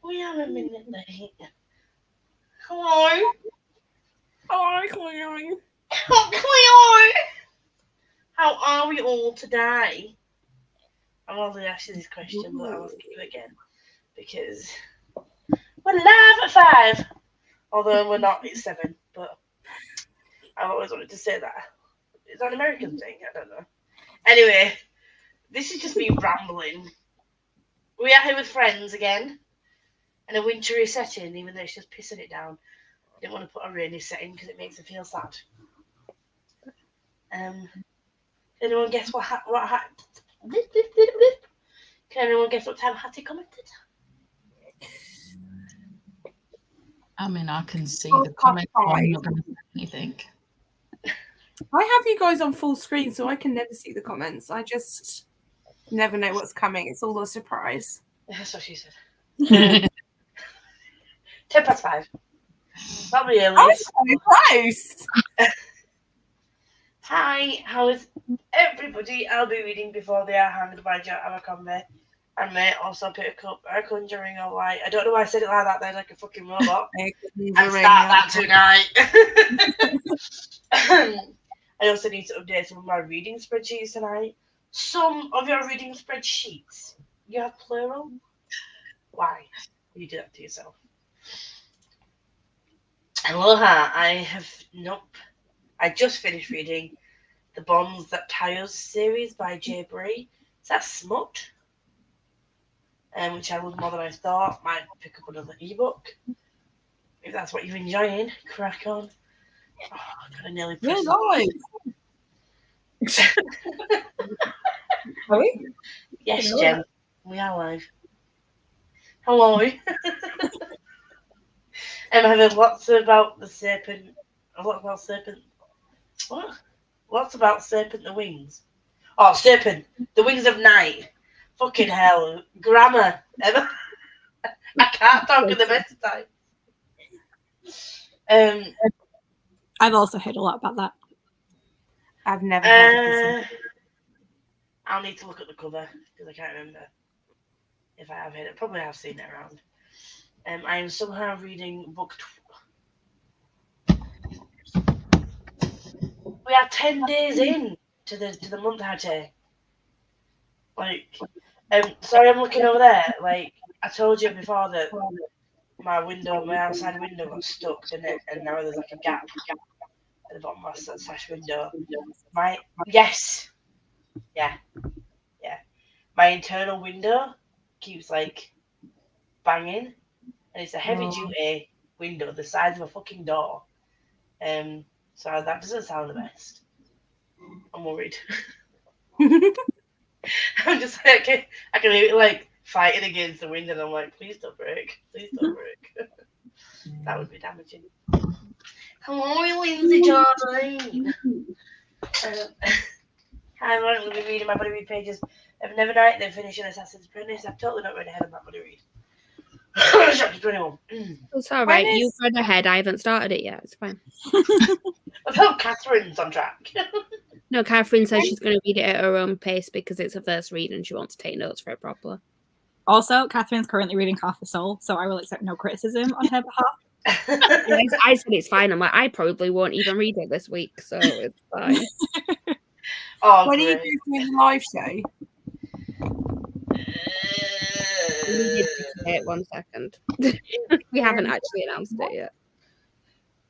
We are a minute late. Hello? Oh, Cleo. Hello? How are we all today? I'm already asking this question, but I'll ask you again. Because we're live at 5. Although we're not, it's 7. But I've always wanted to say that. Is that an American thing? I don't know. Anyway, this is just me rambling. We are here with friends again. In a wintry setting, even though it's just pissing it down. I didn't want to put a rainy setting because it makes me feel sad. Can anyone guess Can anyone guess what time Hattie commented? I mean, I can see the comment, but I'm not going to say anything. I have you guys on full screen, so I can never see the comments. I just never know what's coming. It's all a surprise. That's what she said. 5:10. Probably early. Oh, so close. Hi, how is everybody? I'll be reading before they are hanged by Joe Abercrombie. And may also pick up A Conjuring of Light. I don't know why I said it like that. They're like a fucking robot. And start that tonight. I also need to update some of my reading spreadsheets tonight. Some of your reading spreadsheets, you have plural? Why? You do that to yourself. Aloha, I just finished reading The Bonds That Tie Us series by Jay Bray. Is that smut? Which I love more than I thought. Might pick up another ebook. If that's what you're enjoying, crack on. Oh, I nearly pressed live. Are we? Yes, Jen. We are live. Hello. I'm having lots about the serpent. What? Lots about Serpent the Wings. Oh, Serpent. The Wings of Night. Fucking hell. Grammar. I can't talk at the best of time. I've also heard a lot about that. I've never heard of this. I'll need to look at the cover because I can't remember if I have heard it. Probably have seen it around. I am somehow reading book. We are 10 days in to the month, Hattie. Like, sorry, I'm looking over there. Like, I told you before that my outside window got stuck in it, and now there's like a gap at the bottom of my sash window. My internal window keeps like banging, and it's a heavy duty window the size of a fucking door. So that doesn't sound the best. I'm worried. I'm just like, I can hear it like fighting against the wind, and I'm like, please don't break. Please don't break. That would be damaging. Hello, Lindsay Jordan. I'm going to be reading my Buddy Read pages of Nevernight, then finishing Assassin's Apprentice. I've totally not read ahead of my Buddy Read. Chapter 21. It's all right. You've read ahead. I haven't started it yet. It's fine. I thought Catherine's on track. No, Catherine says she's going to read it at her own pace because it's her first read and she wants to take notes for it properly. Also, Catherine's currently reading Half the Soul, so I will accept no criticism on her behalf. I said it's fine. I'm like, I probably won't even read it this week, so it's fine. When are you doing the live show? Wait 1 second. We haven't actually announced it yet.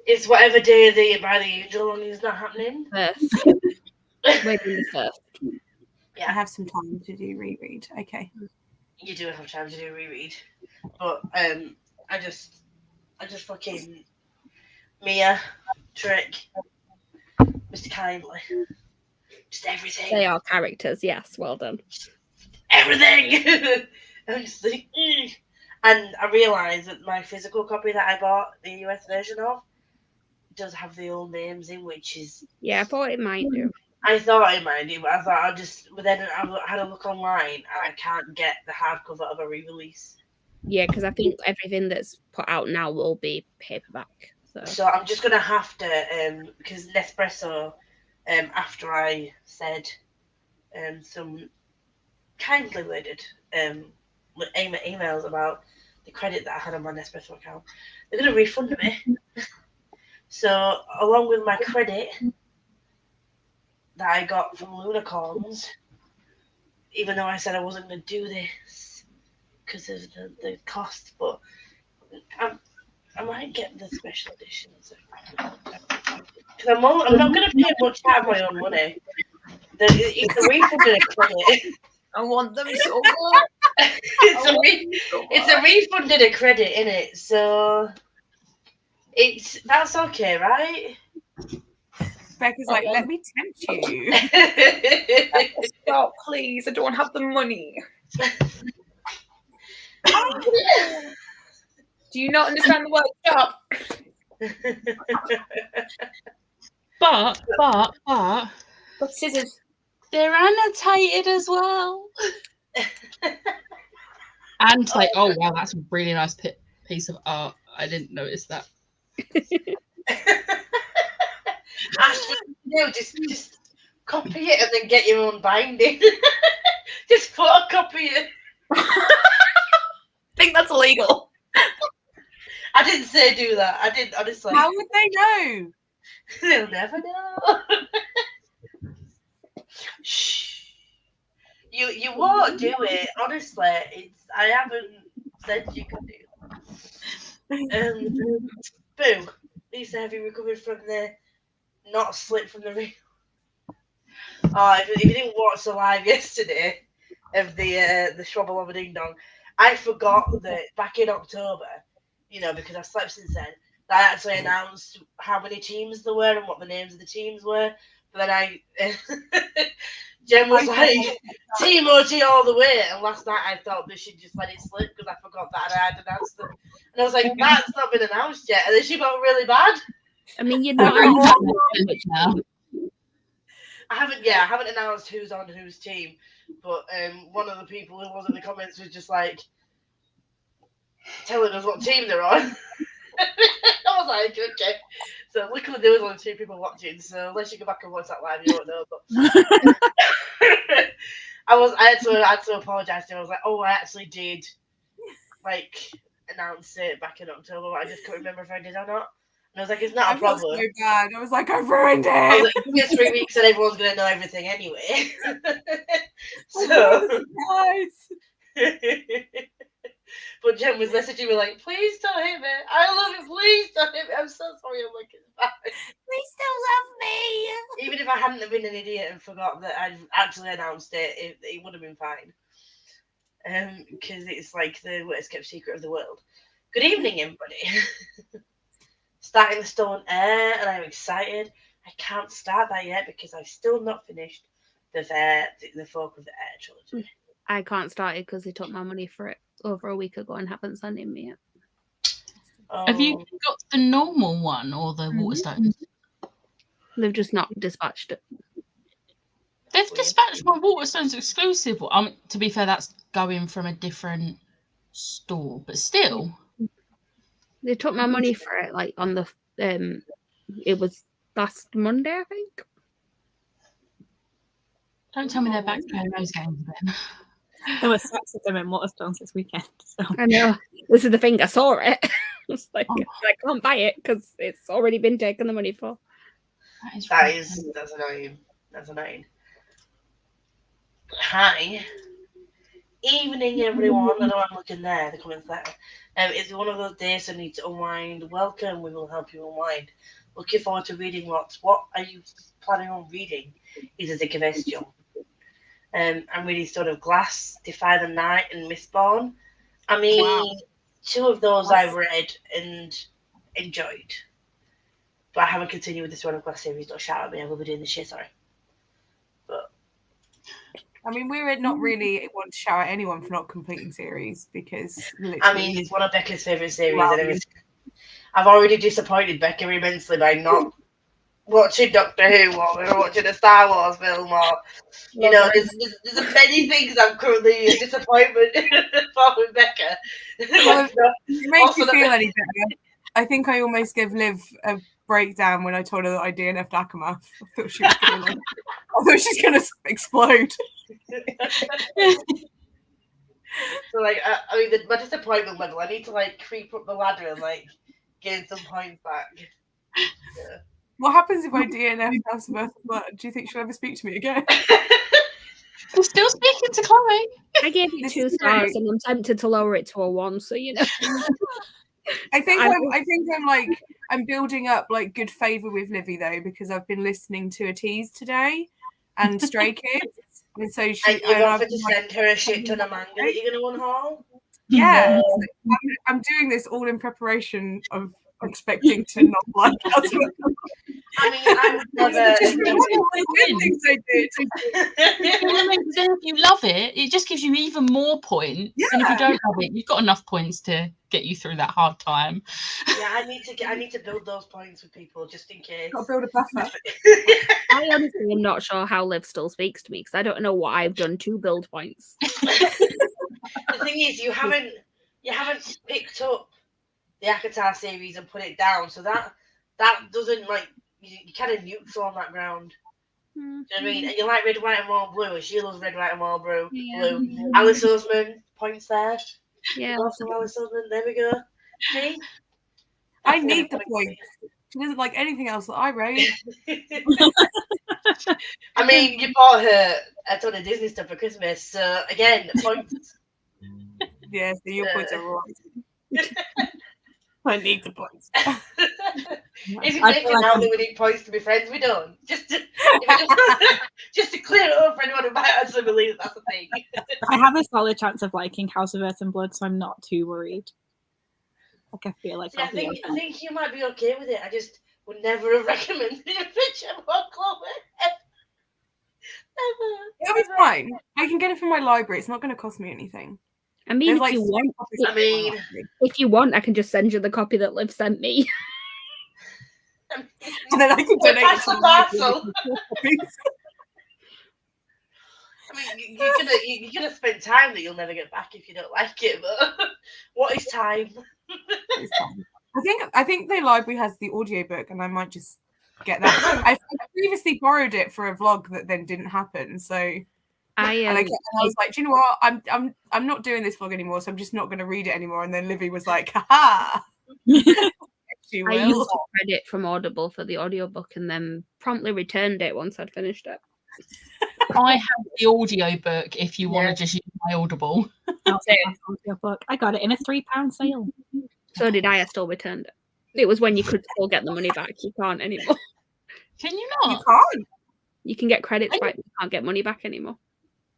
It's whatever day the By the Angel one is not happening. First. Maybe the first. Yeah, I have some time to do reread. Okay. You do have time to do reread, but I just fucking Mia, Trick, Mr. Kindly, just everything. They are characters, yes. Well done. Everything. I'm just like, and I realised that my physical copy that I bought the US version of does have the old names in, which is I thought it might do. I thought it might do, but I thought but then I had a look online and I can't get the hardcover of a re-release. Yeah, because I think everything that's put out now will be paperback. So I'm just gonna have to because Nespresso, after I said some kindly worded emails about the credit that I had on my Nespresso account. They're going to refund me. So, along with my credit that I got from Lunicorns, even though I said I wasn't going to do this because of the cost, but I might get the special editions. Because I'm not going to pay much out of my own money. It's a refunded credit. I want them so much. It's a refunded credit, innit? So that's okay, right? Becca's like, let me tempt you. Stop, please. I don't have the money. Do you not understand the word stop? But Scissors. they're annotated as well. And like, oh wow, that's a really nice piece of art. I didn't notice that. Actually, just copy it and then get your own binding. Just photocopy it. I think that's illegal. I didn't say do that. I didn't, honestly. How would they know? They'll never know. Shh. You won't do it, honestly. I haven't said you can do. Boo. Lisa, have you recovered from the not slip from the ring? Oh, if you didn't watch the live yesterday of the Schwabble of a Ding Dong, I forgot that back in October, because I've slept since then, that I actually announced how many teams there were and what the names of the teams were. But then Jen was like, Team OT all the way. And last night I thought they should just let it slip because I forgot that I had announced them. And I was like, that's not been announced yet. And then she got really bad. I mean, you're not now. I haven't announced who's on whose team. But one of the people who was in the comments was just like telling us what team they're on. I was like, okay. So luckily there was only 2 people watching, so unless you go back and watch that live, you won't know. But I had to apologise to him. I was like, oh, I actually did announce it back in October, but I just couldn't remember if I did or not. And I was like, it's not a problem. So bad. I was like, I've ruined it. I was like, give me 3 weeks and everyone's gonna know everything anyway. So but Jen was messaging me like, please don't hit me. I love it. Please don't hit me. I'm so sorry. I'm like, it's fine. Please don't love me. Even if I hadn't have been an idiot and forgot that I'd actually announced it, it would have been fine. Because it's like the worst kept secret of the world. Good evening, everybody. Starting the Stone Air, and I'm excited. I can't start that yet because I've still not finished the Folk of the Air trilogy. I can't start it because they took my money for it over a week ago and haven't sent it me yet. Have you got the normal one or the Waterstones? They've just not dispatched it. They've dispatched my Waterstones exclusive. To be fair, that's going from a different store, but still. They took my money for it, on the it was last Monday, I think. Don't tell me they're back playing those games then. There were sets of them in Waterstones this weekend. So. I know. This is the thing. I saw it. It's like, I can't buy it because it's already been taken the money for. That's annoying. That's annoying. Hi. Evening, everyone. I know I'm looking there. The comments there. It's one of those days I need to unwind. Welcome. We will help you unwind. Looking forward to reading lots. What are you planning on reading? Is a Dick of Estium. I'm reading sort of Glass, Defy the Night, and Mistborn. I mean, 2 of those I've read and enjoyed. But I haven't continued with the Throne of Glass series. Don't shout at me. I will be doing this shit, sorry. But I mean, we're not really want to shout at anyone for not completing series because it's one of Becca's favourite series. And I've already disappointed Becca immensely by not watching Doctor Who or watching a Star Wars film or there's many things I'm currently a disappointment for with Becca. Well, it makes you feel any better. I think I almost gave Liv a breakdown when I told her that I DNF'd Akamath. I thought she was gonna explode. So like, I mean, my disappointment level. I need to like creep up the ladder and like gain some points back. Yeah. What happens if I DNF House of Earth and Blood? Do you think she'll ever speak to me again? I'm still speaking to Chloe. I gave it This 2 is stars, great. and I'm tempted to lower it to a 1. So you know. I think I'm building up like good favour with Livy though, because I've been listening to a tease today and Stray Kids. And so And you've offered to send her a shit ton of manga that you're going to unhaul? Yeah. I'm doing this all in preparation of expecting to not like House of Earth. I mean, I would never. Things I did. If you love it, it just gives you even more points. Yeah. And if you don't love it, you've got enough points to get you through that hard time. Yeah, I need to build those points with people just in case. Got to build a buffer. I honestly am not sure how Liv still speaks to me because I don't know what I've done to build points. The thing is, you haven't picked up the Akatar series and put it down, so that doesn't like you kind of neutral on that ground. Do you know what I mean? And you like Red, White, and Royal Blue, and she loves Red, White, and Royal Blue. Yeah. Alice Osman points there. Yeah. Awesome, Alice Osman. There we go. See? I need the points. She doesn't like anything else that I wrote. I mean, you bought her a ton of Disney stuff for Christmas, so again, points. Yeah, so your points are right. I need the points. If you think now that we need points to be friends, we don't. Just to clear it up for anyone who might actually believe that's the thing. I have a solid chance of liking House of Earth and Blood, so I'm not too worried. Like I feel like See, I think you might be okay with it. I just would never have recommended it for Chloe. It'll be fine. I can get it from my library. It's not going to cost me anything. I mean, There's, if you want, if you want, I can just send you the copy that Liv sent me. And then I can donate it to the parcel. I mean, you're gonna spend time that you'll never get back if you don't like it. But what is time? I think the library has the audiobook, and I might just get that. I previously borrowed it for a vlog that then didn't happen, so. I was like, do you know what? I'm not doing this vlog anymore, so I'm just not going to read it anymore. And then Livy was like, haha. She will. I used credit from Audible for the audiobook and then promptly returned it once I'd finished it. I have the audiobook if you want to just use my Audible. I got it in a £3 sale. So did I still returned it. It was when you could still get the money back. You can't anymore. Can you not? You can't. You can get credits back, you can't get money back anymore.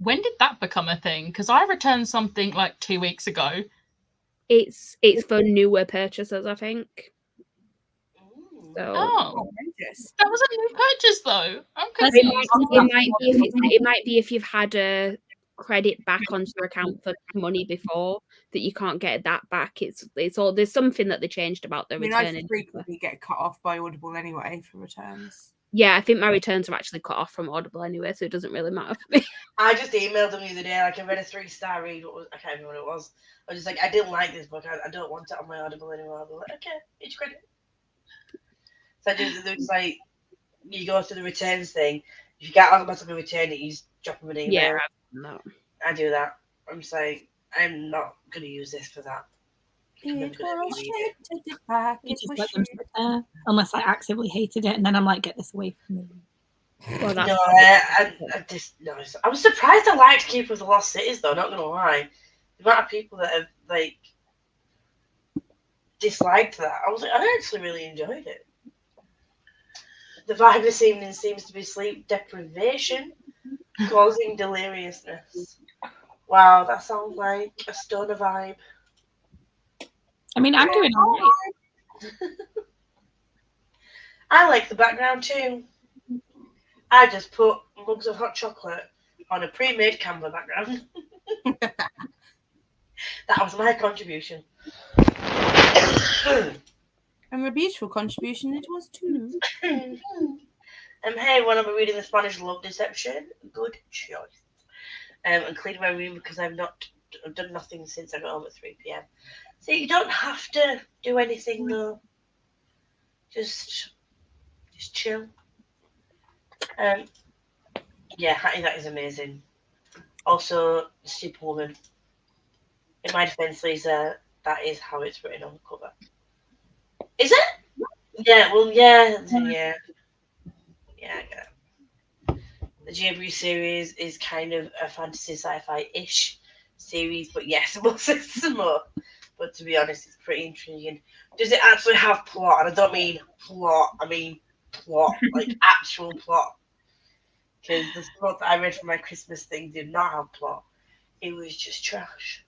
When did that become a thing? Because I returned something like 2 weeks ago. It's for newer purchases, I think. So, that was a new purchase, though. It might be if you've had a credit back onto your account for money before that you can't get that back. It's all there's something that they changed about the returning. I frequently get cut off by Audible anyway for returns. Yeah, I think my returns are actually cut off from Audible anyway, so it doesn't really matter for me. I just emailed them the other day. Like I read a 3-star read. I can't remember what it was. I was just like, I didn't like this book. I don't want it on my Audible anymore. I'm like, okay, it's credit. So it's like you go through the returns thing. If you can't automatically return it, you just drop them an email. Yeah, no. I do that. I'm just like, I'm not going to use this for that. Unless I actively hated it, and then I'm like, get this away from me. Well, no, I was surprised I liked Keeper of the Lost Cities, though. Not gonna lie, the amount of people that have like disliked that, I was like, I actually really enjoyed it. The vibe this evening seems to be sleep deprivation, causing deliriousness. Wow, that sounds like a stoner vibe. I mean, I'm doing all right. I like the background too. I just put mugs of hot chocolate on a pre-made Canva background. That was my contribution. And a beautiful contribution it was too. Hey, when I'm reading the Spanish Love Deception, good choice. And cleaning my room because I've done nothing since I got home at 3 p.m. So you don't have to do anything though. Just chill. Yeah, Hattie, that is amazing. Also, Stupid Woman. In my defence, Lisa, that is how it's written on the cover. Is it? Yeah, well, yeah. I get it. The J.B. series is kind of a fantasy sci-fi-ish series, but yes, we'll say some more. But to be honest, it's pretty intriguing. Does it actually have plot? And I don't mean plot, I mean plot, like actual plot. Because the stuff that I read for my Christmas thing did not have plot. It was just trash.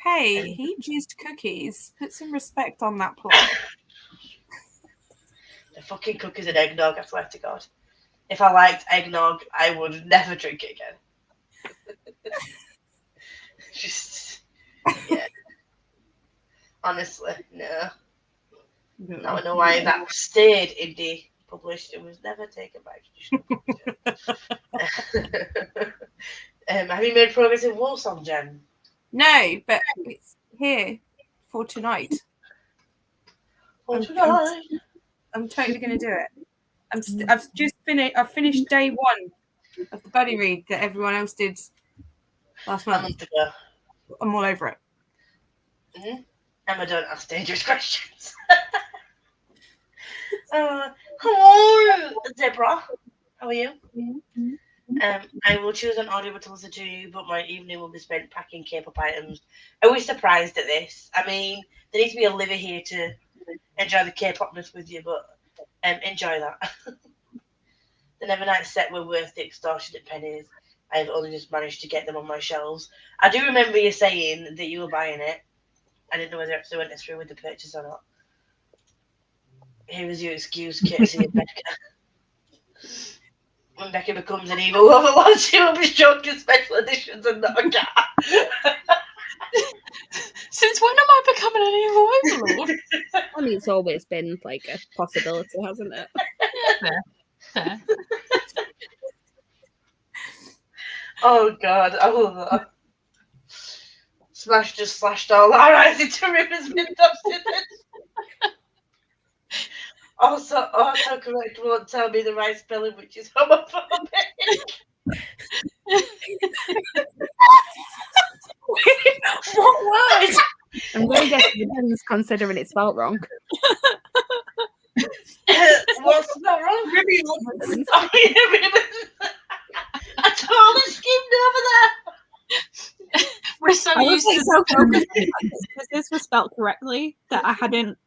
Hey, he used cookies. Put some respect on that plot. The fucking cookies and eggnog, I swear to God. If I liked eggnog, I would never drink it again. Just, yeah. Honestly, no. Now I know why that stayed indie published. It was never taken by traditional. Have you made progress in Warsaw, Jen? No, but it's here for tonight. For tonight. I'm totally going to do it. I've just finished. I've finished day 1 of the buddy read that everyone else did last month. A month ago. I'm all over it. Mm-hmm. Emma, don't ask dangerous questions. Hello, Deborah. How are you? Mm-hmm. I will choose an audiobook to listen to, but my evening will be spent packing K-pop items. Are we surprised at this? I mean, there needs to be a liver here to enjoy the K-popness with you, but enjoy that. The Nevernight set were worth the extortionate pennies. I've only just managed to get them on my shelves. I do remember you saying that you were buying it. I didn't know whether it actually went through with the purchase or not. Here is your excuse, courtesy of Becca. When Becca becomes an evil overlord, she will be shown to special editions and not a cat. Since when am I becoming an evil overlord? I mean, it's always been like a possibility, hasn't it? Yeah, fair. Oh God, I love that. Smash just slashed all our eyes into ribbons with dusted. Also correct won't tell me the right spelling, which is homophobic. What word? I'm going to guess ribbons considering it's spelled wrong. What's not wrong? Ribbons. Oh, yeah, ribbons. I totally skimmed over that. We're so I was used like to so focused because this was spelled correctly that I hadn't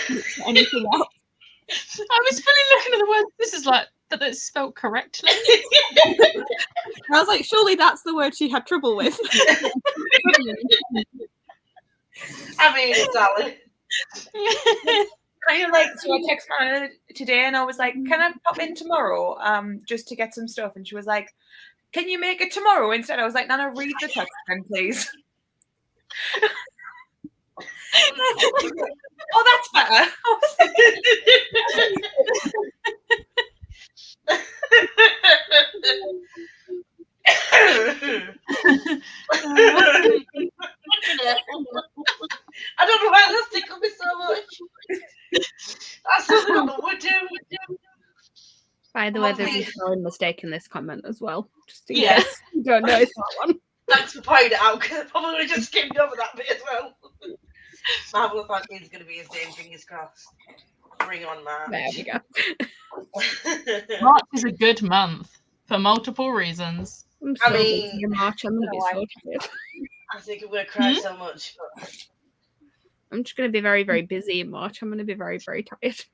looked at anything else. I was fully looking at the word. This is like that it's spelled correctly. I was like, surely that's the word she had trouble with. I mean, it's Sally. Kind of like, so I texted Anna today and I was like, can I pop in tomorrow just to get some stuff? And she was like, can you make it tomorrow instead? I was like, Nana, read the text then, please. Oh, that's better. I don't know why that's tickled me so much. That's something I would do. By the way, there's a spelling mistake in this comment as well. Just in Yeah. case you don't notice that one. Thanks for pointing it out, because I probably just skimmed over that bit as well. Marvelous Fantasy is going to be his name, fingers crossed. Bring on March. There we go. March is a good month for multiple reasons. I'm I so mean- busy in March. I'm going to be so tired. I think I'm going to cry so much. But... I'm just going to be very, very busy in March. I'm going to be very, very tired.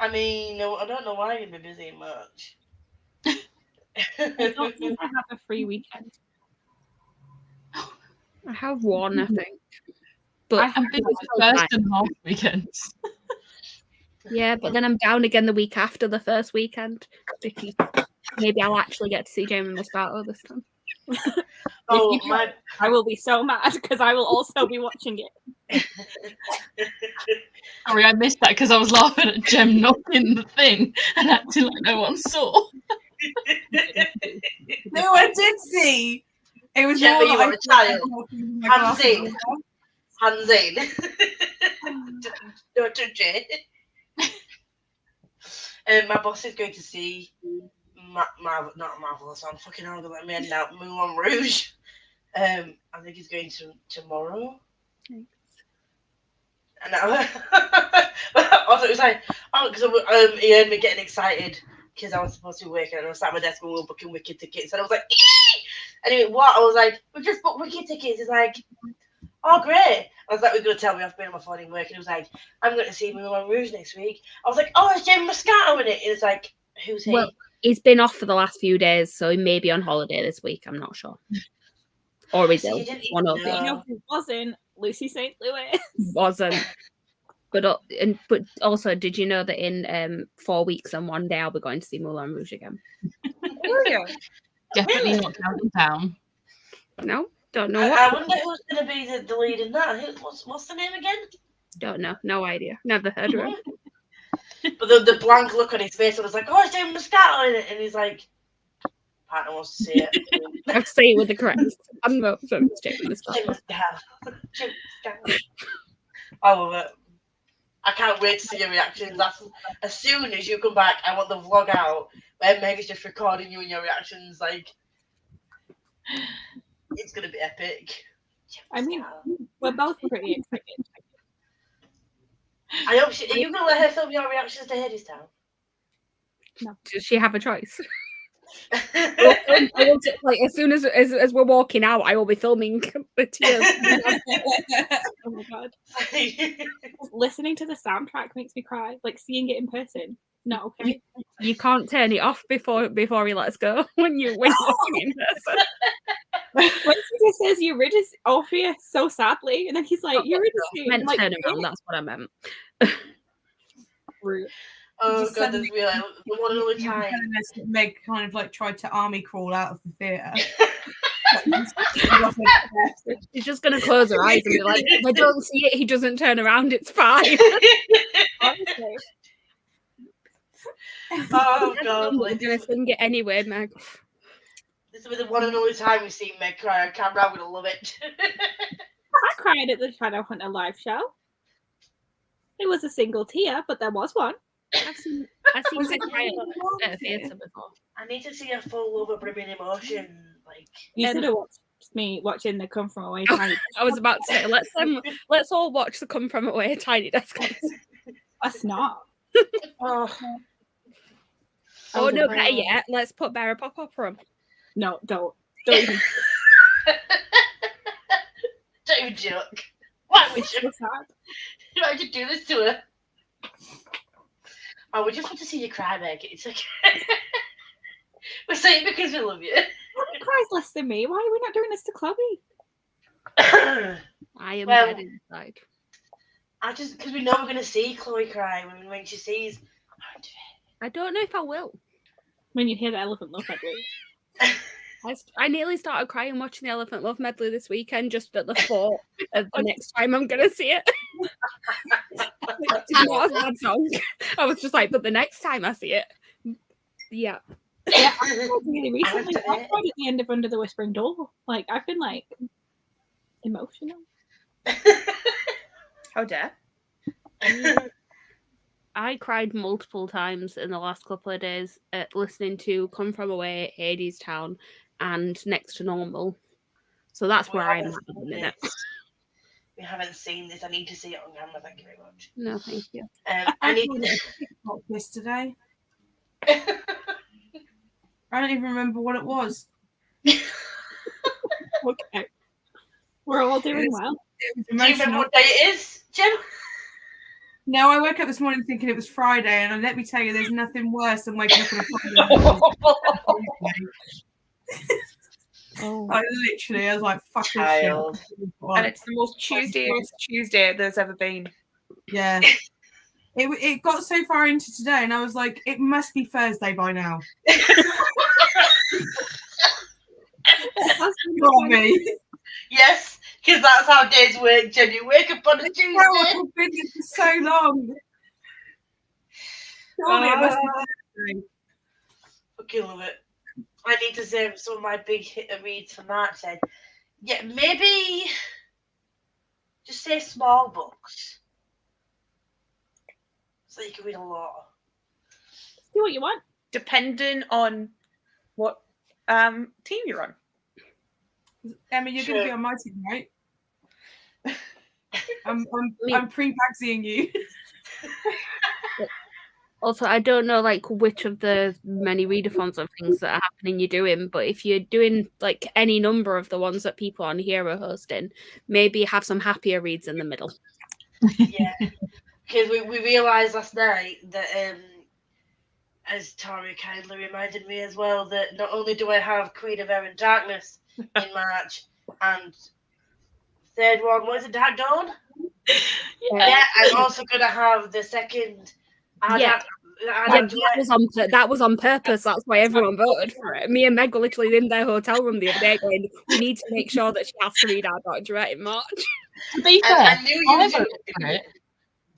I mean, no, I don't know why you'd be busy in March. I don't think I have a free weekend. I have one, I think. But I'm busy the first and half weekends. yeah, but then I'm down again the week after the first weekend because maybe I'll actually get to see Jamie Moscato this time. Oh, If you my... I will be so mad because I will also be watching it. Sorry, I missed that because I was laughing at Jem knocking the thing and acting like no one saw. No, I did see. It was Gemma, more you like are a child. my glasses Hands in. on. Hands in. Don't touch it. My boss is going to see not Marvelous on fucking hell, let me end out Moulin Rouge I think he's going to tomorrow. Thanks. And I also it was like, because he heard me getting excited because I was supposed to be working, and I was sat at my desk and we were booking Wiki tickets, and I was like, Eee! Anyway, what? I was like, we just booked Wiki tickets. He's like, oh great. I was like, we're going to tell me I've been on my phone in work, and he was like, I'm going to see Moulin Rouge next week. I was like, oh, it's Jamie Moscato in it. And it's like, who's he? Well, he's been off for the last few days, so he may be on holiday this week. I'm not sure. Or is it? One of You know who wasn't? Lucy St. Louis. Wasn't. But also, did you know that in 4 weeks and 1 day I'll be going to see Moulin Rouge again? Oh, yeah. Definitely not counting down. No, don't know. I wonder who's going to be the lead in that. What's the name again? Don't know. No idea. Never heard of him. But the blank look on his face, I was like, oh, it's Jamie Moscato in it. And he's like, partner wants to see it. I say it with the correct. I'm not Jamie Moscato. Jamie Moscato. Jamie Moscato. I love it. I can't wait to see your reactions. As soon as you come back, I want the vlog out where Meg is just recording you and your reactions. Like, it's going to be epic. I mean, we're both pretty excited. I hope are you going to let her film your reactions to Hadestown? No. Does she have a choice? Like, as soon as we're walking out, I will be filming the tears. Oh my god! Listening to the soundtrack makes me cry. Like seeing it in person. No, okay. You can't turn it off before he lets go when you're watching in person. When he just says Eurydice, Orpheus so sadly, and then he's like Eurydice. Meant like, turn around. That's what I meant. Rude. Oh god, there's real the one and only time. Meg kind of like tried to army crawl out of the theatre. She's just gonna close her eyes and be like, if I don't see it, he doesn't turn around, it's fine. Honestly. Oh god, I'm gonna sing it anyway, Meg. This will be the one and only time we see Meg cry on camera. I'm gonna love it. I cried at the Shadowhunter live show. It was a single tear, but there was one. I've seen Meg cry at a theatre before. I need to see a full overbrimming emotion. Like You should have watched me watching the Come From Away Tiny. I was about to say, let's all watch the Come From Away Tiny Desk. That's not. oh No, better yet, let's put Barry Pop Opera on. No, don't even. Don't even joke. Why would you? Why would you do this to her? Oh, we just want to see you cry, Meg. It's okay. We're saying it because we love you. Chloe cries less than me. Why are we not doing this to Chloe? I am dead inside. Because we know we're going to see Chloe cry when she sees. I don't know if I will. When you hear the Elephant Love Medley. I nearly started crying watching the Elephant Love Medley this weekend just at the thought of the next time I'm going to see it. It's not a bad song. I was just like, but the next time I see it. Yeah. Yeah, I cried really recently. I cried at the end of Under the Whispering Door. Like, I've been, like, emotional. How dare? I cried multiple times in the last couple of days at listening to Come From Away, Hadestown, and Next to Normal. So that's where I am at the minute. We haven't seen this. I need to see it on camera. Thank you very much. No, thank you. I need yesterday. I don't even remember what it was. Okay. We're all doing well. Do you remember what day it is, Jim? No, I woke up this morning thinking it was Friday, and let me tell you, there's nothing worse than waking up on a Friday. I was like, fuck this shit. And it's the most Tuesday there's ever been. Yeah. It got so far into today, and I was like, it must be Thursday by now. Me. Yes, because that's how days work, Jen. You wake up on a Tuesday. I've been here for so long. Surely it must be Thursday. Fucking love it. I need to say some of my big hit reads for March said, yeah, maybe just say small books. So you can read a lot. Do what you want. Depending on what team you're on. Emma, you're going to be on my team, right? I'm pre-Bagsying you. Also, I don't know like which of the many readathons and things that are happening you're doing, but if you're doing like any number of the ones that people on here are hosting, maybe have some happier reads in the middle. Yeah, because we realised last night that, as Tara kindly reminded me as well, that not only do I have Queen of Air and Darkness in March, and third one, what is it, Dark Dawn? Yeah, I'm also going to have the second. That was on purpose. That's why everyone voted for it. Me and Meg were literally in their hotel room the other day going, we need to make sure that she has to read our Doctorate in March. To be fair,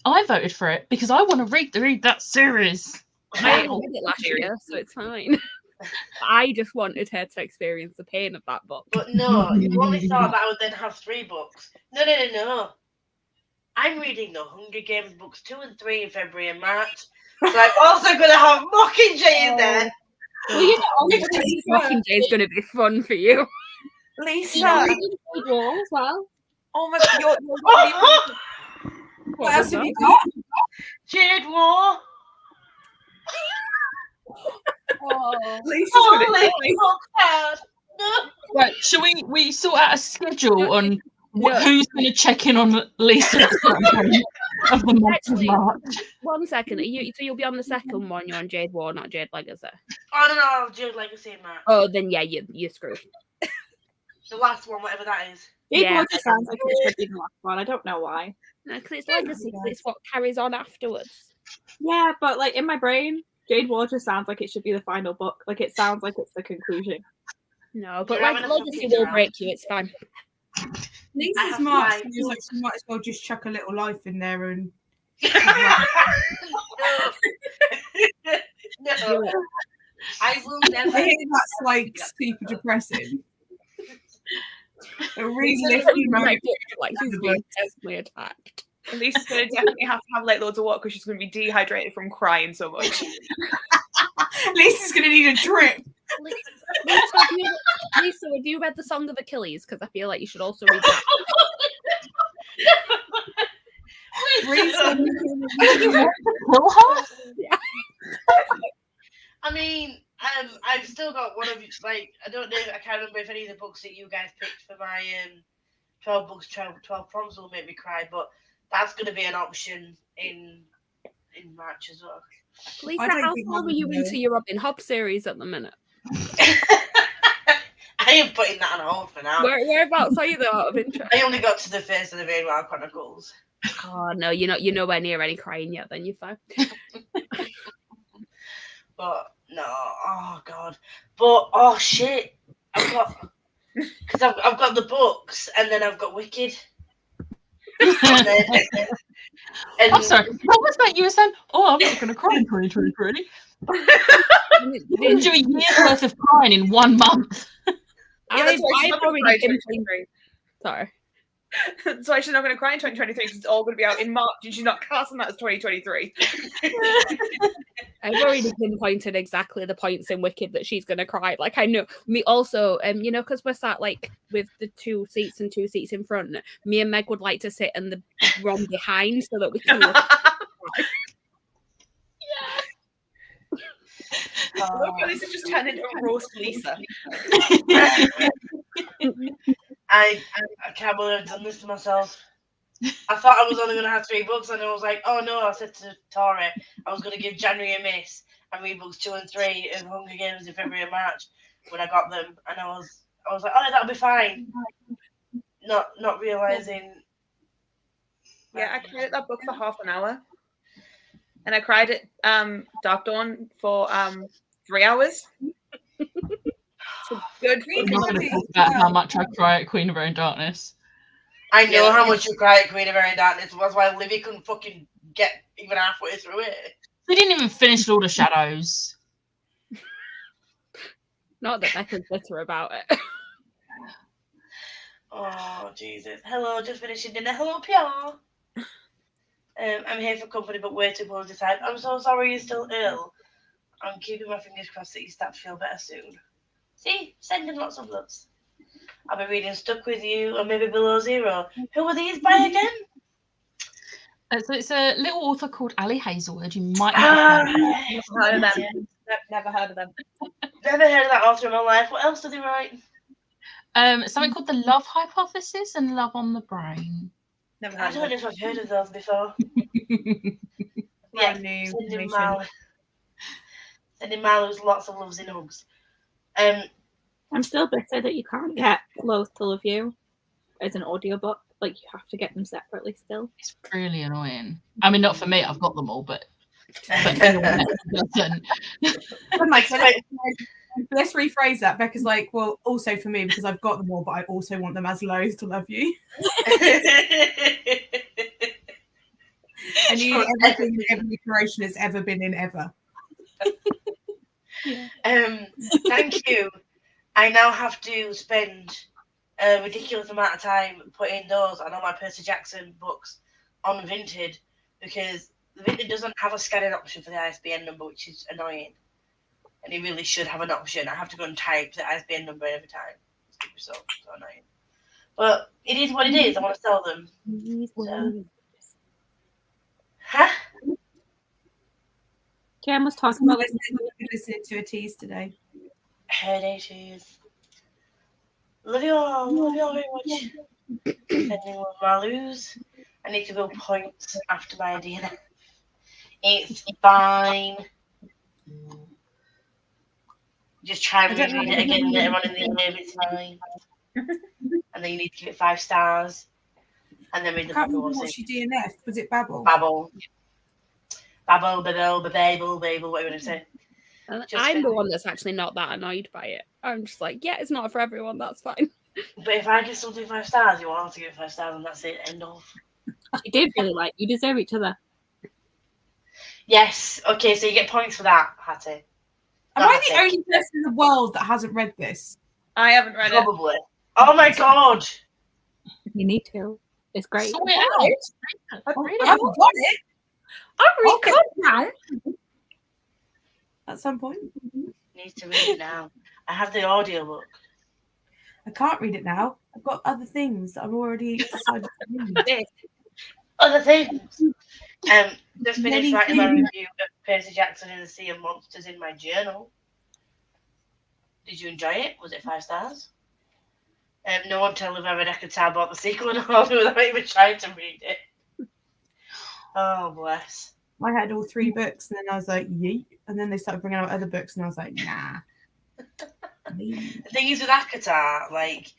I voted for it because I want to read that series. I read it last year, so it's fine. I just wanted her to experience the pain of that book. But no, you only thought that I would then have 3 books. No. I'm reading the Hunger Games books 2 and 3 in February and March. So I'm also going to have Mockingjay in there. Well, you know, Mockingjay is going to be fun for you. Lisa. War as well. Oh my God. What else have you got? Jade War. Right, shall we sort out a schedule on who's going to check in on Lisa of the month of March? 1 second. So you'll be on the second one. You're on Jade War, not Jade Legacy. Oh no, Jade Legacy in March. Oh, then yeah, you're screwed. The last one, whatever that is. Jade War just sounds like it should be the last one. I don't know why. Because it's Legacy. It's what carries on afterwards. Yeah, but like in my brain, Jade War just sounds like it should be the final book. Like it sounds like it's the conclusion. No, but like Legacy will break you. It's fine. Lisa's March feels like she might as well just chuck a little life in there and. No. I will never. I think that's like super depressing. A really lifting like she's being personally attacked. Lisa's going to definitely have to have like loads of water because she's going to be dehydrated from crying so much. Lisa's going to need a drip. Lisa, have you read the Song of Achilles? Because I feel like you should also read that. I mean, I've still got one of you. Like, I don't know. I can't remember if any of the books that you guys picked for my 12 books, 12 prompts will make me cry. But that's going to be an option in March as well. Lisa, how far were you into your Robin Hobb series at the minute? I am putting that on hold for now. Whereabouts are you though, out of interest? I only got to the first of the Readalongs Chronicles. Oh no, you're nowhere near any crying yet. Then you're fine. But no, oh god, but oh shit, I've got the books and then I've got Wicked. And I'm sorry, what was that you were saying? Oh, I'm not going to cry in 2023. You didn't do a year's worth of crying in 1 month. I've already been Sorry. That's why she's not going to cry in 2023 because it's all going to be out in March and she's not casting that as 2023. I've already pinpointed exactly the points in Wicked that she's going to cry. Like, I know. Me also, you know, because we're sat, like, with the 2 seats and 2 seats in front, me and Meg would like to sit in the one behind so that we can look. Look, this is just turned into a roast Lisa. I can't believe I've done this to myself. I thought I was only going to have 3 books, and I was like, oh no, I said to Tori I was going to give January a miss and read books 2 and 3 of Hunger Games in February and March when I got them, and I was like, oh no, that'll be fine. Not realising. Yeah, I cried that book for half an hour. And I cried at Dark Dawn for 3 hours. Good. I'm not going to talk about how much I cry at Queen of Air and Darkness. I know how much you cry at Queen of Air and Darkness. That's why Livy couldn't fucking get even halfway through it. We didn't even finish Lord of Shadows. Not that Becca's bitter about it. Oh, Jesus. Hello, just finishing dinner. Hello, PR. I'm here for company, but way too poor to decide. I'm so sorry you're still ill. I'm keeping my fingers crossed that you start to feel better soon. See? Sending lots of loves. I'll be reading Stuck With You or maybe Below Zero. Who are these by again? So it's a little author called Ali Hazelwood. You might have Heard of them. Never heard of them. Never heard of that author in my life. What else do they write? Something called The Love Hypothesis and Love on the Brain. Never I heard don't of know them. if I've heard of those before. Brand new sending information. Marlo's lots of loves and hugs. I'm still bitter that you can't get Loath to Love You as an audiobook. Like, you have to get them separately still. It's really annoying. I mean, not for me. I've got them all, but anyone else doesn't. Let's rephrase that. Becca's like, well, also for me, because I've got them all, but I also want them as Loath to Love You. I need everything in every iteration it's ever been in ever. Thank you. I now have to spend a ridiculous amount of time putting those and all my Percy Jackson books on Vinted because Vinted doesn't have a scanning option for the ISBN number, which is annoying. And it really should have an option. I have to go and type the ISBN number every time. It's so annoying. But it is what it is. I want to sell them. So. Huh? Jen was talking about listening to a tease today. Her day tease. Love you all very much. Depending on my lose, I need to go points after my DNF. It's fine. Just try and read it again later on in the year, it's fine. And then you need to give it 5 stars. And then read the book. What's your DNF? Was it Babel? Babel, whatever you want to say. I'm the one that's actually not that annoyed by it. I'm just like, yeah, it's not for everyone. That's fine. But if I give something 5 stars, you want to give it 5 stars, and that's it. End of. She did really like you. Deserve each other. Yes. Okay, so you get points for that, Hattie. Am I the only person in the world that hasn't read this? I haven't read it. Probably. Oh my god. You need to. It's great. Sort it out. I haven't got it. I'll read it now. At some point. Need to read it now. I have the audiobook. I can't read it now. I've got other things that I've already decided to read. Other things. Just finished writing my review of Percy Jackson and the Sea of Monsters in my journal. Did you enjoy it? Was it 5 stars? No one tell me if I read Ekatar about the sequel and all without even trying to read it. Oh, bless. I had all 3 books and then I was like, yeet. And then they started bringing out other books and I was like, nah. The thing is with Ekatar, like,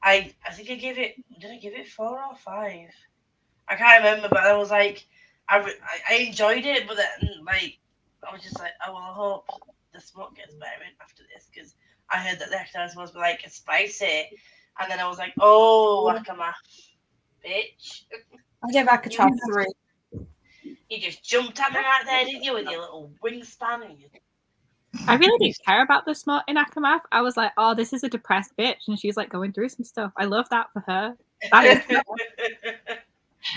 I think I gave it, did I give it 4 or 5? I can't remember, but I was like, I enjoyed it, but then, like, I was just like, oh, well, I hope the smoke gets better after this, because I heard that the Ekatar is supposed to be, like, spicy, and then I was like, oh, Akama, bitch. I gave Ekatar 3. You just jumped at me right there, didn't you, with your little wingspan and your... I really didn't care about the smut in Akamath. I was like, oh, this is a depressed bitch, and she's like going through some stuff. I love that for her. That is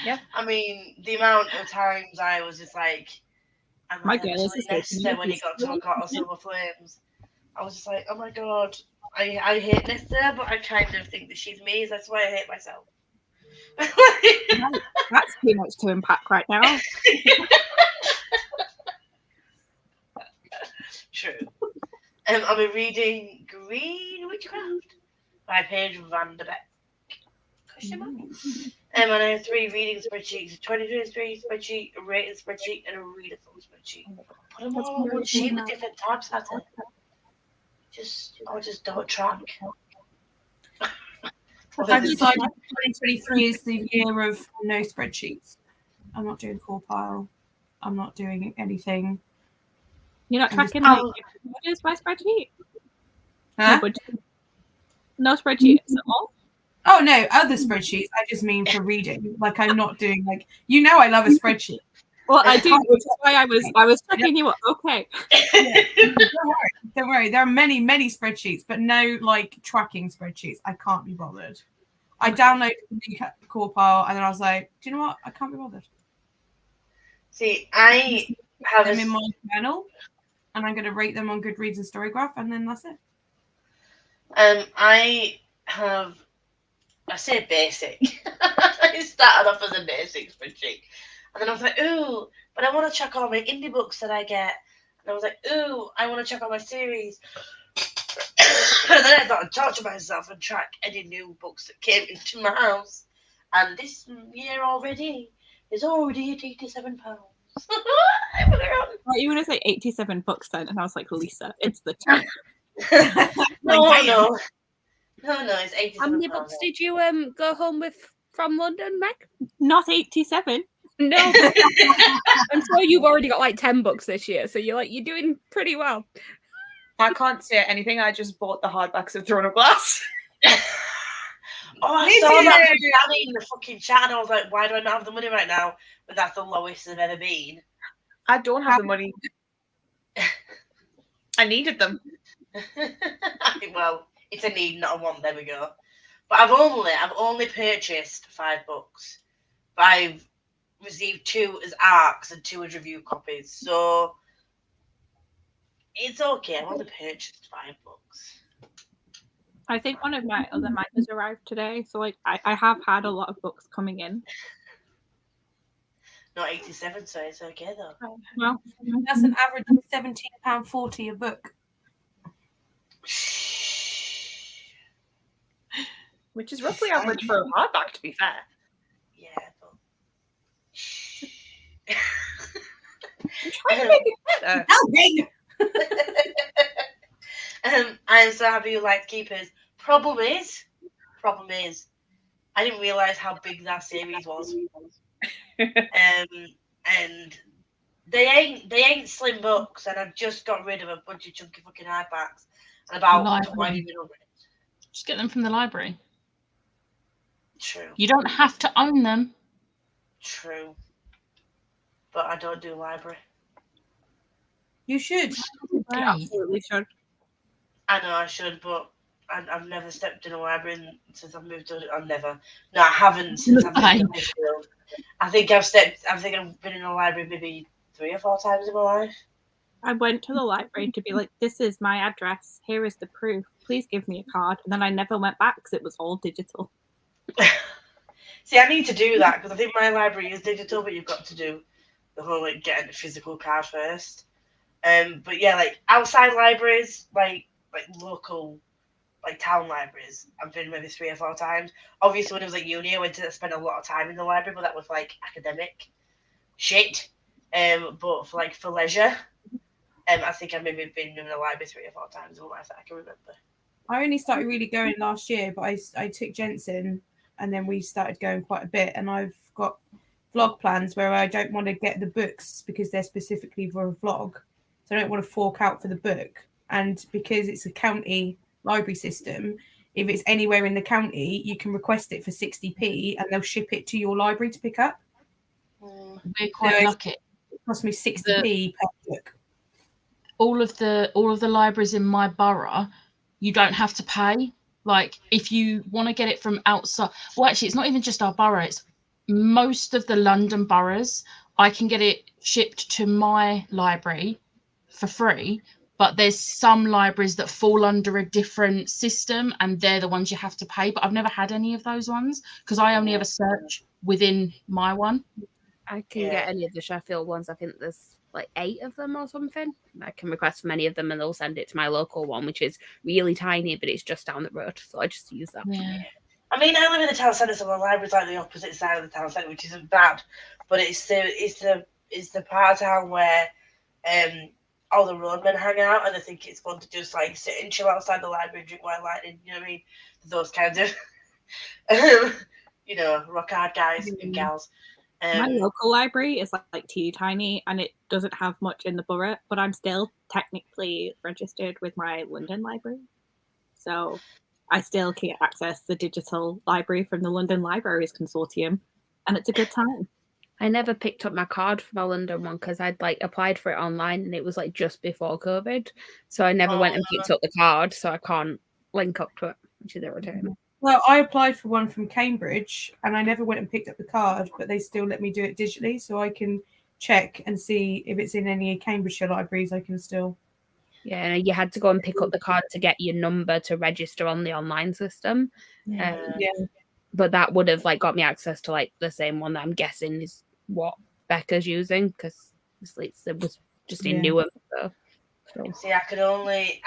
yeah. I mean, the amount of times I was just like, my girl is Nesta when he got to Makoto Silver Flames. I was just like, oh my god, I hate Nesta, but I kind of think that she's me, so that's why I hate myself. That's too much to unpack right now. True. I'll be reading Green Witchcraft by Paige Van Der Beek. And I have 3 reading spreadsheets, a 2023 spreadsheet, a rating spreadsheet, and a readathon spreadsheet. Put them all on one sheet with different tabs at it. I just don't track. I've decided 2023 is the year of no spreadsheets. I'm not doing core pile. I'm not doing anything. You're not tracking like budgets by spreadsheet? Huh? No spreadsheets at all? Oh no, other spreadsheets. I just mean for reading. Like I'm not doing like I love a spreadsheet. Well, I do, which is why I was checking you up. Okay. Yeah. Don't worry. There are many spreadsheets, but no like tracking spreadsheets. I can't be bothered. I downloaded the core pile and then I was like, do you know what? I can't be bothered. See, I have them in my journal, and I'm going to rate them on Goodreads and Storygraph, and then that's it. I have, I say basic. It started off as a basic spreadsheet. And then I was like, ooh, but I want to check all my indie books that I get. And I was like, ooh, I want to check all my series. And then I thought I'd torture myself and track any new books that came into my house. And this year already is already at £87. Right, you were going to say 87 books then, and I was like, Lisa, it's the time. No, it's 87. How many books did you go home with from London, Meg? Not 87. No, I'm sure you've already got like 10 books this year, so you're doing pretty well. I can't say anything. I just bought the hardbacks of Throne of Glass. I saw that in the fucking chat, and I was like, why do I not have the money right now? But that's the lowest I've ever been. I don't have the money. I needed them. Well, it's a need, not a want. There we go. But I've only purchased 5 books. But I've received 2 as ARCs and 2 as review copies. So it's okay. I've only purchased 5 books. I think one of my other has arrived today. So like I have had a lot of books coming in. Not 87, so it's okay though. Well, that's an average of £17.40 a book. Which is roughly average for a hardback, to be fair. Yeah, but I'm trying to make it better. I'm so happy you liked Keepers. Problem is, I didn't realise how big that series was. And they ain't slim books, and I've just got rid of a bunch of chunky fucking hardbacks and about 20 minutes. Just get them from the library. True. You don't have to own them. True. But I don't do library. You should. I absolutely should. I know I should, but I've never stepped in a library since I've moved to. I've never. No, I haven't since I've moved to Sheffield. I think I've been in a library maybe 3 or 4 times in my life. I went to the library to be like, this is my address. Here is the proof. Please give me a card. And then I never went back because it was all digital. See, I need to do that because I think my library is digital, but you've got to do the whole like getting a physical card first. But yeah, like outside libraries, like local, like town libraries, I've been maybe 3 or 4 times. Obviously, when I was at uni, I went to spend a lot of time in the library, but that was like academic shit. But for leisure, I think I've maybe been in the library 3 or 4 times in my life that I can remember. I only started really going last year, but I took Jensen, and then we started going quite a bit. And I've got vlog plans where I don't want to get the books because they're specifically for a vlog. So I don't want to fork out for the book. And because it's a county library system, if it's anywhere in the county, you can request it for 60p and they'll ship it to your library to pick up. We're quite lucky. It cost me 60p per book. All of the libraries in my borough, you don't have to pay. Like if you want to get it from outside, well, actually, it's not even just our borough. It's most of the London boroughs. I can get it shipped to my library for free, but there's some libraries that fall under a different system, and they're the ones you have to pay. But I've never had any of those ones because I only ever search within my one. I can get any of the Sheffield ones. I think there's like 8 of them or something. I can request from any of them and they'll send it to my local one, which is really tiny, but it's just down the road. So I just use that. Yeah. I mean, I live in the town centre, so my library's like the opposite side of the town centre, which isn't bad. But it's the part of town where all the roadmen hang out, and I think it's fun to just like sit and chill outside the library and drink white lightning. You know what I mean? Those kinds of, rock hard guys and gals. My local library is like teeny tiny and it doesn't have much in the borough, but I'm still technically registered with my London library. So I still can access the digital library from the London Libraries Consortium, and it's a good time. I never picked up my card for my London one because I'd like applied for it online and it was like just before COVID. So I never went and picked up the card, so I can't link up to it, which is irritating. Well, I applied for one from Cambridge and I never went and picked up the card, but they still let me do it digitally, so I can check and see if it's in any Cambridgeshire libraries. I can still. Yeah, you had to go and pick up the card to get your number to register on the online system. Yeah. But that would have like got me access to like the same one that I'm guessing is what Becca's using, because it was just in Newham. So. See, I could only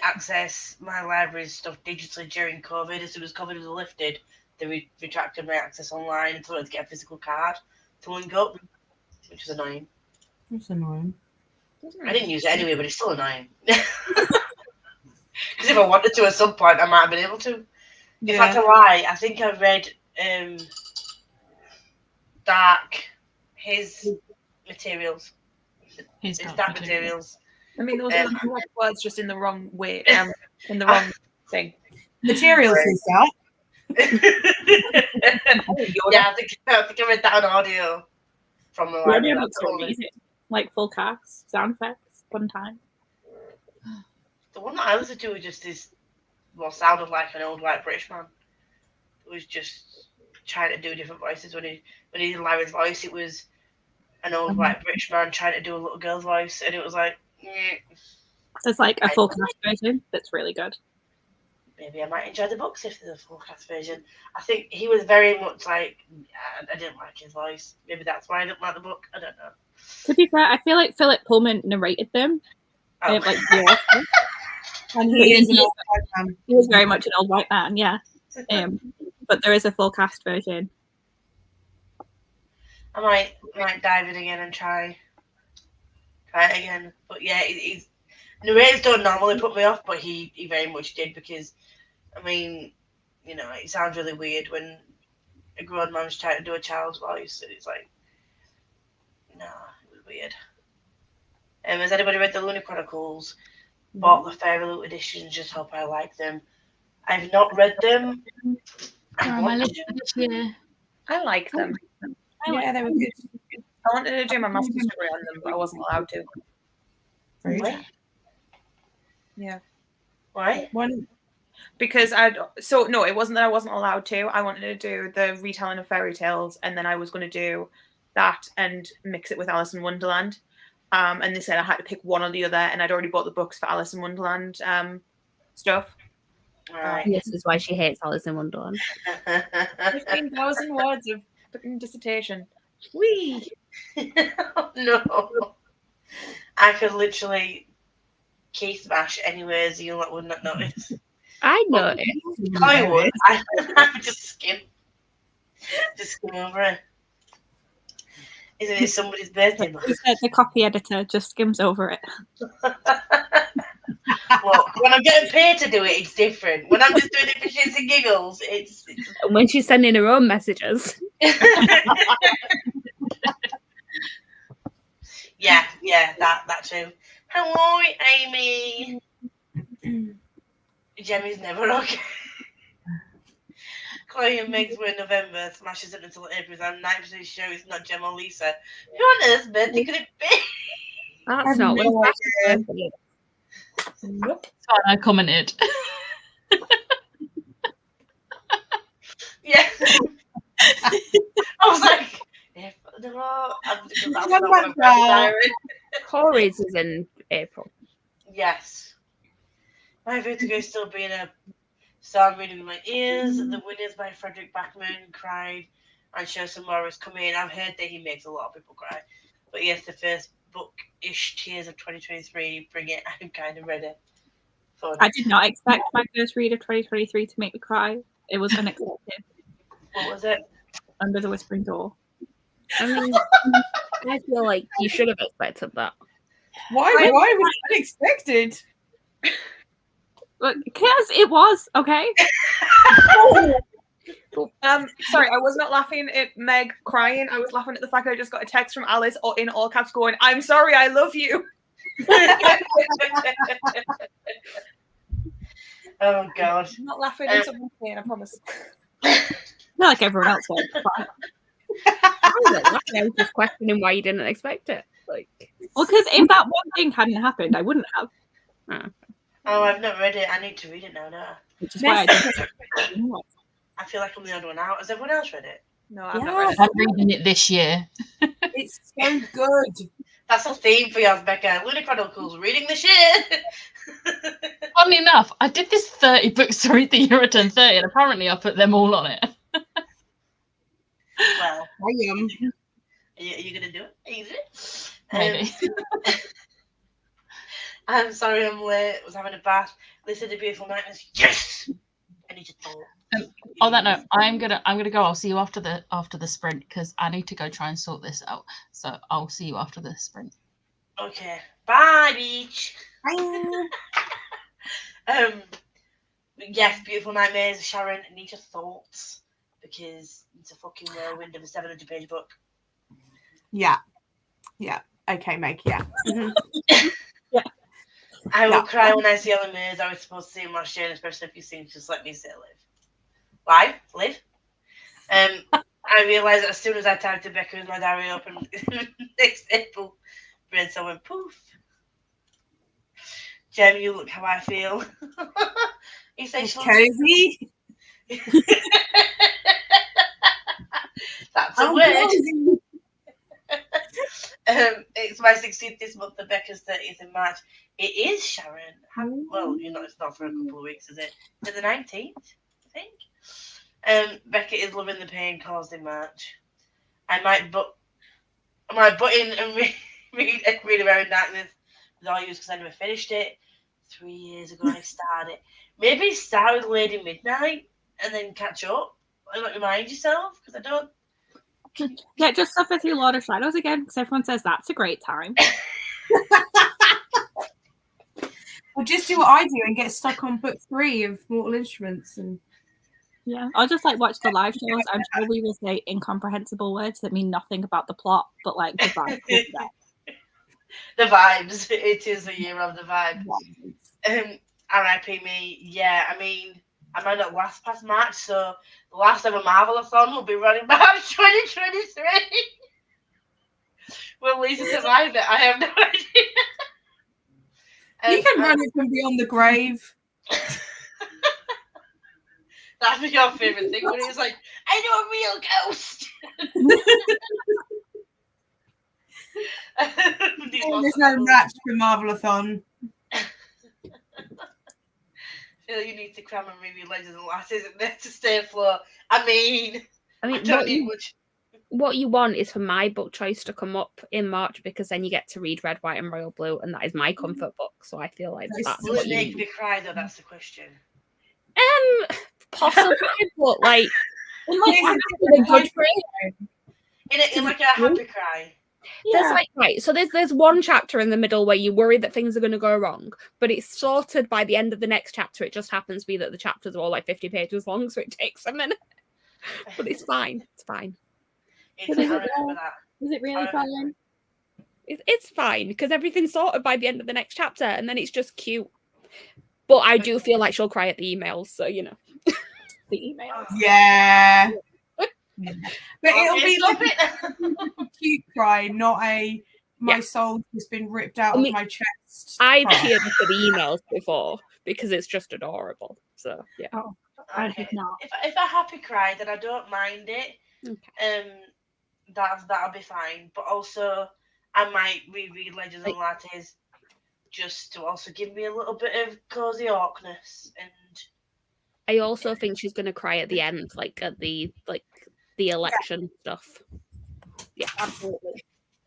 access my library's stuff digitally during COVID. As soon as COVID was lifted, they retracted my access online until I had to get a physical card to link up, which is annoying. That's annoying. I didn't use it anyway, but it's still annoying. Because if I wanted to at some point, I might have been able to. In fact, I lie. I think I read his materials. His dark materials. I mean, those are the correct words, just in the wrong way, in the wrong thing. Materials is that. Yeah, I think I read that on audio from the library. Like full cast, sound effects, fun time. The one that I listened to was just this, well, sounded like an old white British man. It was just trying to do different voices. When he did Larry's voice, it was an old white British man trying to do a little girl's voice, and it was like, There's like a full cast version that's really good. Maybe I might enjoy the books if there's a full cast version. I think he was very much like, I didn't like his voice. Maybe that's why I didn't like the book. I don't know. To be fair, I feel like Philip Pullman narrated them. Oh. And he is very much an old white man, yeah. But there is a full cast version. I might dive in again and try it again. But yeah, narrators don't normally put me off, but he very much did, because, I mean, you know, it sounds really weird when a grown man's trying to do a child's voice, and it's like, no, it was weird. Has anybody read the Lunar Chronicles? Bought the Fairy Loot editions, just hope I like them. I've not read them. I like them. Yeah, they were good. I wanted to do my master's degree on them, but I wasn't allowed to. What? Yeah. Why? Because it wasn't that I wasn't allowed to. I wanted to do the retelling of fairy tales, and then I was going to do that and mix it with Alice in Wonderland. And they said I had to pick one or the other, and I'd already bought the books for Alice in Wonderland stuff. Right. This is why she hates Alice in Wonderland. 15,000 words of fucking dissertation. Whee! No. I could literally key smash anyways, you would not notice. I know. I would. I would just skim over it. Isn't it somebody's birthday month? The copy editor just skims over it. Well, when I'm getting paid to do it, it's different. When I'm just doing it for shits and giggles, it's... When she's sending her own messages. Yeah, that too. Hello, Amy. Jemmy's never okay. Chloe and Meg's were in November, smashes it until April. I'm 90% sure it's not Gem or Lisa. Who on earth's birthday could it be? That's not what it's Nope. I commented. Yeah. I was like, yeah, no, that's not what I'm diary. Corey's is in April. Yes. My vertigo is still being a sound reading in my ears. The Winners by Frederick Backman cried, and Show Some More is coming. I've heard that he makes a lot of people cry. But yes, the first book-ish Tears of 2023, bring it. I'm kind of ready. Fun. I did not expect my first read of 2023 to make me cry. It was unexpected. What was it? Under the Whispering Door. I mean, I feel like you should have expected that. Why was it unexpected? Because it was, okay? Sorry, I was not laughing at Meg crying. I was laughing at the fact that I just got a text from Alice in all caps going, "I'm sorry, I love you." Oh God! I'm not laughing at someone's pain, I promise. Not like everyone else was. I was just questioning why you didn't expect it. Like, well, because if that one thing hadn't happened, I wouldn't have. Oh, I've not read it. I need to read it now. Which is why I didn't. I feel like I'm the odd one out. Has everyone else read it? No, I've not read it. I'm reading it this year. It's so good. That's a theme for yours, Becca. Lunar Chronicles, reading the shit. Funny enough, I did this 30 books to read the year I turned 30, and apparently I put them all on it. Well, I am. are you going to do it? Are you going to do it? Maybe. I'm sorry I'm late. I was having a bath. Listen to Beautiful Nightmares. Yes! I need to talk. On that note, I'm gonna go. I'll see you after the sprint because I need to go try and sort this out. So I'll see you after the sprint. Okay. Bye, beach. Bye. Yes, Beautiful Nightmares. Sharon, I need your thoughts because it's a fucking whirlwind of a 700-page book. Yeah. Okay, Meg. Yeah. Mm-hmm. Yeah. I will cry when I see all the mirrors I was supposed to see in last year, and especially if you sing Just Let Me Say Live. I realised that as soon as I typed to Becca with my diary open next April, brain cell went poof. Jem, you look how I feel. Cozy. That's a word. It's my 16th this month and Becca's 30th in March. It is, Sharon. Well, it's not for a couple of weeks, is it? To the 19th, I think. Becca is loving the pain caused in March. I might butt in and read Readalongs I with all use because I never finished it. 3 years ago I started. Maybe start with Lady Midnight and then catch up and like remind yourself because I don't. Yeah, just suffer through Lord of Shadows again because everyone says that's a great time. Well, just do what I do and get stuck on book 3 of Mortal Instruments and. Yeah, I'll just like watch the live shows. I'm sure we will say incomprehensible words that mean nothing about the plot, but like the vibes. The vibes. It is a year of the vibe. R.I.P. me. Yeah, I mean, I might not last past March, so the last ever Marvelathon will be running March 2023. Will Lisa survive it? I have no idea. You can run it from beyond the grave. That'd be your favourite thing when it's like, I know a real ghost. There's no match for Marvelathon. I feel you need to cram and reread Legends and Lasses in there to stay afloat. I mean I don't need much. What you want is for my book choice to come up in March because then you get to read Red, White and Royal Blue, and that is my comfort book. So I feel like that's will it make me cry though? That's the question. Possibly, but like in like a happy cry. There's like so there's one chapter in the middle where you worry that things are going to go wrong, but it's sorted by the end of the next chapter. It just happens to be that the chapters are all like 50 pages long, so it takes a minute. But it's fine. It's fine. Is it really fine? It's fine because everything's sorted by the end of the next chapter, and then it's just cute. But I do feel like she'll cry at the emails, so the emails. Yeah. But it'll be like a cute cry, not a my soul's just been ripped out of my chest. I teared for the emails before because it's just adorable. So yeah. Oh, I did not. If I happy cry, then I don't mind it. Okay. That'll be fine. But also, I might reread Legends and Lattes just to also give me a little bit of cozy awkwardness. And I also think she's gonna cry at the end, like at the election stuff. Yeah, absolutely.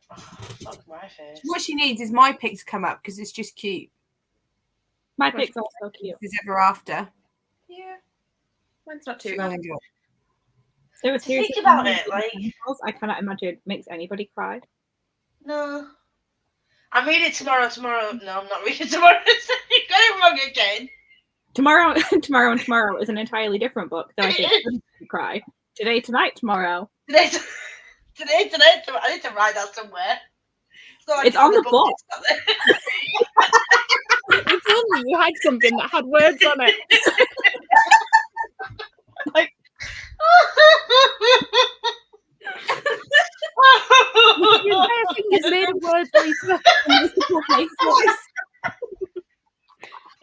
Oh, fuck my face. What she needs is my pick to come up because it's just cute. My pick's also cute. Is Ever After. Yeah, mine's not too. So think about it, like I cannot imagine makes anybody cry. No, I'm reading it tomorrow. No, I'm not reading tomorrow. You got it wrong again. Tomorrow and tomorrow is an entirely different book that I think would cry. Today, tonight, tomorrow. Today. I need to write that somewhere. It's on the book. If only you had something that had words on it. Like. The entire thing is made of words, Lisa.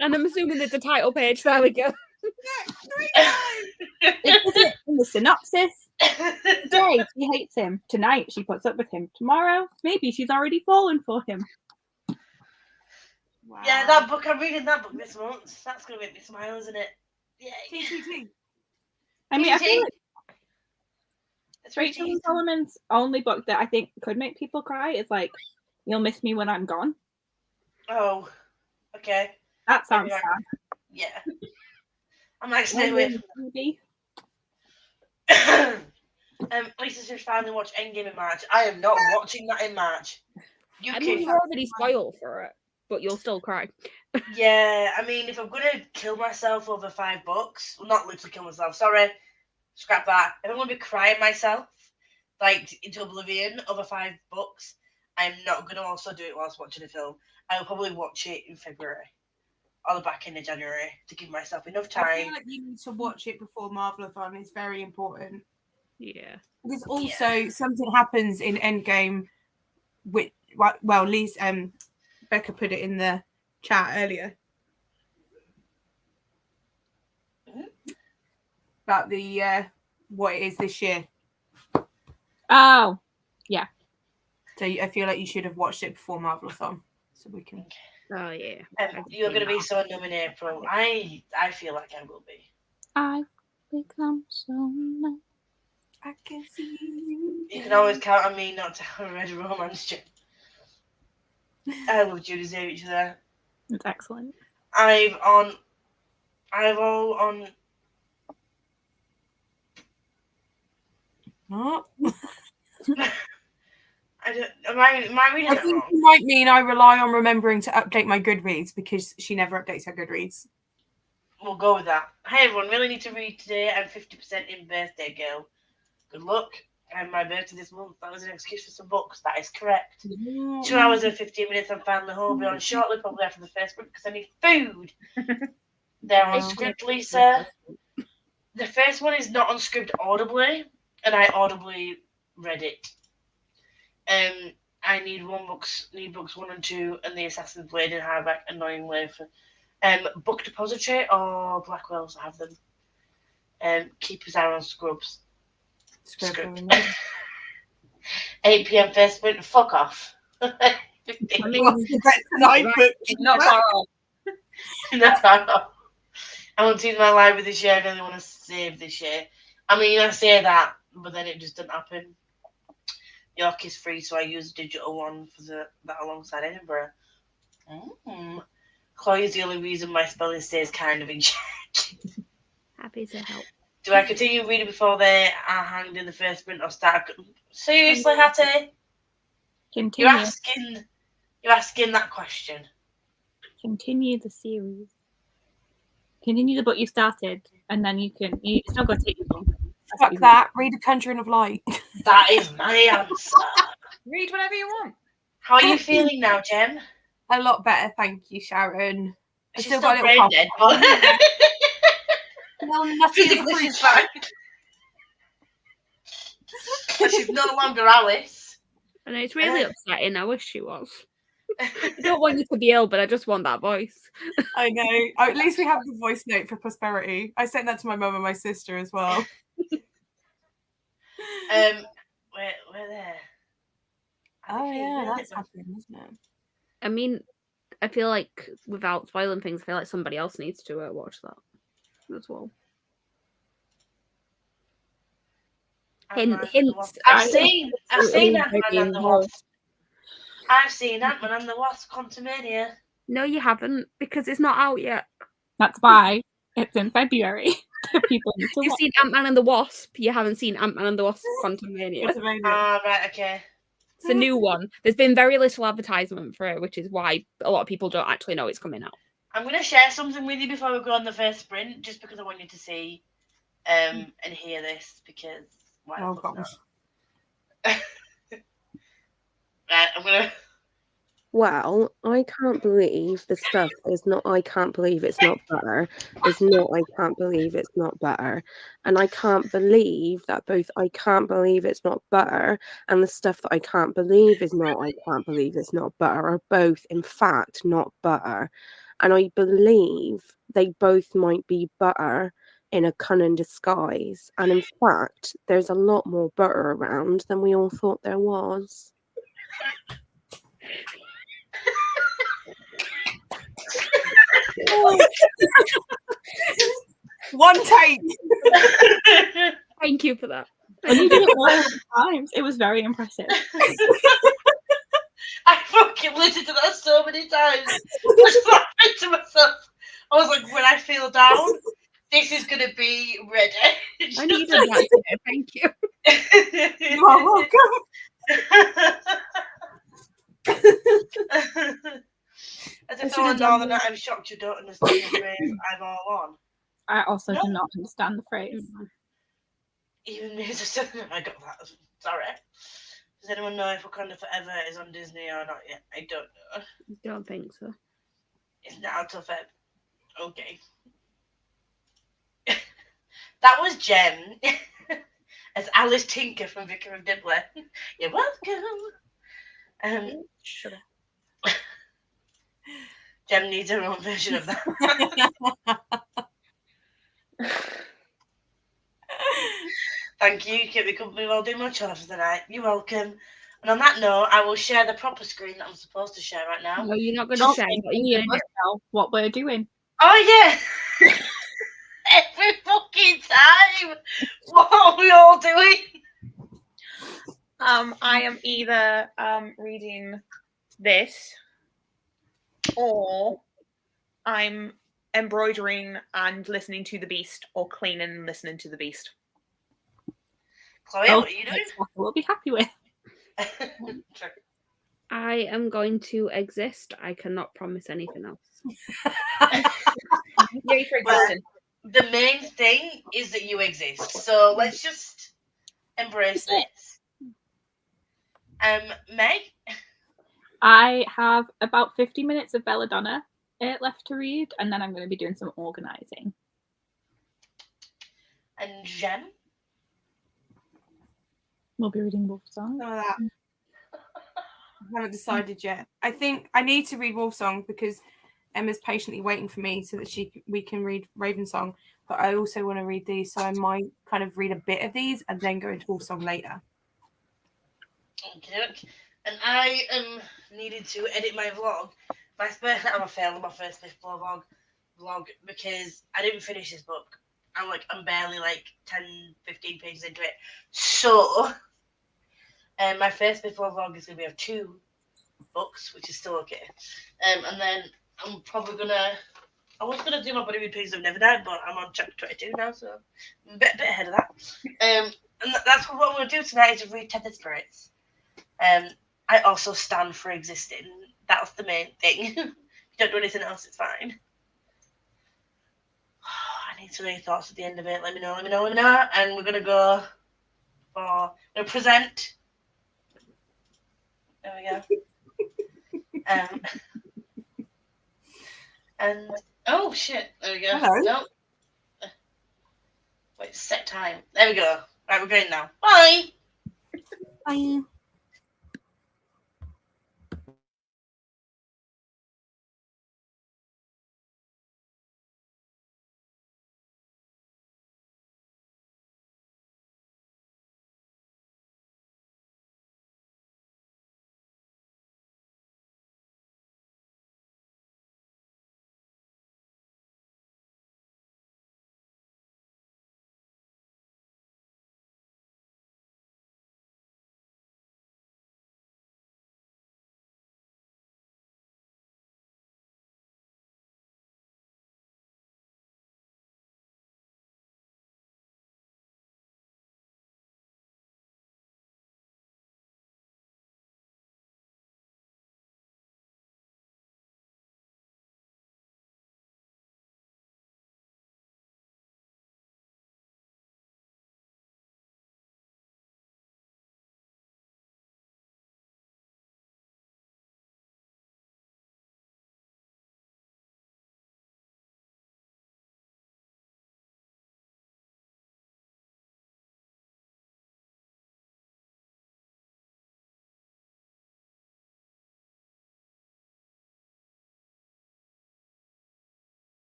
And I'm assuming there's a title page. There we go. Is it in the synopsis? Today she hates him. Tonight she puts up with him. Tomorrow, maybe she's already fallen for him. Wow. Yeah, that book. I'm reading that book this month. That's gonna make me smile, isn't it? Yeah. TTT. I mean, I feel like It's Rachel really and Solomon's only book that I think could make people cry is like You'll Miss Me When I'm Gone. Oh, okay. That sounds Maybe sad. Yeah. I'm like stay away from Maybe. Lisa just finally watched Endgame in March. I am not watching that in March. I mean, you're already spoiled for it, but you'll still cry. Yeah, I mean, if I'm gonna kill myself over 5 books, well, not literally kill myself, sorry, scrap that. If I'm gonna be crying myself, like, into oblivion over 5 books, I'm not gonna also do it whilst watching a film. I'll probably watch it in February or the back end of January to give myself enough time. I feel like you need to watch it before Marvelathon. It's very important. Yeah. Because also something happens in Endgame, which well, Lisa, Becca put it in the chat earlier about the what it is this year. Oh, yeah. So I feel like you should have watched it before Marvelathon, so we can. Oh yeah. You're gonna be so numb in April. I feel like I will be. I become so numb. I can see you. You can always count on me not to have read a romance, Jim. I love Judy's Age there. It's excellent. I've all on. What? I don't. Am I reading I it think wrong? it might mean I rely on remembering to update my Goodreads because she never updates her Goodreads. We'll go with that. Hey everyone, really need to read today. I'm 50% in birthday girl. Good luck. And my birthday this month. That was an excuse for some books. That is correct. 2 hours and 15 minutes. I'm finally home. Be on shortly, probably after the first book because I need food. They're on Scribd, Lisa. The first one is not on Scribd audibly, and I audibly read it. I need books 1 and 2, and the Assassin's Blade in hardback, annoyingly. For Book Depository or Blackwell's, I have them. Keepers are on Scribd. 8 p.m. first print. Fuck off. I mean, Not far off. No. I want to use my library this year. I really want to save this year. I mean, I say that, but then it just doesn't happen. York is free, so I use a digital one for that alongside Edinburgh. Chloe is the only reason my spelling stays kind of in check. happy to help. Do I continue reading before they are hanged in the first print or start? Seriously, Hattie? Continue. You're asking that question. Continue the series. Continue the book you started, and then it's not going to take you long. Fuck that. Read A Conjuring of Light. That is my answer. Read whatever you want. How are you feeling now, Jem? A lot better, thank you, Sharon. I She's still still got a brain little dead, cough. but No, nothing. she's fine. But she's no longer Alice. And it's really upsetting. I wish she was. I don't want you to be ill, but I just want that voice. I know. At least we have the voice note for prosperity. I sent that to my mum and my sister as well. We're there. Oh yeah, that's happening, isn't it? I mean, I feel like without spoiling things, I feel like somebody else needs to watch that as well. Hints. I've seen Ant-Man and the Wasp. I've seen Ant-Man and the Wasp: Quantumania. No, you haven't, because it's not out yet. That's why it's in February. People need to You've watch. seen Ant-Man and the Wasp. You haven't seen Ant-Man and the Wasp: Quantumania. Right, okay. It's a new one. There's been very little advertisement for it, which is why a lot of people don't actually know it's coming out. I'm going to share something with you before we go on the first sprint, just because I want you to see and hear this, because why Oh gosh. Right, I'm going to... Well, I can't believe the stuff is not I can't believe it's not butter. It's not I can't believe it's not butter. And I can't believe that both I can't believe it's not butter and the stuff that I can't believe is not I can't believe it's not butter are both in fact not butter. And I believe they both might be butter in a cunning disguise. And in fact, there's a lot more butter around than we all thought there was. One take. Thank you for that. And you did it multiple times. It was very impressive. I fucking listened to that so many times. I was laughing to myself. I was like, when I feel down, this is gonna be ready. I needed that today. Thank you. You are welcome. As if I know that I'm shocked you don't understand the phrase I'm all on. I also do not understand the phrase. Even me as a second, I got that. Sorry. Does anyone know if Wakanda Forever is on Disney or not yet? I don't know. Don't think so. It's now till Feb. Okay. That was Jem as Alice Tinker from Vicar of Dibley. You're welcome. Shut up. Jem needs her own version of that. Thank you. Keep me company while doing my chores for the night. You're welcome. And on that note, I will share the proper screen that I'm supposed to share right now. No, you're not going to share. What are you going to do? Know what we're doing. Oh, yeah. Every fucking time. What are we all doing? I am either reading this or I'm embroidering and listening to The Beast or cleaning and listening to The Beast. Chloe, what are you doing? We'll be happy with. Sure. I am going to exist. I cannot promise anything else. Yay for existing. The main thing is that you exist. So let's just embrace this. Meg? I have about 50 minutes of Belladonna left to read, and then I'm going to be doing some organising. And Jem? We'll be reading Wolfsong. Some of that. I haven't decided yet. I think I need to read Wolfsong because Emma's patiently waiting for me so that we can read Ravensong. But I also want to read these, so I might kind of read a bit of these and then go into Wolfsong later. Okay. And I am needed to edit my vlog. I'm a fail on my first vlog because I didn't finish this book. I'm barely 10-15 pages into it. So my first vlog is gonna be of 2 books, which is still okay. And then I'm probably I was gonna do my Body Read Pigs Have Never Died, but I'm on chapter 22 now, so I'm a bit ahead of that. And that's what I'm gonna do tonight is read Tethered Spirits. I also stand for existing. That's the main thing. If you don't do anything else, it's fine. I need to know your thoughts at the end of it. Let me know. And we're gonna go for present. There we go. And oh shit, there we go. Hello. Nope. Wait, set time. There we go. Right, we're going now. Bye. Bye.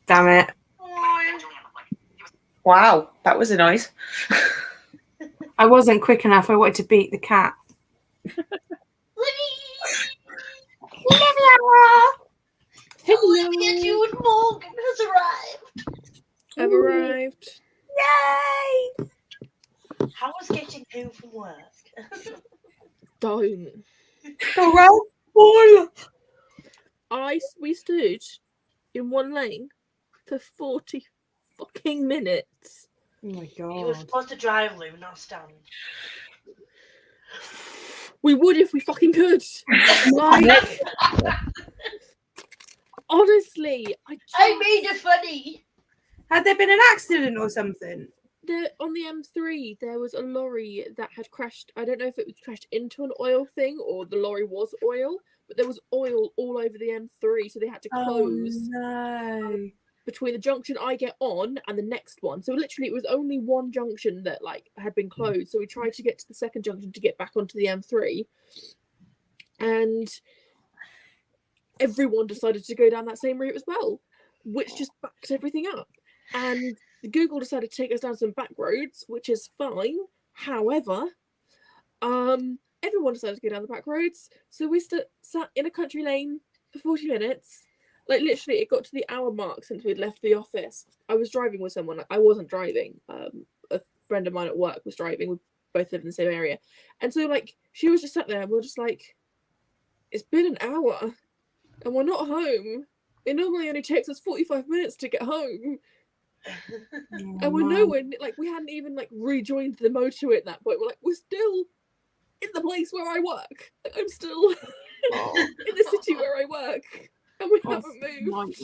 Damn it. Wow, that was a noise. I wasn't quick enough. I wanted to beat the cat. Hello. Yes, you and Morgan has arrived. I've arrived. Yay! How was getting home from work? Don't. We stood in one lane for 40 fucking minutes. Oh my You were god. supposed to drive, Lou, not stand. We would if we fucking could. Like, honestly, I made it funny. Had there been an accident or something? On the M3, there was a lorry that had crashed. I don't know if it was crashed into an oil thing or the lorry was oil, but there was oil all over the M3, so they had to close between the junction I get on and the next one. So literally, it was only one junction that like had been closed. So we tried to get to the second junction to get back onto the M3, and everyone decided to go down that same route as well, which just backed everything up. And Google decided to take us down some back roads, which is fine. However, everyone decided to go down the back roads, so we sat in a country lane for 40 minutes. Like literally, it got to the hour mark since we'd left the office. I was driving with someone. I wasn't driving. A friend of mine at work was driving. We both live in the same area, and so like she was just sat there, and we're just like, it's been an hour, and we're not home. It normally only takes us 45 minutes to get home. And we're nowhere, like we hadn't even like rejoined the motorway at that point. We're like, we're still in the place where I work. Like, I'm still in the city where I work, and we haven't moved.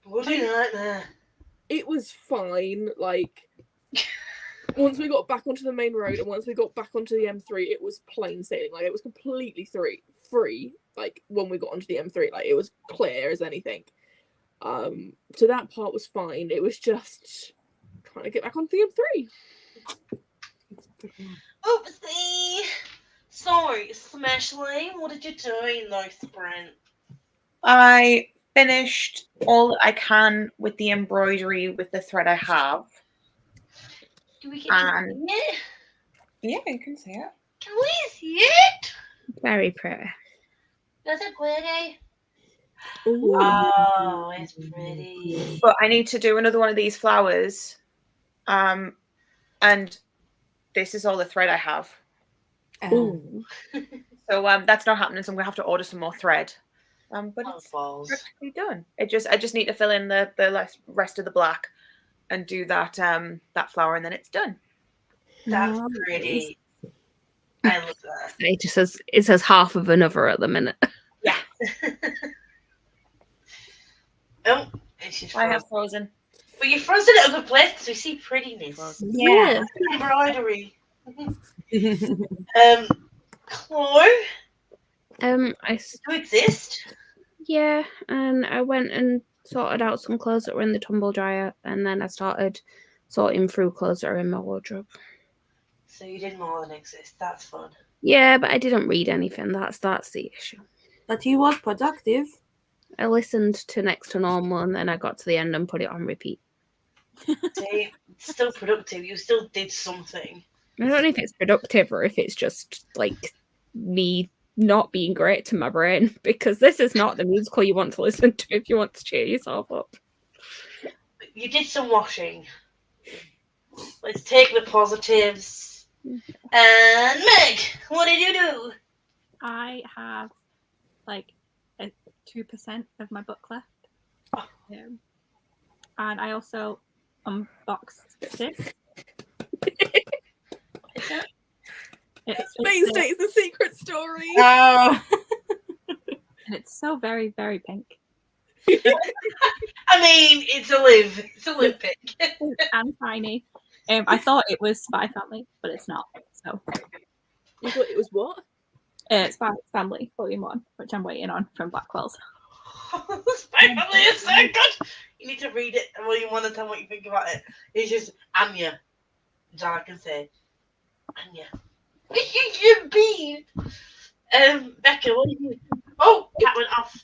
What a nightmare. It was fine. Like once we got back onto the main road and once we got back onto the M3, it was plain sailing. Like it was completely free. Like when we got onto the M3, like it was clear as anything. So that part was fine. It was just trying to get back onto the M3. Oopsie. Sorry, Smashly. What did you do in the sprint? I finished all that I can with the embroidery with the thread I have. Do we get to see it? Yeah, you can see it. Can we see it? Very pretty. That's it pretty. Ooh. Oh, it's pretty. But I need to do another one of these flowers. And this is all the thread I have. Ooh. So that's not happening, so I'm gonna have to order some more thread. But it's practically done. I just need to fill in the rest of the black and do that that flower, and then it's done. That's pretty. I love that. It says half of another at the minute. Yeah. Oh, it's just I have frozen. But you're frozen at a good place because we see prettiness. Yeah. Embroidery. Chloe? I do exist? Yeah, and I went and sorted out some clothes that were in the tumble dryer, and then I started sorting through clothes that are in my wardrobe. So you did more than exist. That's fun. Yeah, but I didn't read anything. That's the issue. But you was productive. I listened to Next to Normal, and then I got to the end and put it on repeat. See, it's still productive. You still did something. I don't know if it's productive or if it's just like me not being great to my brain, because this is not the musical you want to listen to if you want to cheer yourself up. You did some washing. Let's take the positives. And Meg, what did you do? I have like 2% of my book left. And I also unboxed this. Mainstays the secret story. Oh. And it's so very, very pink. I mean, it's a live. It's a live pink. And tiny. I thought it was Spy Family, but it's not. So You thought it was what? Spy Family Volume 1, which I'm waiting on from Blackwell's. Spy Family is so good. You need to read it and you want to tell what you think about it. It's just Anya. That's all I can say. Anya. You bean. Becca, what do you? Oh, cat went off.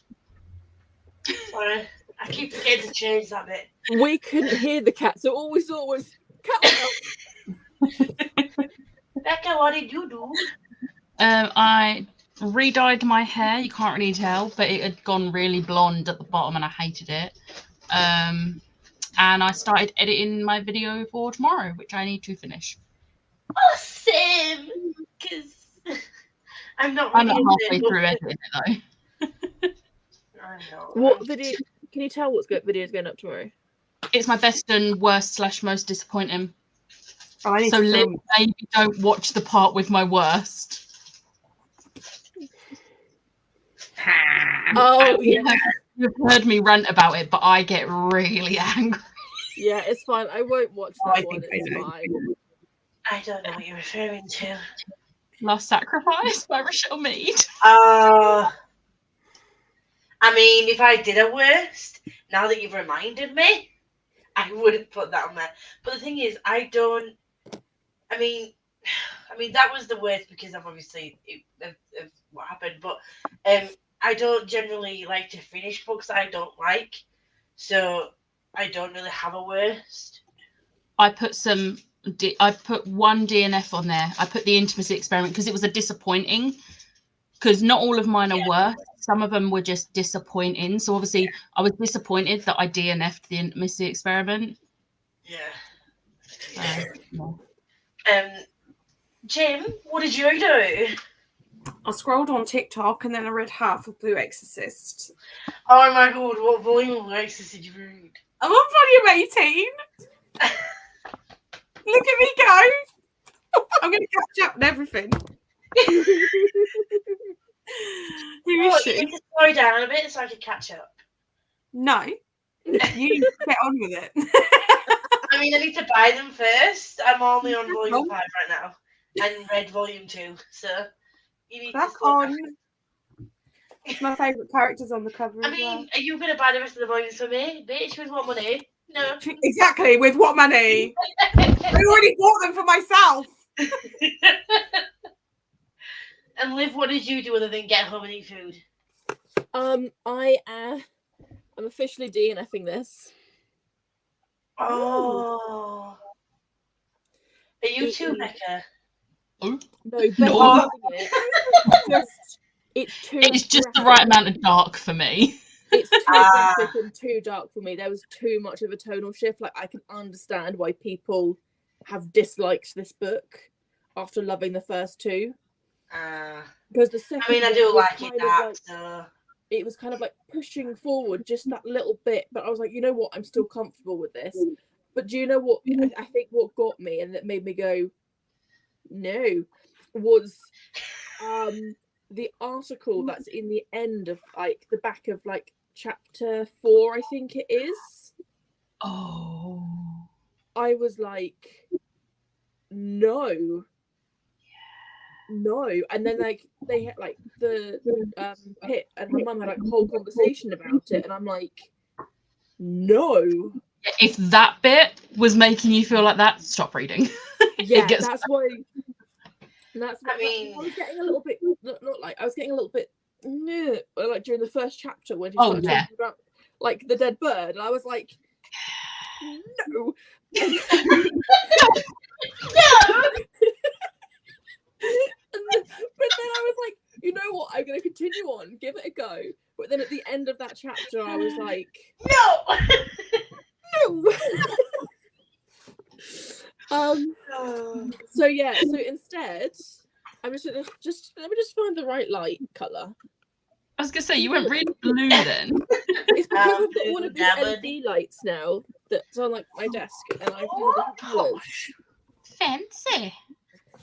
Sorry, I keep forgetting to change that bit. We couldn't hear the cat, so all we saw was cat. Becca, what did you do? I re-dyed my hair. You can't really tell, but it had gone really blonde at the bottom, and I hated it. And I started editing my video for tomorrow, which I need to finish. Awesome! Because I'm not I'm really not into halfway it, through editing it though. I know. What video? Can you tell what video is going up tomorrow? It's my best and worst / most disappointing. Oh, I need So to film. maybe don't watch the part with my worst. Oh yeah, You've heard me rant about it, but I get really angry. yeah. It's fine. I won't watch Oh, I that one. think I It's know. fine. I don't know what you're referring to. Last Sacrifice by Rochelle Mead. I mean, if I did a worst, now that you've reminded me, I wouldn't put that on there. But the thing is, I mean, that was the worst because of obviously of what happened. But I don't generally like to finish books that I don't like, so I don't really have a worst. I put one DNF on there. I put the Intimacy Experiment because it was a disappointing. Because not all of mine are worse. Some of them were just disappointing. So obviously, I was disappointed that I DNF'd the Intimacy Experiment. Yeah. Yeah. Jim, what did you do? I scrolled on TikTok and then I read half of Blue Exorcist. Oh my god, what volume of Lexus did you read? I'm on volume 18. Look at me go. I'm going to catch up and everything. Who is You she? need to slow down a bit so I can catch up. No. You need to get on with it. I mean, I need to buy them first. I'm only on volume 5 right now. And read volume 2, so you need Back to slow on. down. It's my favourite characters on the cover I as well. mean, are you going to buy the rest of the volumes for me? Bitch, with what money? No. Exactly, with what money? I already bought them for myself. And Liv, what did you do other than get home and eat food? I'm officially DNFing this. Oh. Are you too, Becca? No, No. it's just the right amount of dark for me. It's too graphic and too dark for me. There was too much of a tonal shift. Like, I can understand why people have disliked this book after loving the first two. Because the second, I mean, I do like it that. So. It was kind of like pushing forward just that little bit, but I was like, you know what, I'm still comfortable with this. But do you know what? I think what got me and that made me go, no, was the article that's in the end of like the back of like chapter 4, I think it is. Oh. I was like, no. No, and then like they had like the Pit and her mum had like a whole conversation about it, and I'm like, no. If that bit was making you feel like that, stop reading. Yeah, that's why. That's what, I mean, I was getting a little bit not like I was getting a little bit like during the first chapter when she started talking about like the dead bird, and I was like, no. No. But then I was like, you know what? I'm going to continue on, give it a go. But then at the end of that chapter, I was like, no. So yeah. So instead, I'm just gonna let me just find the right light color. I was gonna say you went really blue then. It's because I've got one of these LED lights now that's on like my desk, and I can do different colors. Fancy.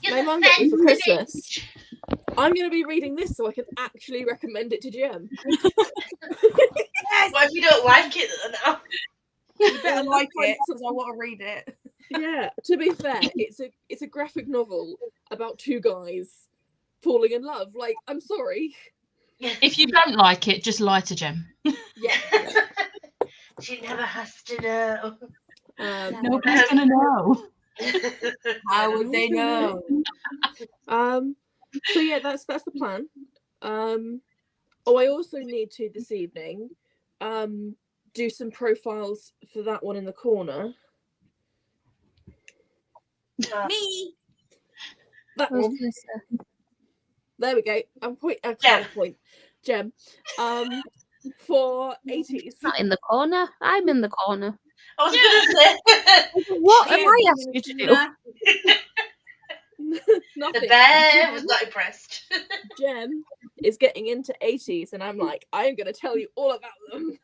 My mum got me for Christmas. I'm going to be reading this so I can actually recommend it to Jem. Yes. What if you don't like it now? You better like it because I want to read it. Yeah, to be fair, it's a graphic novel about two guys falling in love. Like, I'm sorry. If you don't like it, just lie to Jem. Yeah. She never has to know. Nobody's gonna know. How would they know? So yeah, that's the plan. I also need to this evening do some profiles for that one in the corner. Me. That one. There we go. I'm point. Gem. For 80s. Not in the corner. I'm in the corner. I was going to say. What am I asking you to do? Nothing. The bear was not impressed. Jem is getting into 80s, and I'm like, I'm going to tell you all about them.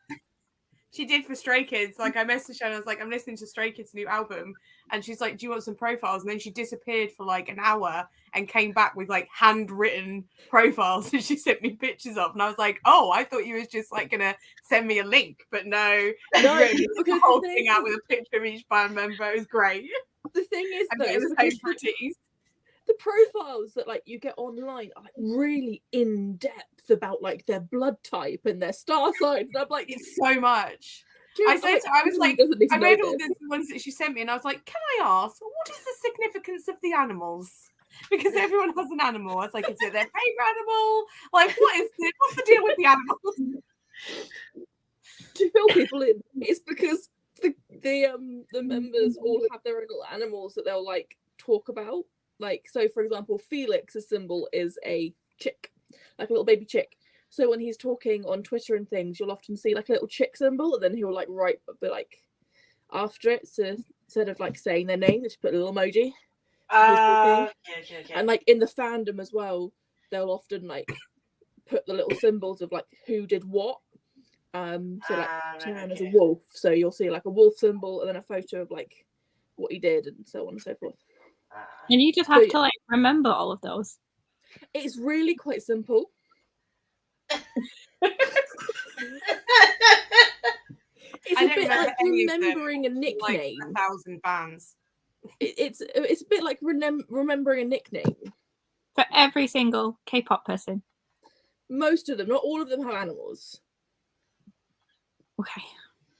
She did for Stray Kids. Like, I messaged her and I was like, I'm listening to Stray Kids' new album. And she's like, do you want some profiles? And then she disappeared for like an hour and came back with like handwritten profiles and she sent me pictures of. And I was like, oh, I thought you was just like going to send me a link. But no, because the whole thing out with a picture of each band member. It was great. The thing is, though, the profiles that like you get online are like really in depth about like their blood type and their star signs. And I'm like, it's so much. I was like, I read all the ones that she sent me, and I was like, can I ask, what is the significance of the animals? Because everyone has an animal. I was like, is it their favorite animal? Like, what's the deal with the animals? To fill people in, it's because the members all have their own little animals that they'll like talk about. Like, so for example, Felix's symbol is a chick, like a little baby chick. So when he's talking on Twitter and things, you'll often see like a little chick symbol, and then he'll like write, but like after it, so instead of like saying their name, they just put a little emoji. Okay. And like in the fandom as well, they'll often like put the little symbols of like who did what. So like Chan is a wolf, so you'll see like a wolf symbol and then a photo of like what he did and so on and so forth. And you just have to like remember all of those. It's really quite simple. It's a bit like remembering a nickname. Like 1,000 bands. It's a bit like remembering a nickname for every single K-pop person. Most of them, not all of them, have animals. Okay.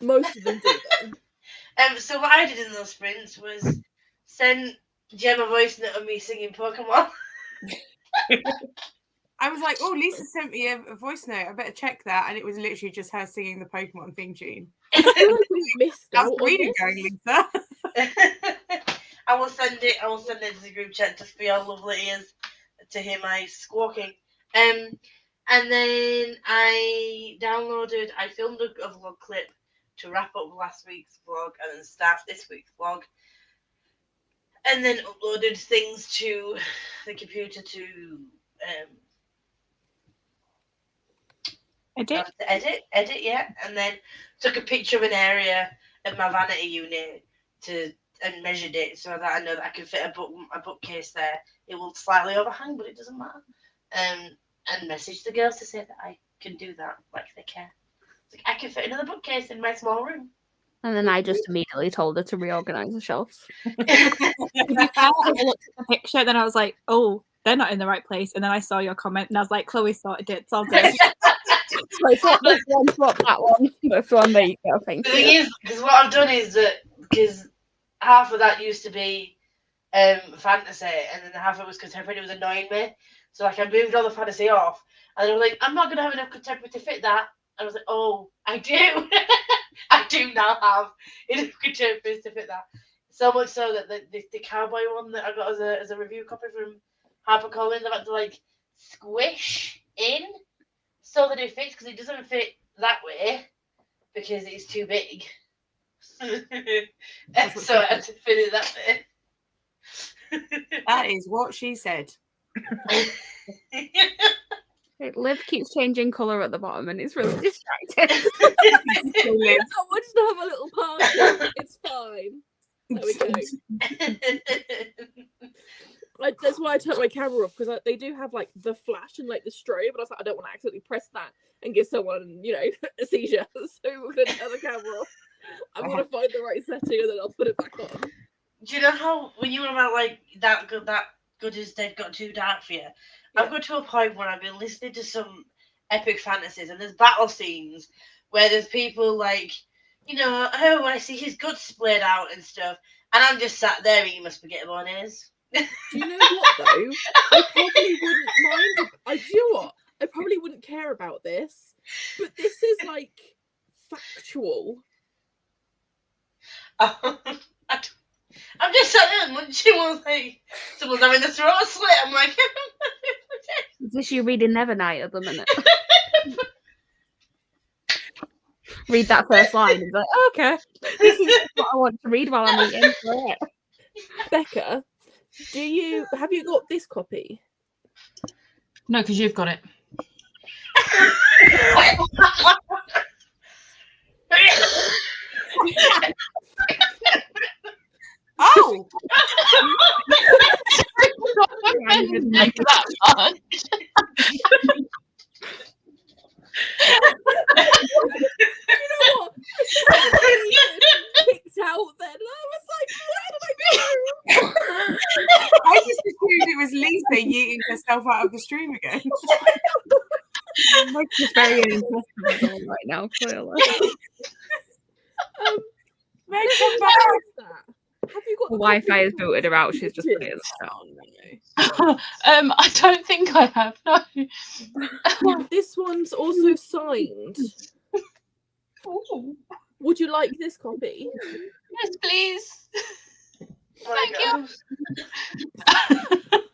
Most of them do. So what I did in those sprints was send Jem a voice note of me singing Pokemon. I was like, oh, Lisa sent me a voice note. I better check that. And it was literally just her singing the Pokemon theme tune. That's reading going, Lisa. I will send it to the group chat just for how lovely it is to hear my squawking. And then I filmed a vlog clip to wrap up last week's vlog and then start this week's vlog. And then uploaded things to the computer to edit, yeah. And then took a picture of an area of my vanity unit and measured it so that I know that I can fit a bookcase there. It will slightly overhang, but it doesn't matter. And messaged the girls to say that I can do that, like they care. It's like, I can fit another bookcase in my small room. And then I just immediately told her to reorganize the shelves. I looked at the picture, then I was like, oh, they're not in the right place. And then I saw your comment, and I was like, Chloe sorted it. It's all good. So swap this one, swap that one. This one, there you go. Thank you. The thing is, because what I've done is that, because half of that used to be fantasy, and then half of it was contemporary. It was annoying me. So like I moved all the fantasy off, and I was like, I'm not going to have enough contemporary to fit that. And I was like, oh, I do. I do now have enough contemporaries to fit that. So much so that the cowboy one that I got as a review copy from HarperCollins, I've had to like squish in so that it fits, because it doesn't fit that way because it's too big. So I had to fit it that way. That is what she said. Liv keeps changing colour at the bottom and it's really distracting. I wanted to have a little party. It's fine. There we go. That's why I turned my camera off, because they do have like the flash and like the strobe, but I was like, I don't want to accidentally press that and give someone, a seizure. So we're going to turn the camera off. I'm going to find the right setting and then I'll put it back on. Do you know how when you were about like that good is dead got too dark for you? Yeah. I've got to a point where I've been listening to some epic fantasies and there's battle scenes where there's people like, oh, I see his guts splayed out and stuff, and I'm just sat there eating my spaghetti bolognese. Do you know what though? I probably wouldn't mind. Do you know what? I probably wouldn't care about this, but this is like factual. I'm just sat there munching while someone's having a throat slit. I'm like, Is this you reading Nevernight at the minute? Read that first line and be like, oh, okay, this is what I want to read while I'm eating. Right. Becca, have you got this copy? No, because you've got it. Oh! Make that much. You know what? Kicked out then. I was like, where did I go? I just assumed it was Lisa yeeting herself out of the stream again. Mike's just very uninterested right now, clearly. Meg, come back. Have you got The Wi-Fi has booted her out. She's just putting it down. I don't think I have. No. This one's also signed. Ooh. Would you like this copy? Yes, please. oh Thank you.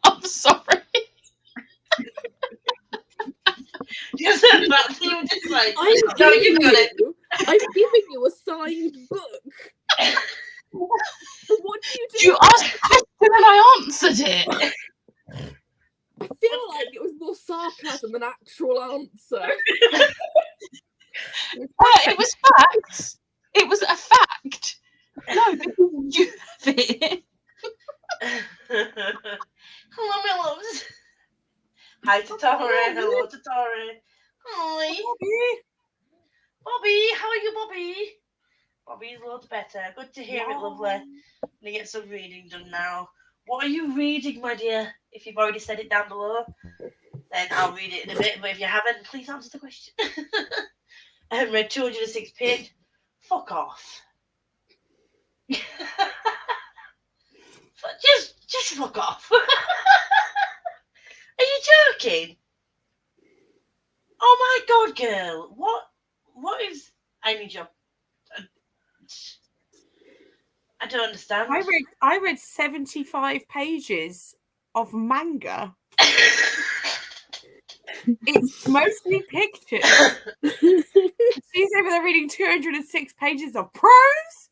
I'm sorry. Just that you were just like, I'm no, you got it. giving you a signed book. What do you do? You asked the question and I answered it. I feel like it was more sarcasm than actual answer. It was facts. It was a fact. No, because you have it. Hello, my loves. Hi to Tori. Hello to Tori. Hi. Bobby, how are you, Bobby? Bobby's loads better. Good to hear it, lovely. I'm going to get some reading done now. What are you reading, my dear? If you've already said it down below, then I'll read it in a bit. But if you haven't, please answer the question. I haven't read 206 pages. Fuck off. just fuck off. Are you joking? Oh my god, girl. What is... I need your... I don't understand. I read 75 pages of manga. It's mostly pictures. She's over there reading 206 pages of prose.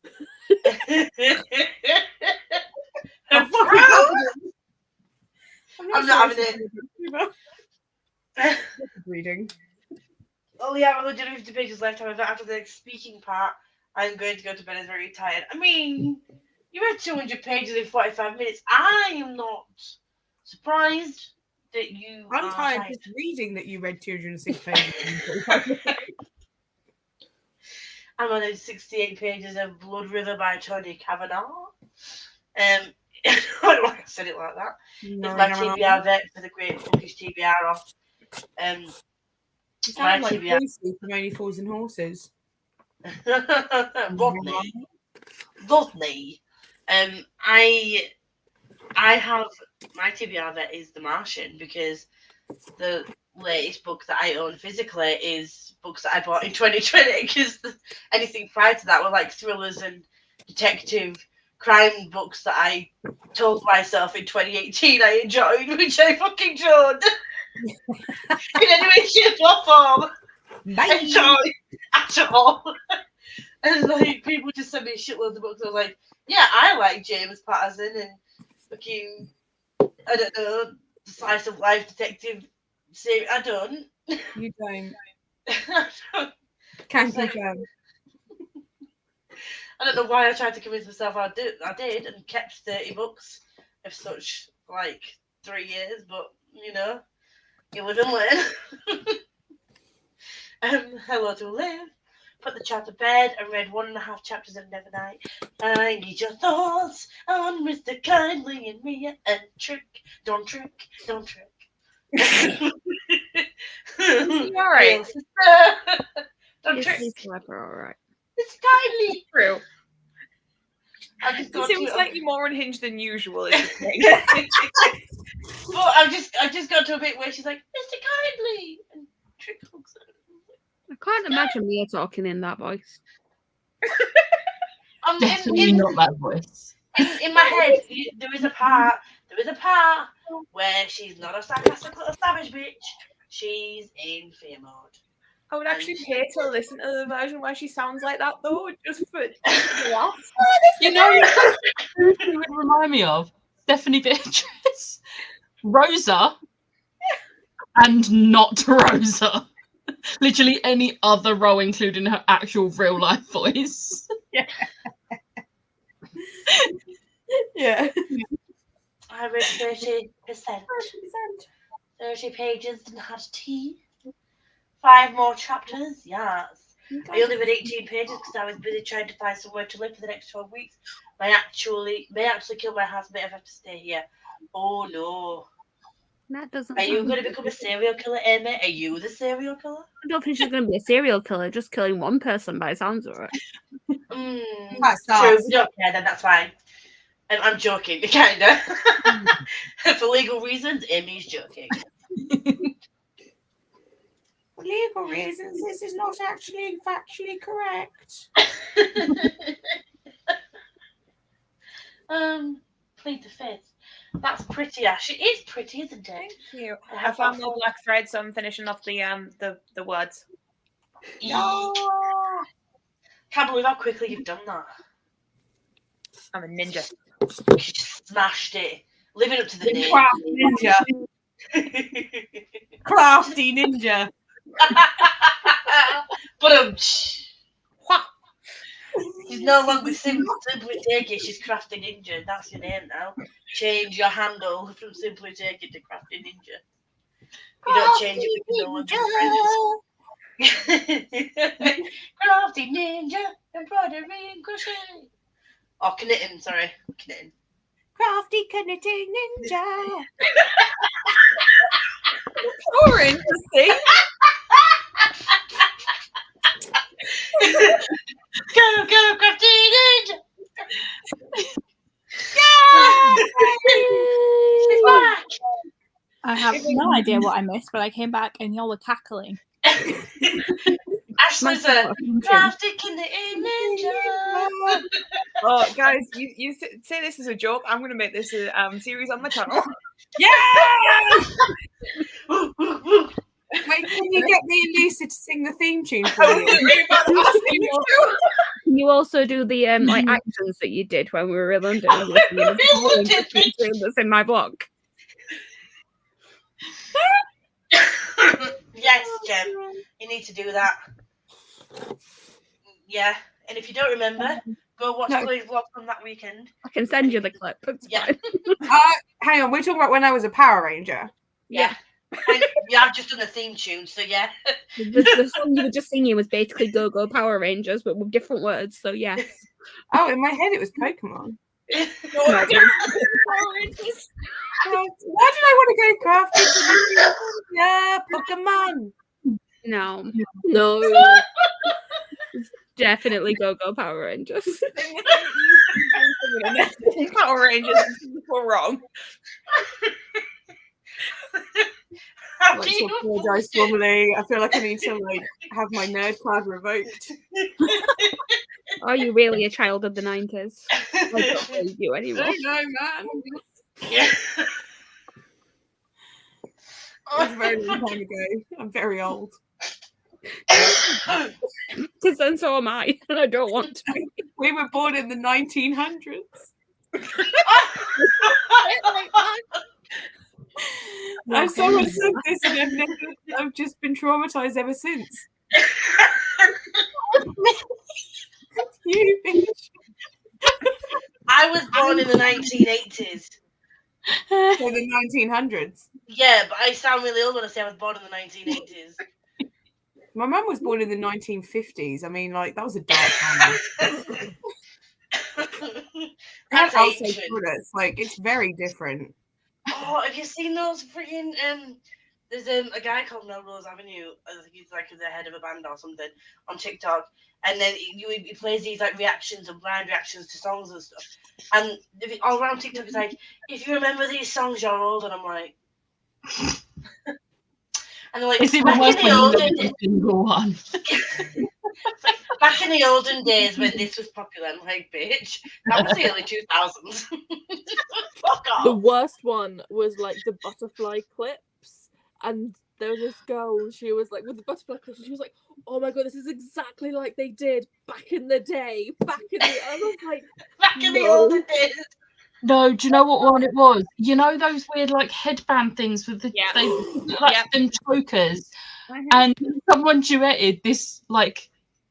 I'm not having it. Reading. Oh yeah, 150 pages left. However, after the speaking part, I'm going to go to bed as very tired. I mean, you read 200 pages in 45 minutes. I am not surprised that you. I'm tired just reading that you read 206 pages in 45 minutes. I'm on 68 pages of Blood River by Tony Kavanagh. I don't know why I said it like that. No, it's my TBR vet for the Great Bookish TBR off. You sound like Lucy from Only Fools and Horses. Rodney. I have my TBR vet is The Martian because the latest book that I own physically is books that I bought in 2020 because anything prior to that were like thrillers and detective crime books that I told myself in 2018 I enjoyed, which I fucking enjoyed. In any way, shape or form. Enjoy at all. And like people just send me shitloads of books. I was like, yeah, I like James Patterson and fucking I don't know, slice of life detective series. I don't. You don't. I don't. Can't confirm. I don't know why I tried to convince myself I did and kept 30 books of such like 3 years, but you know, you live and learn. Hello to Liv. Put the child to bed and read 1.5 chapters of Nevernight. I need your thoughts on Mr. Kindly and Mia and Trick. Don't trick. Don't trick. All right. Don't trick. All right. It's Kindly. True. I've just You seem slightly more unhinged than usual. Well, I've just got to a bit where she's like, Mr. Kindly, and Trick looks at her. Can't imagine Mia talking in that voice. Definitely not that voice. In my head, there is a part where she's not a sarcastic little savage bitch. She's in fear mode. I would actually pay to listen to the version where she sounds like that, though, just for laughs. You know who it would remind me of? Stephanie Beatrice, Rosa, and not Rosa. Literally any other role, including her actual real life voice. Yeah. Yeah. I read 30%. 30 pages and had tea. 5 more chapters, yes. I only read 18 pages because I was busy trying to find somewhere to live for the next 12 weeks. May actually kill my housemate if I have to stay here. Oh no. That doesn't. Are you going to become a serial killer, Amy? Are you the serial killer? I don't think she's going to be a serial killer, just killing one person by the sounds of it. True, we don't care then, that's fine. I'm joking, kinda. For legal reasons, Amy's joking. For legal reasons, this is not actually factually correct. Plead the fifth. That's pretty, Ash. It is pretty, isn't it? Thank you. I found more black thread, so I'm finishing off the words. No. Can't believe how quickly you've done that. I'm a ninja. You just smashed it. Living up to the name. Crafty ninja. Crafty ninja. But she's no longer simply take it. She's Crafty Ninja. That's your name now. Change your handle from Simply Take It to Crafty Ninja. You don't change it because no one's friends. Crafty Ninja, embroidery and crochet. Oh, knitting. Sorry, knitting. Crafty knitting ninja. Orange, see? Go, Crafty Ninja! She's back! I have no idea what I missed, but I came back and y'all were cackling. Ashley's a crafty knitting ninja. Oh, guys, you say this is a joke. I'm going to make this a series on my channel. Yeah! Wait, can you get me and Lisa to sing the theme tune for you? Can you also do the like actions that you did when we were in London? That's in my blog. Yes, Jem, you need to do that. Yeah, and if you don't remember, go watch Chloe's vlog from that weekend. I can send you the clip. Yeah. Hang on, we're talking about when I was a Power Ranger. Yeah. Yeah, I've just done the theme tune, so yeah. The song you were just singing was basically Go Go Power Rangers, but with different words, so yes. Oh, in my head it was Pokemon. Power Rangers. Why did I want to go crafty? Yeah, Pokemon. No. No. Definitely Go Go Power Rangers. Power Rangers were wrong. I'd like to apologise formally. I feel like I need to have my nerd card revoked. Are you really a child of the 90s? I don't believe you anymore. I don't know, man. Yeah. It was a very long time ago. I'm very old. Because then so am I, and I don't want to. We were born in the 1900s. Someone said this, and I've just been traumatized ever since. You bitch. I was born in the 1980s. So the 1900s. Yeah, but I sound really old when I say I was born in the 1980s. My mum was born in the 1950s. I mean, that was a dark time. That's also ancient. it's very different. Oh, have you seen those freaking there's a guy called Melrose Avenue. I think he's like the head of a band or something on TikTok, and then he plays these reactions and blind reactions to songs and stuff. And all around TikTok is like, if you remember these songs, you're old. And I'm like, And they're like, It's even back worse in when the you olden look at the single one. back in the olden days when this was popular, I'm like, bitch, that was the early 2000s. Fuck The off. worst one was like the butterfly clips, and there was this girl, and she was like with the butterfly clips, and she was like, "Oh my god, this is exactly like they did back in the day." I was like, Back in the no. olden days. No, do you know what one it was? You know those weird like headband things with the Yeah. they look like Yeah. them chokers, and someone duetted this like.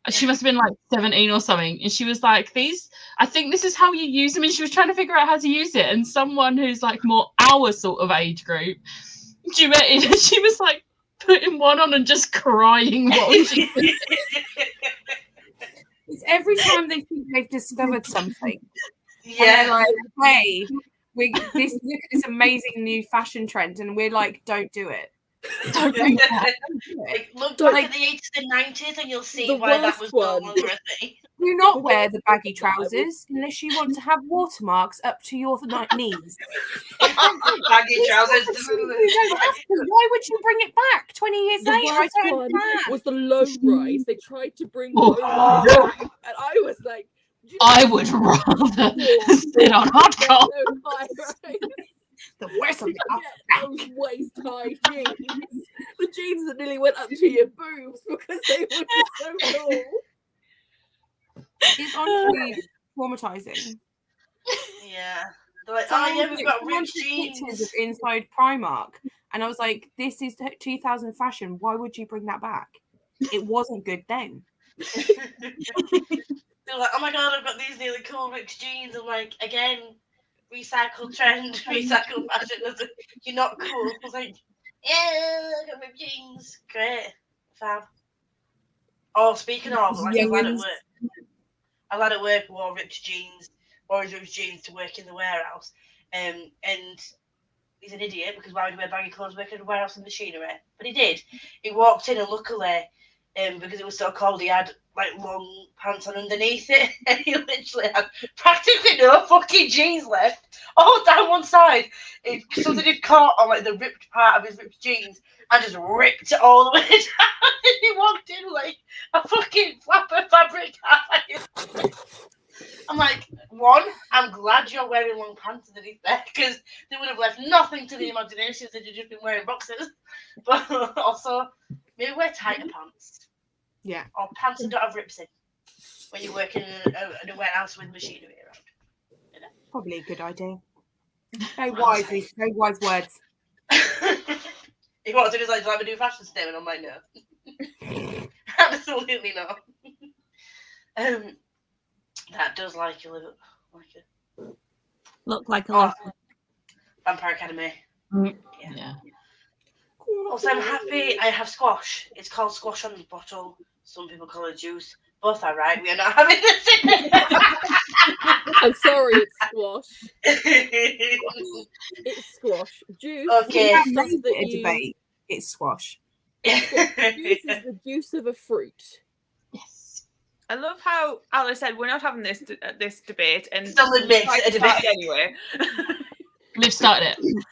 She must have been like 17 or something, and she was like, "These, I think this is how you use them." And she was trying to figure out how to use it. And someone who's like more our sort of age group duetted, and she was like putting one on and just crying while she. It's every time they think they've discovered something. And Yeah. they're like, hey, look at this amazing new fashion trend, and we're like, don't do it. Don't do that. Like, look Don't- back at the 80s and 90s and you'll see The why that worst was no one. longer a thing. Do not wear the baggy trousers unless you want to have watermarks up to your knees. Baggy trousers. You don't have to. Why would you bring it back 20 years The later? I worst don't one understand. was the low rise. They tried to bring Oh, low rise no. back, and I was like, "Do you know I what? would rather Poor sit on hot get coal. no high rise. The worst of it. Get those waist high jeans. The jeans that nearly went up to your boobs because they were just so cool." It's honestly traumatizing. Yeah. They're like, Someone oh yeah, was we've like, got someone ripped took pictures jeans. of inside Primark, and I was like, this is 2000 fashion. Why would you bring that back? It wasn't good then. They're like, oh my god, I've got these really cool ripped jeans. I'm like, again, recycled trend, recycled fashion. You're not cool. I was like, yeah, I got ripped jeans. Great. Fab. Oh, speaking of, like, a lad at work wore ripped jeans, to work in the warehouse. And he's an idiot because why would he wear baggy clothes working in the warehouse and machinery? But he did. He walked in and luckily, because it was so cold, he had like long pants on underneath it, and he literally had practically no fucking jeans left. All down one side. Something had caught on like the ripped part of his ripped jeans and just ripped it all the way down. And he walked in like a fucking flapper fabric. I'm like, one, I'm glad you're wearing long pants underneath there because they would have left nothing to the imagination if they'd just been wearing boxers. But also, maybe wear tighter pants. Yeah. Or pants that don't have rips in when you're working in a warehouse with machinery around. You know? Probably a good idea. Very wise words. He walked in, he's like, do I have a new fashion statement? I'm like, no. Absolutely not. That does like a little, Look like a Oh, little. Vampire Academy. Yeah. Also, I'm happy I have squash. It's called squash on the bottle. Some people call it juice. Both are right. We are not having this. I'm sorry, it's squash. It's squash. Juice. Okay. Is Made stuff that it a you- debate. It's squash. Juice is the juice of a fruit. Yes. I love how Alice said we're not having this debate, and Someone makes tried it a to start debate. anyway. Liv started it.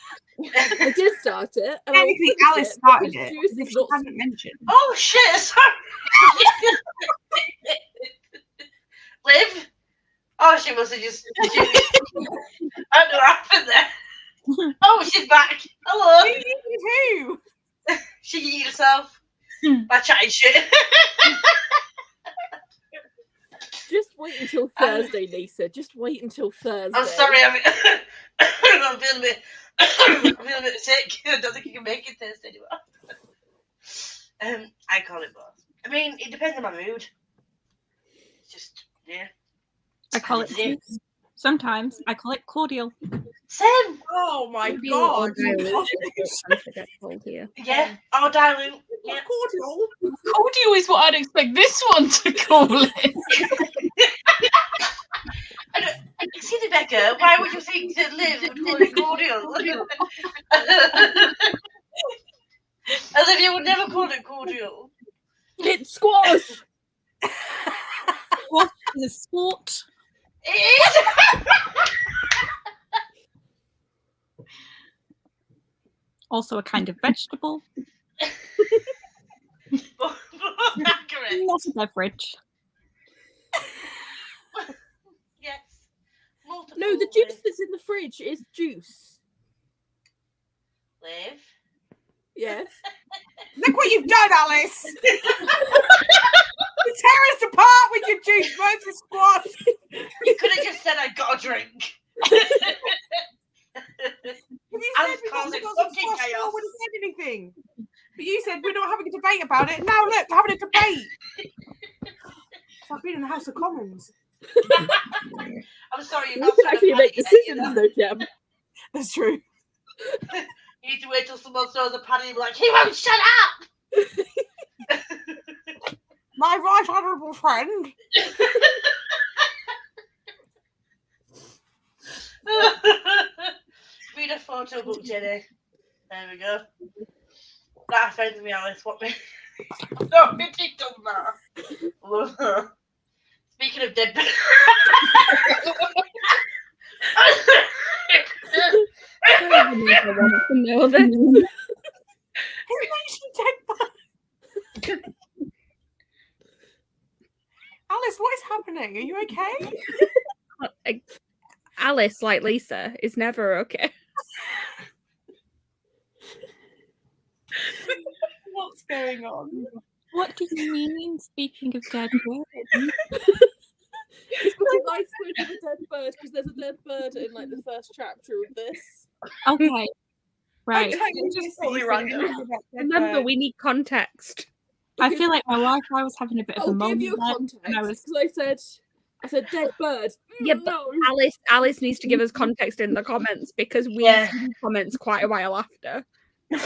I did start it. And I will Technically, finish Alice it, started because it. Juice If is she not hadn't mentioned. Oh shit! Sorry. Liv. Oh, she must have just. I don't know what happened there. Oh, she's back. Hello. Who? She eat herself by chatting shit. Just wait until Thursday, Lisa. Just wait until Thursday. I'm sorry. I'm feeling a bit sick. I don't think you can make it Thursday anymore. I call it both. I mean, it depends on my mood. It's just I call it juice. Sometimes I call it cordial. Same. Oh my Maybe god. or dilute, sometimes it gets cold here. Yeah. Or dilute. Yeah. Cordial. Cordial is what I'd expect this one to call it. See, Rebecca, why would you think that Liv would call it cordial? As if you would never call it cordial. It's squash. What is a sport? It is. Also a kind of vegetable. But accurate. Not a beverage. Yes. Multiple. No, the juice that's in the fridge is juice. Liv. Yes. Look what you've done, Alice! You tear us apart with your juice versus squash. You could have just said I got a drink. If you Alice said we calls got it some fucking squash, no chaos. one would have said anything. But you said we're not having a debate about it. Now look, having a debate. It's like being in the House of Commons. I'm sorry, You can actually make decisions, though, Jem. That's true. You need to wait till someone throws a paddy and be like, he won't shut up! My right honourable friend. Read a photo book, Jenny. There we go. That offends me, Alice. What me? No, it did done that. Speaking of dead. know this. Who makes you dead? Alice, what is happening? Are you okay? Alice, like Lisa, is never okay. What's going on? What do you mean, speaking of dead birds? It's because I spoke of a dead bird because there's a dead bird in like the first chapter of this. Okay. Right. Totally random. Remember, we need context. I feel like my Wi-Fi was having a bit of I'll a moment. give you there, context and I was because I said dead bird. Yeah, but No. Alice needs to give us context in the comments because we see comments quite a while after.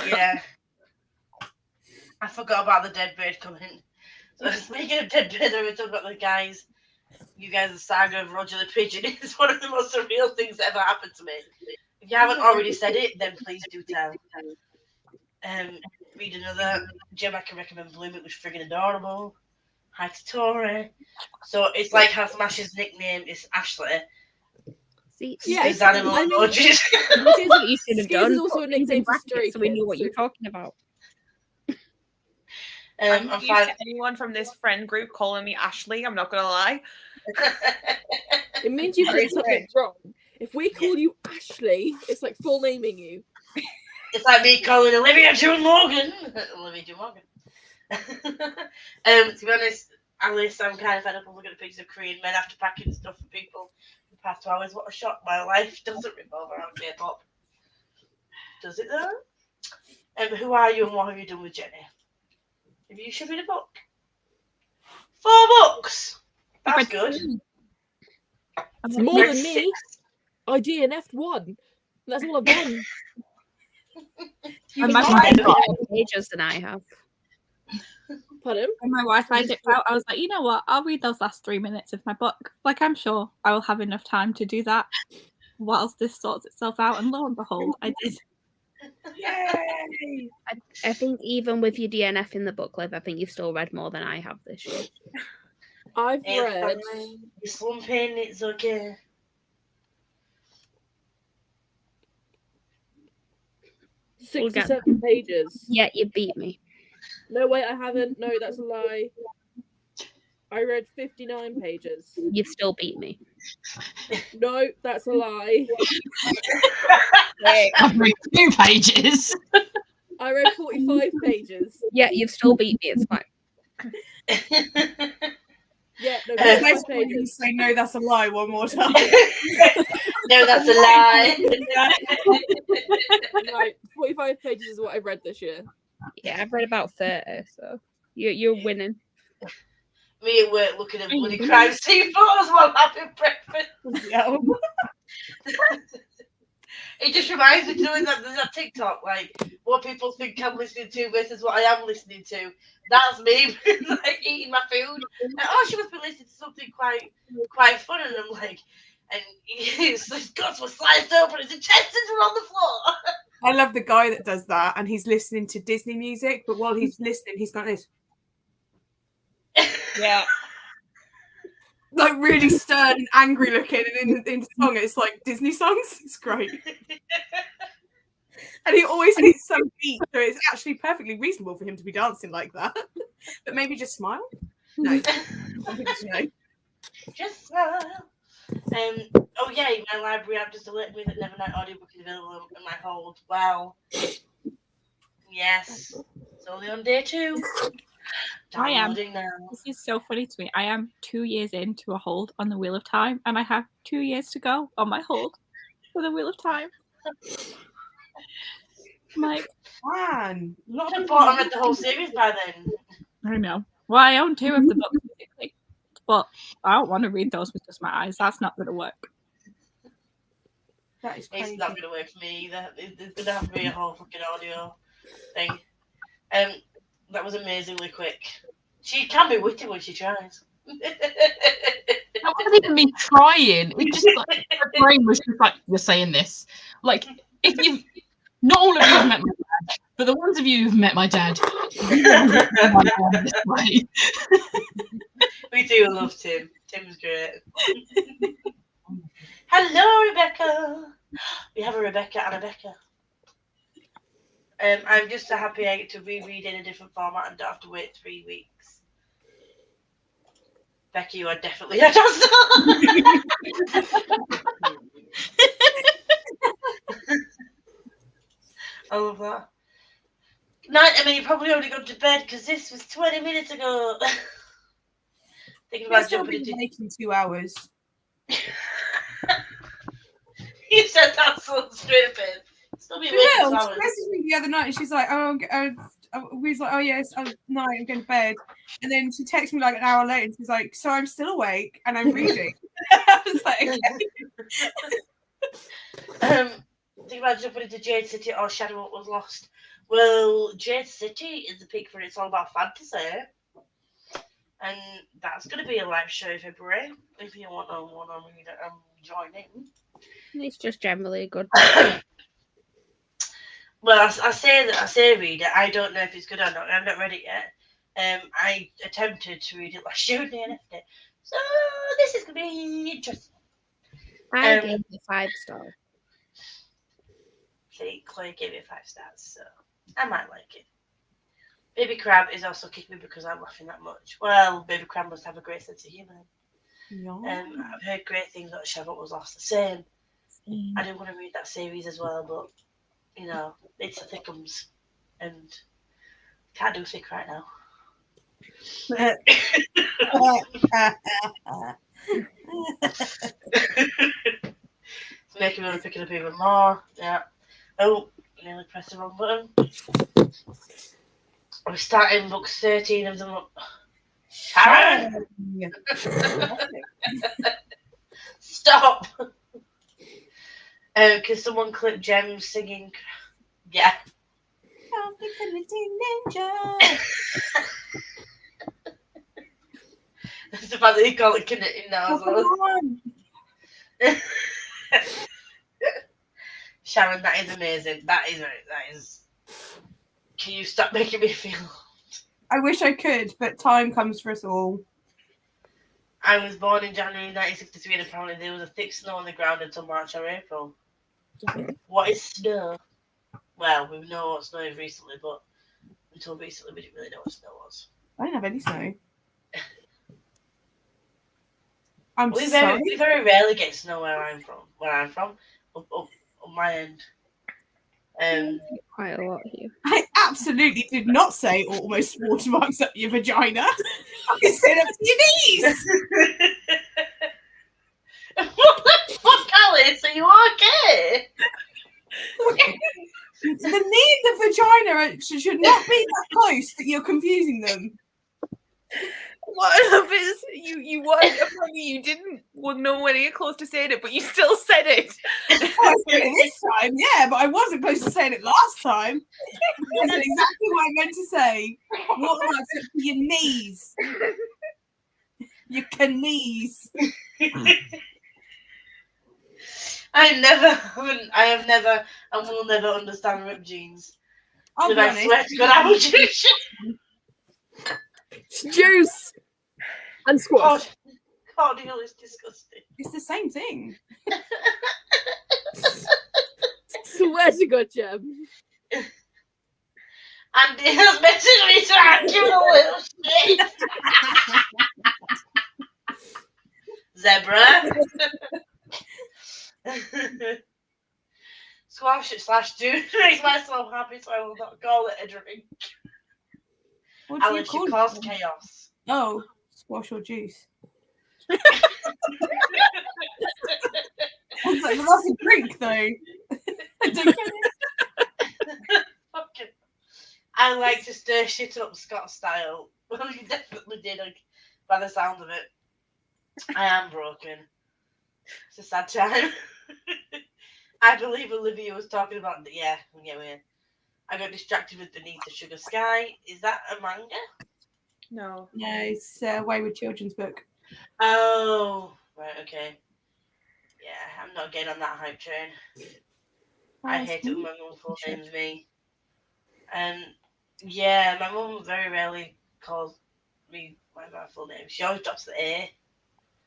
Yeah. I forgot about the dead bird coming. So speaking of dead birds, we were talking about the guys. You guys, the saga of Roger the Pigeon is one of the most surreal things that ever happened to me. If you haven't already said it, then please do tell. Read another. Gem, I can recommend Bloom. It was friggin' adorable. Hi to Tori. So it's like how Smash's nickname is Ashley. See, Yeah, It's animal I mean, emojis. this is what you should have Skis done. is also a Put things in nickname for stray brackets so we knew kids, what so- you're talking about. I'm I'm used fine. to anyone from this friend group calling me Ashley. I'm not gonna lie. It means you've Very done something wrong. If we call you Ashley, it's like full naming you. It's like me calling Olivia June Morgan. Olivia June Morgan. To be honest, Alice, I'm kind of fed up of looking at pictures of Korean men after packing stuff for people for the past 2 hours. What a shock. My life doesn't revolve around K-pop. Does it though? Who are you and what have you done with Jenny? Have you should read a book? 4 books. That's good. It's more than me. I DNF'd 1. That's all I've done. You my have got more pages than I have. Pardon? when my Wi-Fi dipped out, I was like, you know what? I'll read those last 3 minutes of my book. Like, I'm sure I will have enough time to do that whilst this sorts itself out. And lo and behold, I did. Yay! I think even with your DNF in the book, Liv, I think you've still read more than I have this year. I've It's read. fine. You're slumping, it's okay. We'll get 67 pages. Yeah, you beat me. No, wait, I haven't. No, that's a lie. I read 59 pages. You've still beat me. No, that's a lie. I've read 2 pages. I read 45 pages. Yeah, you've still beat me. It's fine. Yeah, no, Let's 45 you pages. say no, that's a lie one more time. No, that's a lie. Right, 45 pages is what I've read this year. Yeah, I've read about 30, so you're winning. Me at work looking at bloody crime scene photos while having breakfast. Yeah. It just reminds me of doing that. There's that TikTok, like what people think I'm listening to versus what I am listening to. That's me, like eating my food. And, oh, she must be listening to something quite fun, and I'm like, and his guts were sliced open, his intestines were on the floor. I love the guy that does that, and he's listening to Disney music, but while he's listening, he's got this. Yeah. Like really stern and angry looking, and in the song it's like Disney songs. It's great. And he always hits some beat, so it's actually perfectly reasonable for him to be dancing like that. But maybe just smile? No. Some people just know. Just smile. Oh yeah, my library app just alerted me that Nevernight audiobook is available in my hold. Wow. Yes. It's only on day 2. I am. Downloading now. This is so funny to me. I am 2 years into a hold on the Wheel of Time, and I have 2 years to go on my hold for the Wheel of Time. I'm like, Man, a lot of I people bought and read the whole series by then. I know. Well, I own 2 of the books, basically, but I don't want to read those with just my eyes. That's not going to work. That is crazy. It's not going to work for me either. There's going to have to be a whole fucking audio thing. That was amazingly quick. She can be witty when she tries. That wasn't even me trying. It just like my brain was just like, you're saying this. Like, if you, not all of you have met my dad, but the ones of you who've met my dad, you know my dad this way. We do love Tim. Tim's great. Hello, Rebecca. We have a Rebecca and a Becca. I'm just so happy I get to reread in a different format and don't have to wait 3 weeks. Becky, you are definitely a dancer. I love that. Night, I mean, you probably already gone to bed because this was 20 minutes ago. Thinking about jumping into awake in 2 hours. You said that so straight, babe. Still be awake She in 2 hours. messaged me the other night and she's like, we was like, oh yes, no, I'm going to bed. And then she texted me like an hour later and she's like, so I'm still awake and I'm reading. I was like, okay. Think about jumping into Jade City or Shadow What Was Lost. Well, Jade City is the peak for It's All About Fantasy. And that's going to be a live show in February. If you want to read it, join in. It's just generally good. Well, I say read it. I don't know if it's good or not. I've not read it yet. I attempted to read it last year and DNF'd it. So this is going to be interesting. I gave it 5 stars. See, Chloe gave it 5 stars, so I might like it. Baby Crab is also kicking me because I'm laughing that much. Well, Baby Crab must have a great sense of humour. No. I've heard great things about Shadow What Was Lost. The same. I didn't want to read that series as well, but you know, it's a thickums, and can't do thick right now. It's making me want to pick it up even more. Yeah. Oh, nearly pressed the wrong button. We're starting book 13 of them. Sharon! Stop! Because someone clipped Jem singing. Yeah. I'm the knitting ninja. It's the fact that you call it knitting now as well. Sharon, that is amazing. That is. Can you stop making me feel? I wish I could, but time comes for us all. I was born in January 1963 and apparently there was a thick snow on the ground until March or April. What is snow? Well, we know what snow is recently, but until recently we didn't really know what snow was. I didn't have any snow. We very rarely get snow where I'm from, up on my end. Quite a lot here. I absolutely did not say almost watermarks up your vagina. I said up to your knees. What the fuck, Alice? Are you okay? The knee and the vagina should not be that close that you're confusing them. What of is you weren't apparently you didn't know when you're close to saying it, but you still said it. I said it this time, yeah, but I wasn't close to saying it last time. That's exactly what I meant to say. Watermarks up to your knees. Your knees. I have never and will never understand ripped jeans. I'll be honest. I swear to God, I will juice. Juice and squash. Cordial is disgusting. It's the same thing. swear to God, Gem. Andy has messaged me to ask you a little shit. Zebra. Squash it / do makes myself happy, so I will not call it a drink. What do Alice, you it? caused chaos. Oh, squash or juice. I was like, well, that's a drink, though. I don't get it. I like to stir shit up Scott style. Well, you definitely did, by the sound of it. I am broken. It's a sad time. I believe Olivia was talking about I got distracted with Beneath the Sugar Sky. Is that a manga? No. No, it's a Wayward Children's book. Oh, right, okay. Yeah, I'm not getting on that hype train. I hate it when my mum full names me. And yeah, my mum very rarely calls me by my full name. She always drops the A.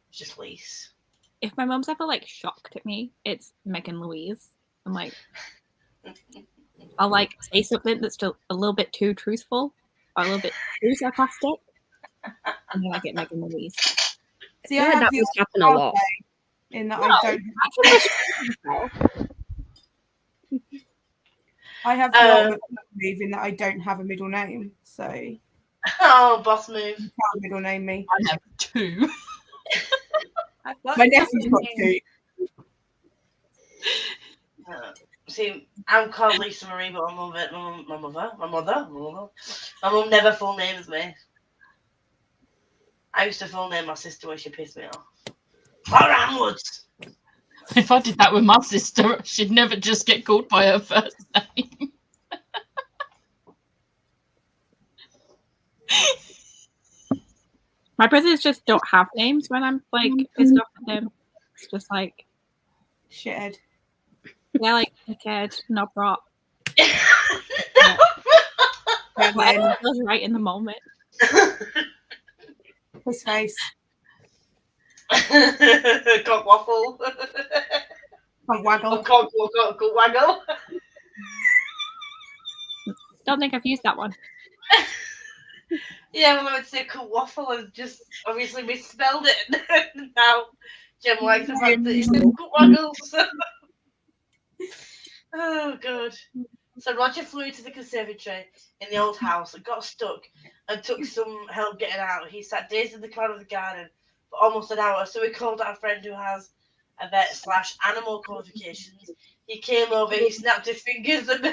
It's just Lise. If my mom's ever like shocked at me, it's Megan Louise. I'm like, I'll like say something that's still a little bit too truthful or a little bit too sarcastic, and then I get Megan Louise. See, Yeah, that must happen a lot. In that I don't. I have the move in that I don't have a middle name, so. Oh, boss move! You can't middle name me. I have 2. My nephew's got 2. See, I'm called Lisa Marie, but my mum never full names me. I used to full name my sister when she pissed me off. Flora Woods. If I did that with my sister, she'd never just get called by her first name. My brothers just don't have names when I'm like pissed off at them. It's just like shithead. Yeah, like dickhead, not brought. Whatever feels right in the moment. His face. Cock waffle. Cock waggle. Cock waggle. Don't think I've used that one. Yeah, well, I would say cool waffle and just obviously misspelled it. Now, Jem likes the fact that it's cool waggles. Oh, God. So Roger flew into the conservatory in the old house and got stuck and took some help getting out. He sat dazed in the corner of the garden for almost an hour, so he called out a friend who has a vet/animal qualifications. He came over, he snapped his fingers and...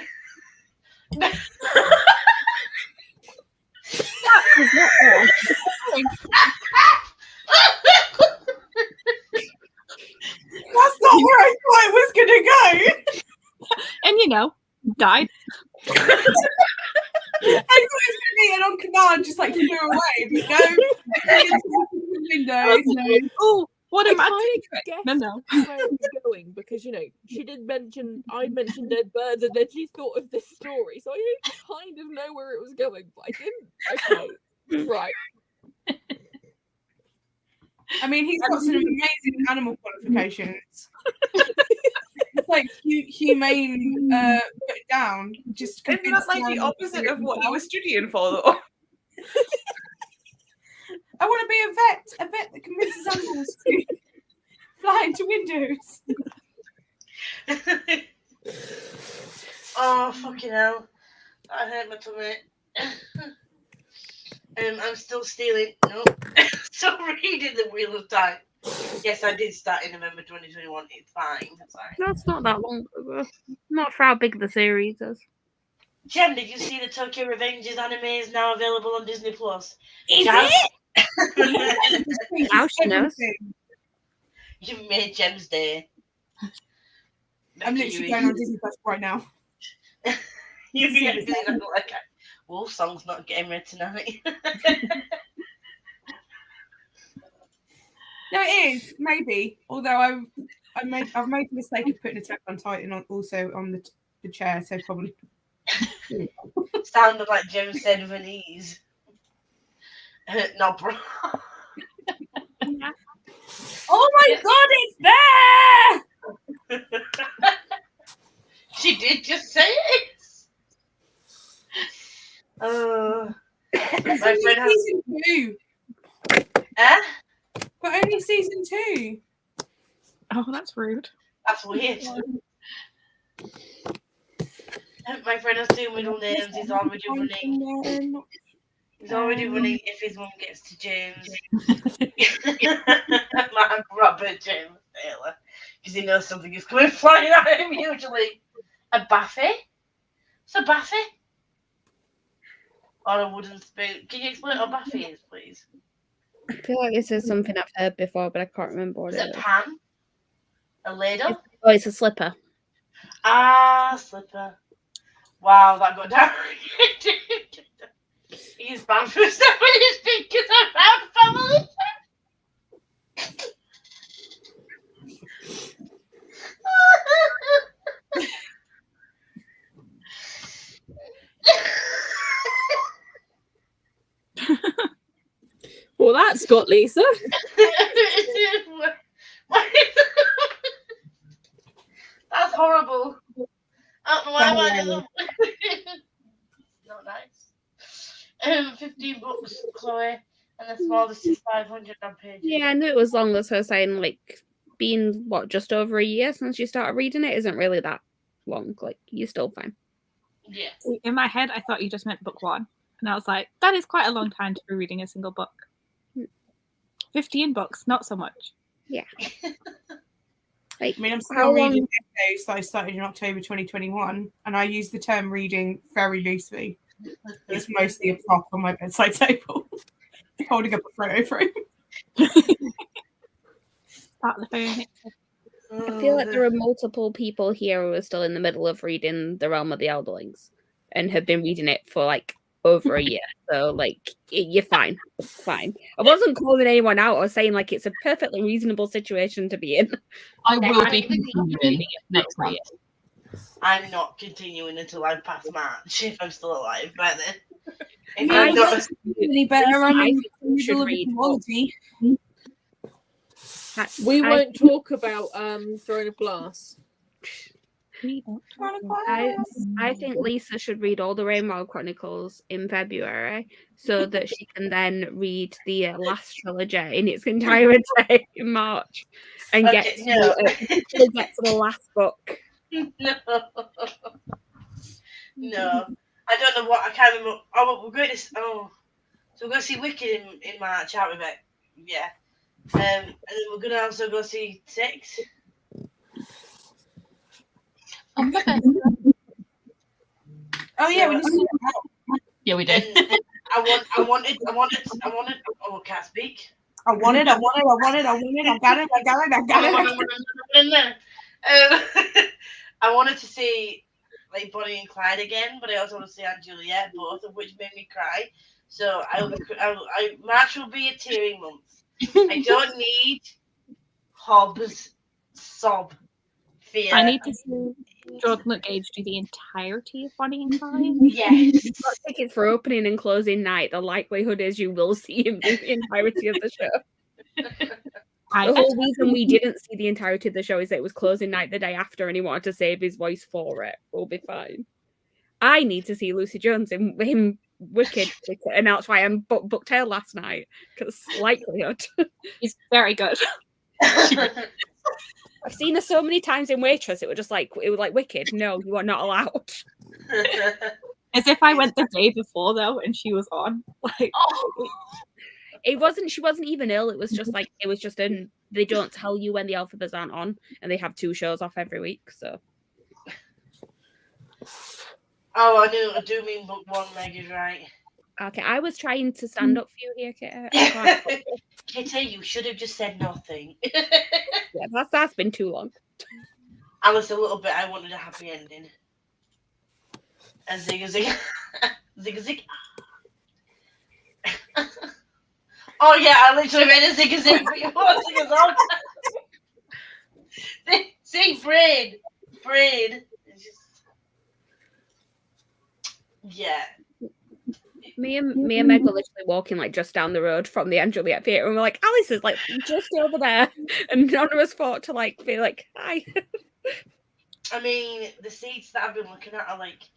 That was not all. That's not where I thought it was going to go. And died. I thought it was going to be an on command, just like flew away. But no, the window. Oh, what am I? No. Where it was going because she did mention I mentioned dead birds and then she thought of this story, so I kind of know where it was going, but I didn't. Okay, right. I mean, he's got some amazing animal qualifications. It's like humane, put it down. Just isn't that like the opposite of what you were studying for, though? I want to be a vet that convinces animals to fly into windows. Oh, fucking hell. I hurt my tummy. I'm still stealing. No. Still reading The Wheel of Time. Yes, I did start in November 2021. It's fine. It's fine. That's not that long ago. Not for how big the series is. Jem, did you see the Tokyo Revengers anime is now available on Disney Plus? Is Jazz? it? How she knows? You've made Jem's day. I'm literally going on Disney Plus right now. You've been like, Wolf Song's not getting read tonight. No, it is maybe. Although I've made the mistake of putting Attack on Titan also on the chair, so probably. Sounded like Jem said with an ease. No, bro. Oh my God, it's there! She did just say it. My friend has season 2. But only season 2. Oh, that's rude. That's weird. My friend has 2 middle names. He's already running. He's already running if his mum gets to James. Like Robert James Taylor. Because he knows something is coming flying at him usually. A Baffy? It's a Baffy? Or a wooden spoon. Can you explain what a Baffy is, please? I feel like this is something I've heard before, but I can't remember what Is it it is. a pan? A ladle? Oh, it's a slipper. Ah, slipper. Wow, that got down. He's banned for stuff with his fingers around family. Well, that's got Lisa. That's horrible. I don't know why I did that. Not nice. 15 books, Chloe, and the smallest is 500 on pages. Yeah, I knew it was long as her saying, like, being, just over a year since you started reading it isn't really that long. Like, you're still fine. Yeah. In my head, I thought you just meant book 1. And I was like, that is quite a long time to be reading a single book. 15 books, not so much. Yeah. I mean, I'm still reading essays that I started in October 2021, and I use the term reading very loosely. It's mostly a prop on my bedside table, holding up a photo frame. Start the phone. I feel like there are multiple people here who are still in the middle of reading The Realm of the Elderlings and have been reading it for, like, over a year. So, like, you're fine. Fine. I wasn't calling anyone out. I was saying, like, it's a perfectly reasonable situation to be in. I will be continuing next month. I'm not continuing until I've passed March, if I'm still alive by then. If I I'm not, really better. I'm in the You should middle of read equality. We won't talk about Throne of Glass. I think Lisa should read all the Rainbow Chronicles in February so that she can then read the last trilogy in its entirety in March and get to the last book. No. No. I don't know what, I can't remember. Oh, we're going to, so we're going to see Wicked in March, aren't we, Beck? Yeah. And then we're going to also go see 6. Oh yeah, we just yeah, we do. I wanted. Oh, I can't speak. I got it. I wanted to see like Bonnie and Clyde again, but I also want to see Aunt Juliet, both of which made me cry. So March will be a teary month. I don't need Hobbs sob fear. I need to see Jordan Luke Gage do the entirety of Bonnie and Clyde. Yes. You've got tickets for opening and closing night. The likelihood is you will see him do the entirety of the show. The whole reason we didn't see the entirety of the show is that it was closing night the day after and he wanted to save his voice for it. We'll be fine. I need to see Lucy Jones in Wicked, and that's why I'm booktail last night, because likelihood. He's very good. I've seen her so many times in Waitress, it was like Wicked. No, you are not allowed. As if I went the day before though, and she was on. Like, it wasn't. She wasn't even ill. It was just like they don't tell you when the Elphabas aren't on, and they have 2 shows off every week. So. Oh, I do mean book 1. Meg is right. Okay, I was trying to stand up for you here, Kitty. Kitty, you should have just said nothing. Yeah, that's been too long. I was a little bit. I wanted a happy ending. And zig zig, zig zig. Oh yeah, I literally made a zig zig. See, braid. Yeah. Me and Meg were literally walking like just down the road from the Anne Juliet Theatre, and we're like, Alice is like just over there, and none of us thought to like be like, hi. I mean, the seats that I've been looking at are like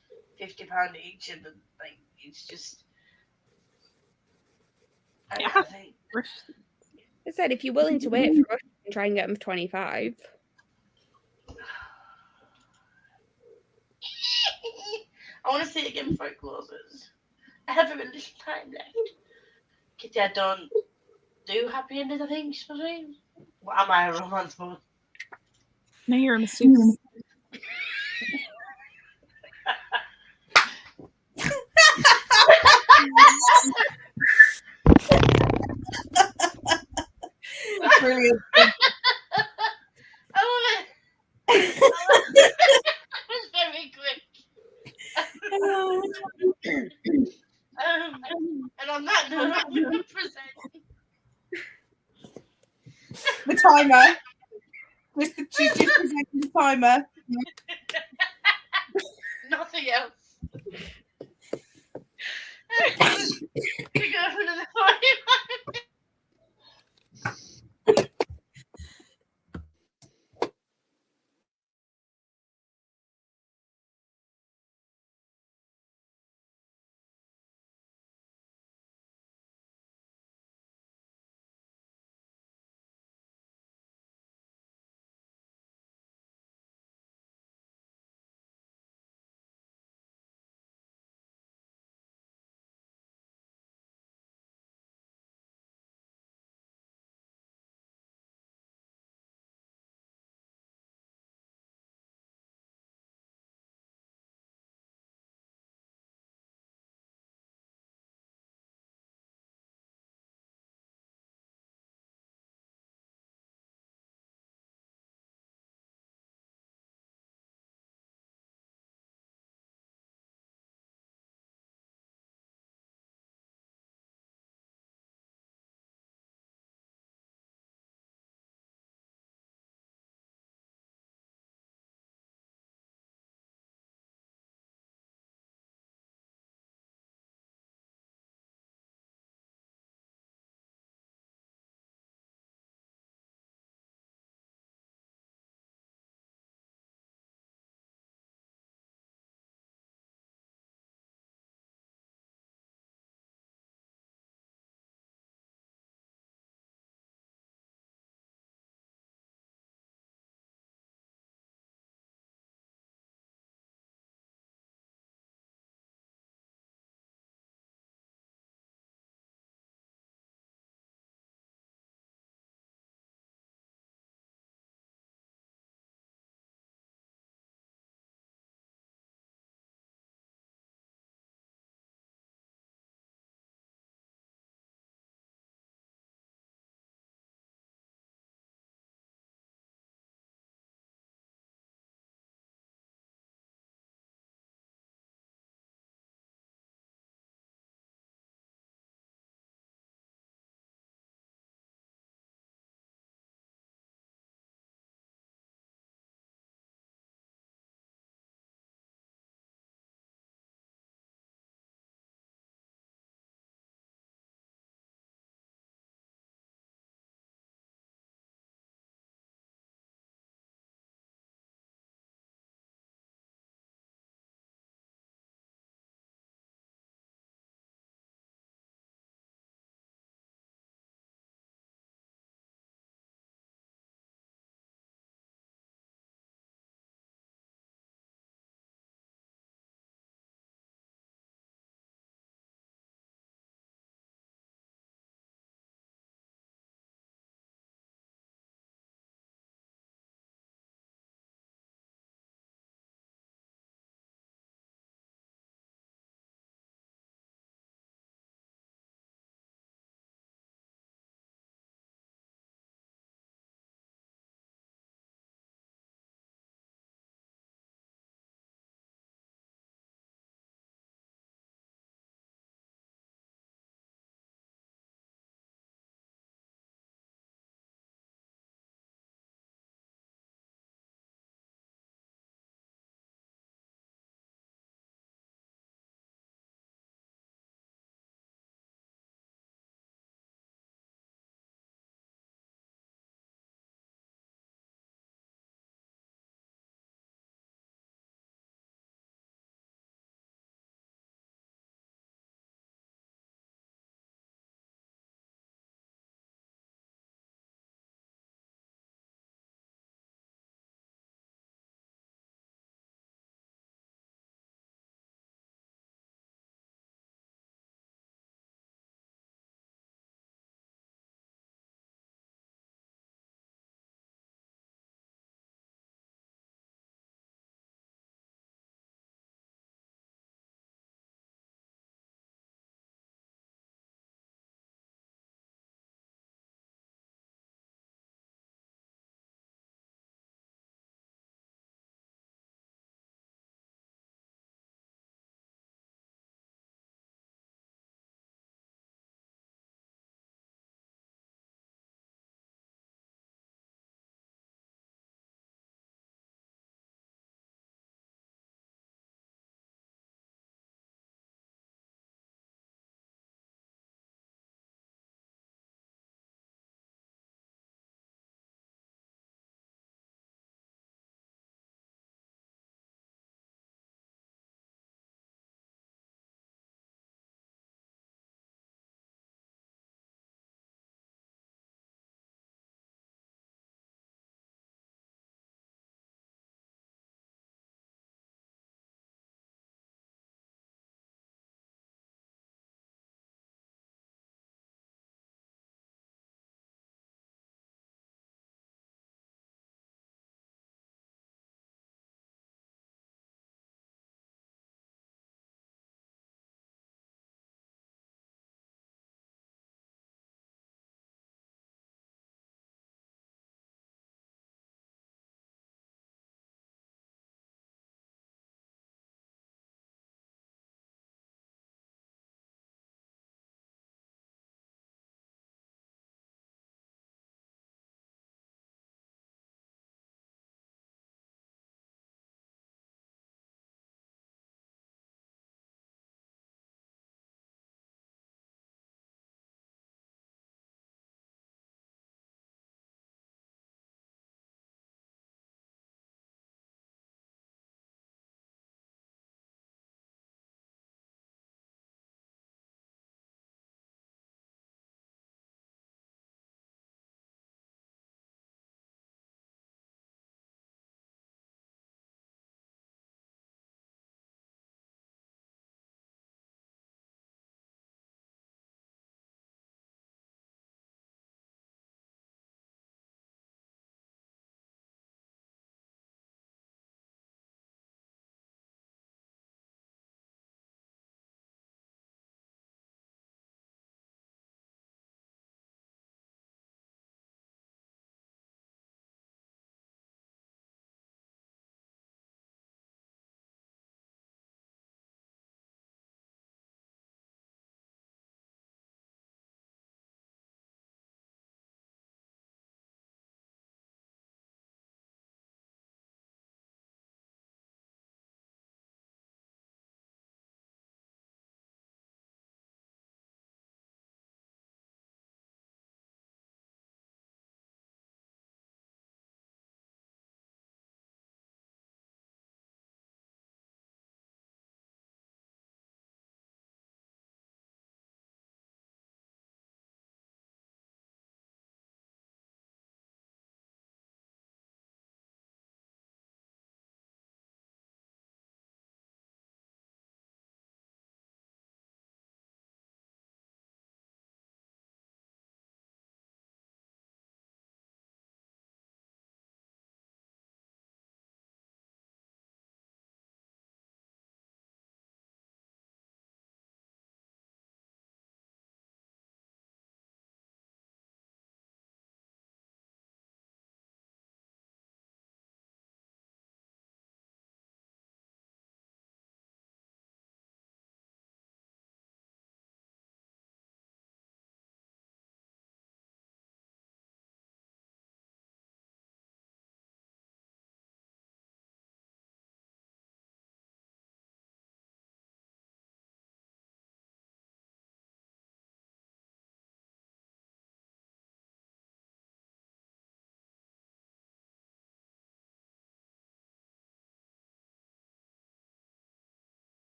£50 each, and like it's just. I think. I said if you're willing to wait for us, you can try and get them for 25. I want to see it again before it closes. I have a little time left. Kitty, I don't do happy endings, I think, supposed to be. What am I, a romance book? No, you're a masseuse. Brilliant. I love it. It was very quick. And on that note, I'm going to present The timer. She's just presenting the timer. nothing else. We go for another 45.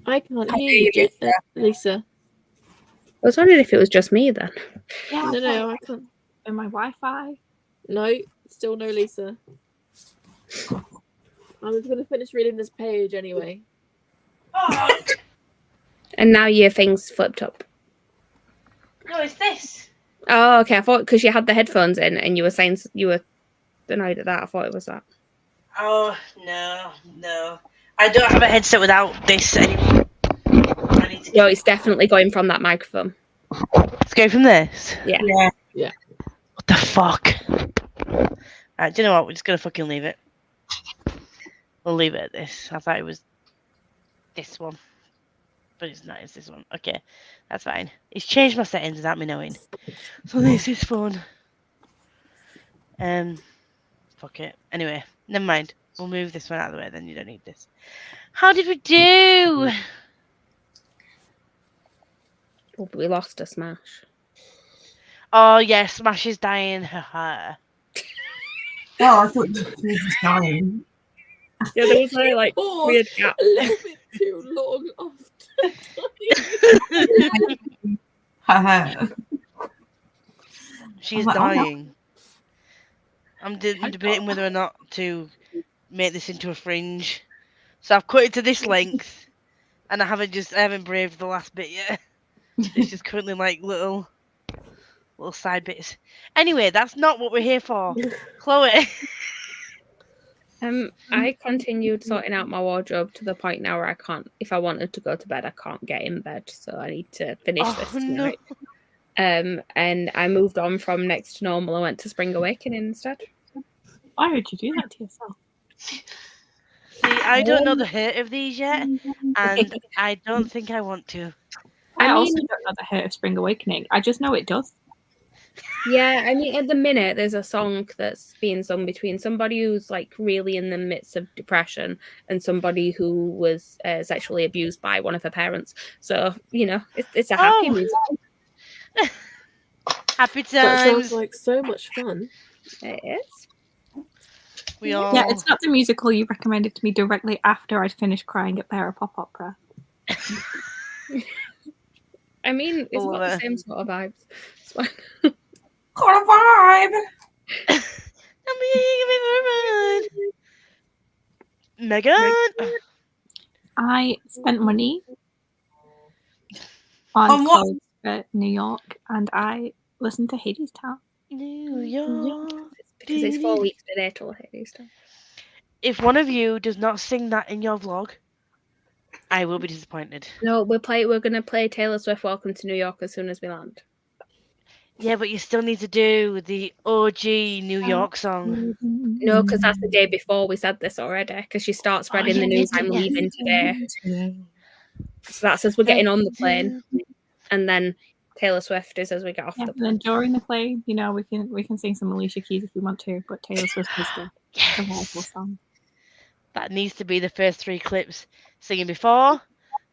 I can't hear you, Lisa. I was wondering if it was just me then. Yeah, No, I can't. And my Wi-Fi. No, still no Lisa. I was going to finish reading this page anyway. And now your thing's flipped up. No, it's this. Oh, okay. I thought because you had the headphones in and you were saying you were annoyed at that. I thought it was that. Oh, no. I don't have a headset without this anymore. I need to... No, it's definitely going from that microphone. Let's go from this. Yeah. What the fuck? Alright, do you know what? We're just going to fucking leave it. We'll leave it at this. I thought it was this one. But it's not, it's this one. Okay, that's fine. It's changed my settings without me knowing. So this is fun. Fuck it. Anyway, never mind. We'll move this one out of the way, then you don't need this. How did we do? Oh, we lost a Smash. Oh, yeah, Smash is dying. Haha. Oh, I thought she was just dying. Yeah, there was no like Pause weird gap. a little bit too long after. She's I'm like, oh, no. dying. I'm debating whether or not to make this into a fringe. So I've cut it to this length, and I haven't braved the last bit yet. It's just currently like little side bits. Anyway, that's not what we're here for. Chloe. I continued sorting out my wardrobe to the point now where I can't. If I wanted to go to bed, I can't get in bed, so I need to finish this tonight. No. And I moved on from Next to Normal. I went to Spring Awakening instead. Why would you do that to yourself? See, I don't know the hurt of these yet, and I don't think I want to. I also don't know the hurt of Spring Awakening. I just know it does. Yeah, I mean, at the minute, there's a song that's being sung between somebody who's like really in the midst of depression and somebody who was sexually abused by one of her parents. So, you know, it's a happy music. Happy times. That sounds like so much fun. It is. Yeah, it's not the musical you recommended to me directly after I'd finished crying at Bear Pop Opera. I mean, it's got the same sort of vibes. It's fine. Got a vibe. Megan. I spent money on clothes at New York, and I listened to Hades Town. New York. Because it's 4 weeks today till Hades Town. If one of you does not sing that in your vlog, I will be disappointed. No, we're going to play Taylor Swift Welcome to New York as soon as we land. Yeah, but you still need to do the OG New York song. No, because that's the day before. We said this already. Because she starts spreading the news I'm leaving today. So that's as we're getting on the plane. And then Taylor Swift is as we get off the plane. And then during the plane, you know, we can sing some Alicia Keys if we want to, but Taylor Swift is the wonderful song. That needs to be the first 3 clips. Singing before,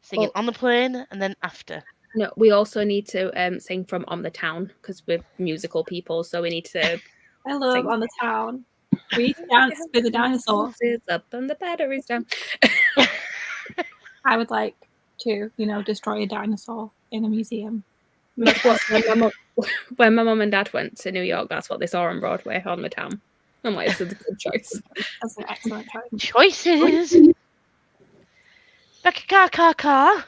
singing on the plane, and then after. No, we also need to sing from On the Town because we're musical people, so we need to. I love sing. On the Town. We dance with the dinosaurs. It's up and the battery's down. I would like to, you know, destroy a dinosaur in a museum. That's what when my mum and dad went to New York, that's what they saw on Broadway, On the Town. I'm like, this is a good choice. That's an excellent choice. Choices. Becca car.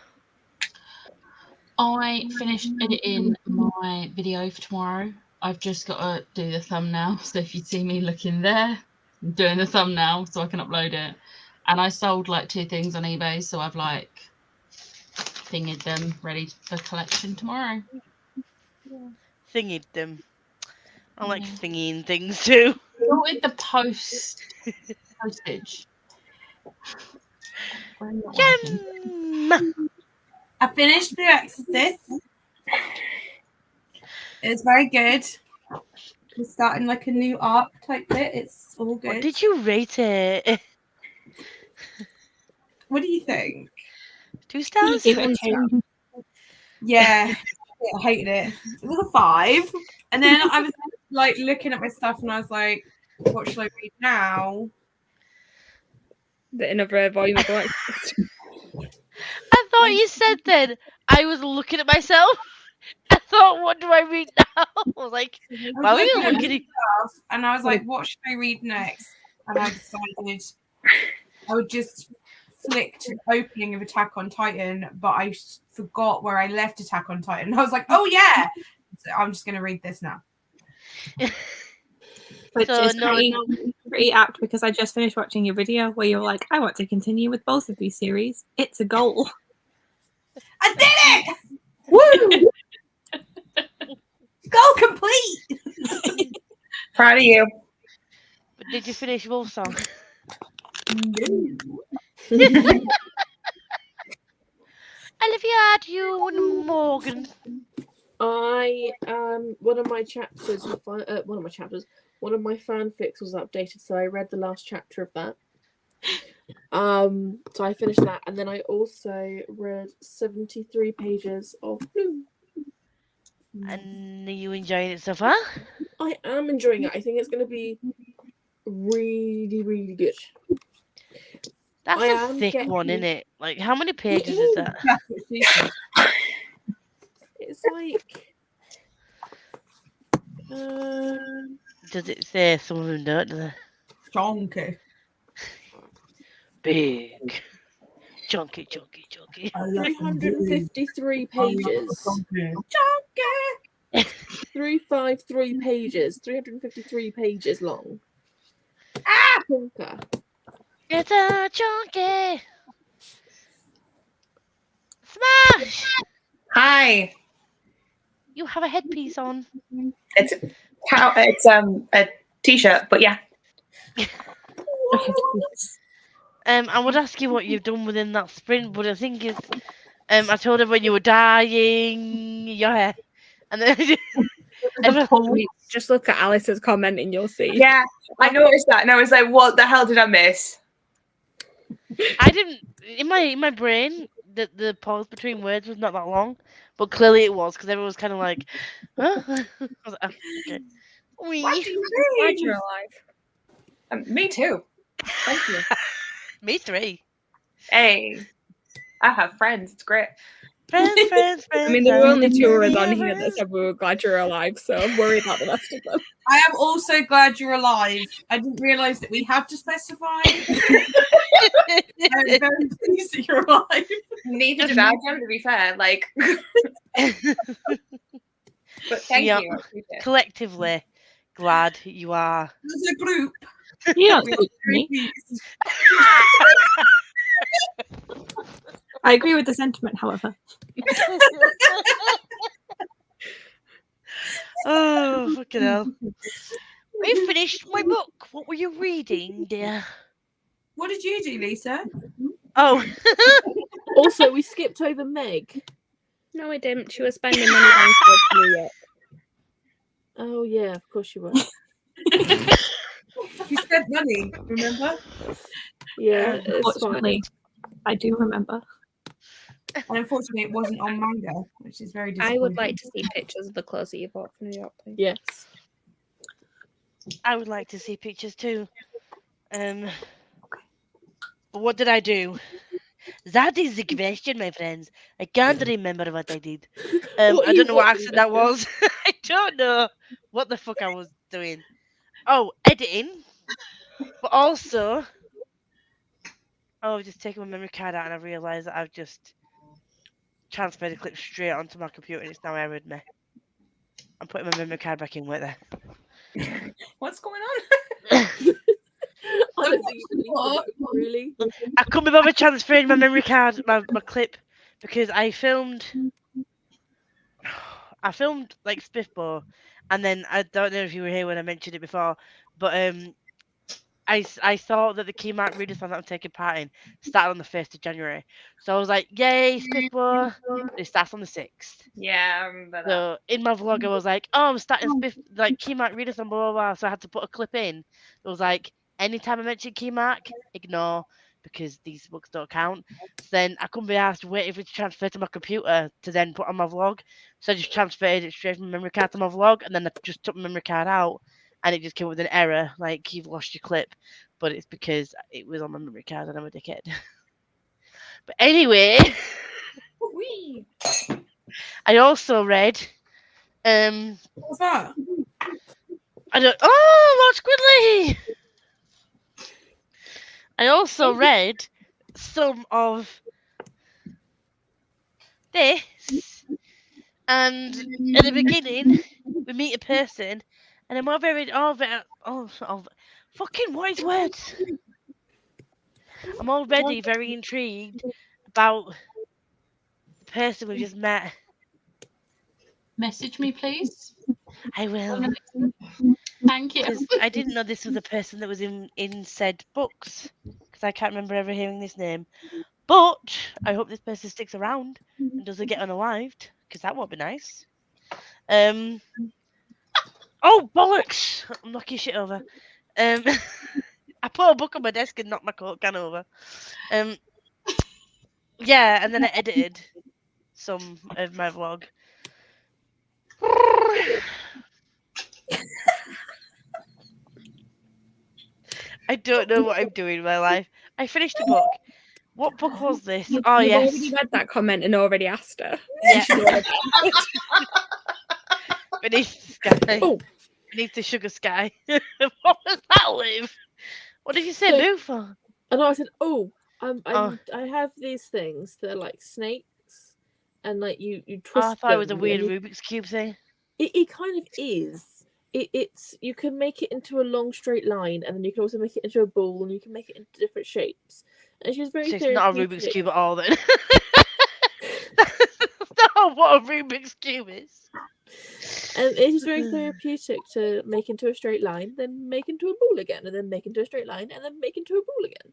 I finished editing my video for tomorrow. I've just got to do the thumbnail. So if you see me looking there, I'm doing the thumbnail so I can upload it. And I sold like 2 things on eBay, so I've like thingied them ready for collection tomorrow. Thingied them. I like thingying things too. Sorted the postage. I finished The Exorcist. It was very good. We're starting like a new arc type bit. It's all good. What did you rate it? What do you think? 2 stars? Yeah, I hated it. It was a 5. And then I was like looking at my stuff and I was like, what should I read now? In a rare volume of A thought you said then. I was looking at myself. I thought, what do I read now? I was like, why were you looking at stuff, and I was like, what should I read next? And I decided I would just flick to the opening of Attack on Titan, but I forgot where I left Attack on Titan. I was like, oh yeah, so I'm just going to read this now. Which So, is no, pretty apt because I just finished watching your video where you're like, I want to continue with both of these series. It's a goal. I did it! Woo! Goal complete! Proud of you. But did you finish Wolfsong? No. Olivia, do you and Morgan? I one of my chapters, one of my fanfics was updated, so I read the last chapter of that. So I finished that, and then I also read 73 pages of Blue. And are you enjoying it so far? I am enjoying it. I think it's going to be really, really good. That's I a am thick getting- one, isn't it? Like, how many pages is that? It's like, Does it say some of them don't, do they? Chonky. Big. Chunky, chunky, chunky. 353 pages. Chonky. 353 pages. 353 pages long. Chunker. It's a chunky. Smash! Hi. You have a headpiece on. It's a t-shirt, but yeah. I would ask you what you've done within that sprint, but I think it's. I told her when you were dying, your hair, and then. Just look at Alice's comment and you'll see. Yeah, I noticed that, and I was like, "What the hell did I miss?" I didn't. In my brain, the pause between words was not that long, but clearly it was because everyone was kind of like, "Huh?" I was like, oh, okay. What do you Glad mean? you're alive. Me too. Thank you. Me three. Hey, I have friends. It's great. Friends. I mean, there were only two of us on here that said we were glad you're alive, so I'm worried about the rest of them. I am also glad you're alive. I didn't realise that we had to specify. I'm very pleased that you're alive. Neither did I, Jem, to be fair. Like, but thank Yeah. you. I appreciate it. Collectively, glad you are. As a group. Yeah, we're very pleased. I agree with the sentiment, however. Oh, fucking hell. We finished my book. What were you reading, dear? What did you do, Lisa? Oh. Also, we skipped over Meg. No, I didn't. She was spending money downstairs for New York. Oh, yeah, of course you were. You spent money, remember? Yeah, it's fine. Unfortunately, I do remember. And unfortunately, it wasn't on manga, which is very I disappointing. would like to see pictures of the clothes that you bought for New York, please. Yes. I would like to see pictures too. But what did I do? That is the question, my friends. I can't remember what I did. I don't know what accent that was. I don't know what the fuck I was doing. Oh, editing. But also, I've just taken my memory card out and I realised that I've just transferred the clip straight onto my computer and it's now errored me. I'm putting my memory card back in with there. What's going on? I don't think you can really. I couldn't be bothered transferring my memory card, my clip, because I filmed like Spiffbo, and then I don't know if you were here when I mentioned it before, but I thought that the key mark readathon that I'm taking part in started on the 1st of January. So I was like, yay, Spiffbo. It starts on the 6th. Yeah, I remember that. So in my vlog, I was like, oh, I'm starting like key mark readathon, blah, blah, blah. So I had to put a clip in. It was like, anytime I mention key mark, ignore, because these books don't count. So then I couldn't be asked waiting for it to transfer to my computer to then put on my vlog. So I just transferred it straight from my memory card to my vlog, and then I just took my memory card out. And it just came with an error, like you've lost your clip, but it's because it was on my memory card and I'm a dickhead. But anyway, Whee! I also read. What's that? I don't. Oh, Lord Squidley! I also read some of this, and at the beginning, we meet a person, and I'm all very, fucking what is words? I'm already very intrigued about the person we just met. Message me, please. I will. Thank you. Because I didn't know this was a person that was in said books. Because I can't remember ever hearing this name. But I hope this person sticks around and doesn't get unalived. Because that won't be nice. Oh, bollocks! I'm knocking shit over. I put a book on my desk and knocked my Coke can over. Yeah, and then I edited some of my vlog. I don't know what I'm doing in my life. I finished a book. What book was this? Oh, You've yes. already read that comment and already asked her. Yeah. Beneath the sky. Oh. Beneath the sugar sky. What was that, Liv? What did you say boo for? And I said, I have these things that are like snakes, and like you twist. I thought it was a them weird and Rubik's Cube thing. It kind of is. It's you can make it into a long straight line, and then you can also make it into a ball, and you can make it into different shapes. And she's very. So it's not a Rubik's Cube at all, then. That's not what a Rubik's Cube is. And it is very therapeutic to make into a straight line, then make into a ball again, and then make into a straight line, and then make into a ball again,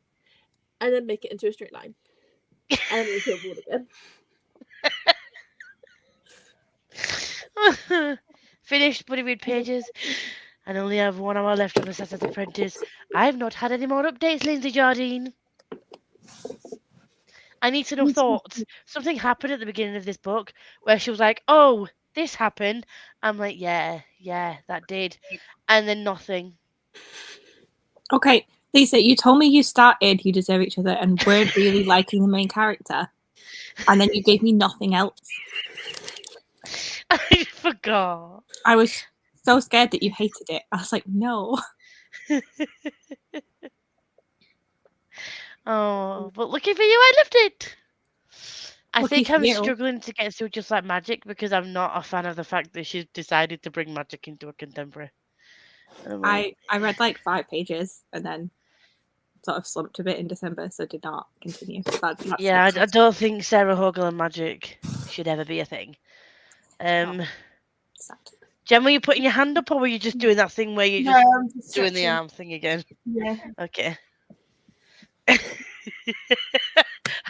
and then make it into a straight line, and then into a ball again. Finished Buddy Read pages, and only have 1 hour left of Assassin's Apprentice. I've not had any more updates, Lindsay Jardine. I need to know thoughts. Something happened at the beginning of this book where she was like, "Oh, this happened." I'm like, yeah, that did. And then nothing. Okay, Lisa, you told me you started You Deserve Each Other and weren't really liking the main character. And then you gave me nothing else. I forgot. I was so scared that you hated it. I was like, no. Oh, but lucky for you, I loved it. I Lucky think for I'm you. struggling to get through Just Like Magic because I'm not a fan of the fact that she's decided to bring magic into a contemporary. I read like 5 pages and then sort of slumped a bit in December, so did not continue. Yeah, I don't think Sarah Hogle and magic should ever be a thing. Jen, were you putting your hand up, or were you just doing that thing where you're just doing the arm thing again? Yeah. Okay. I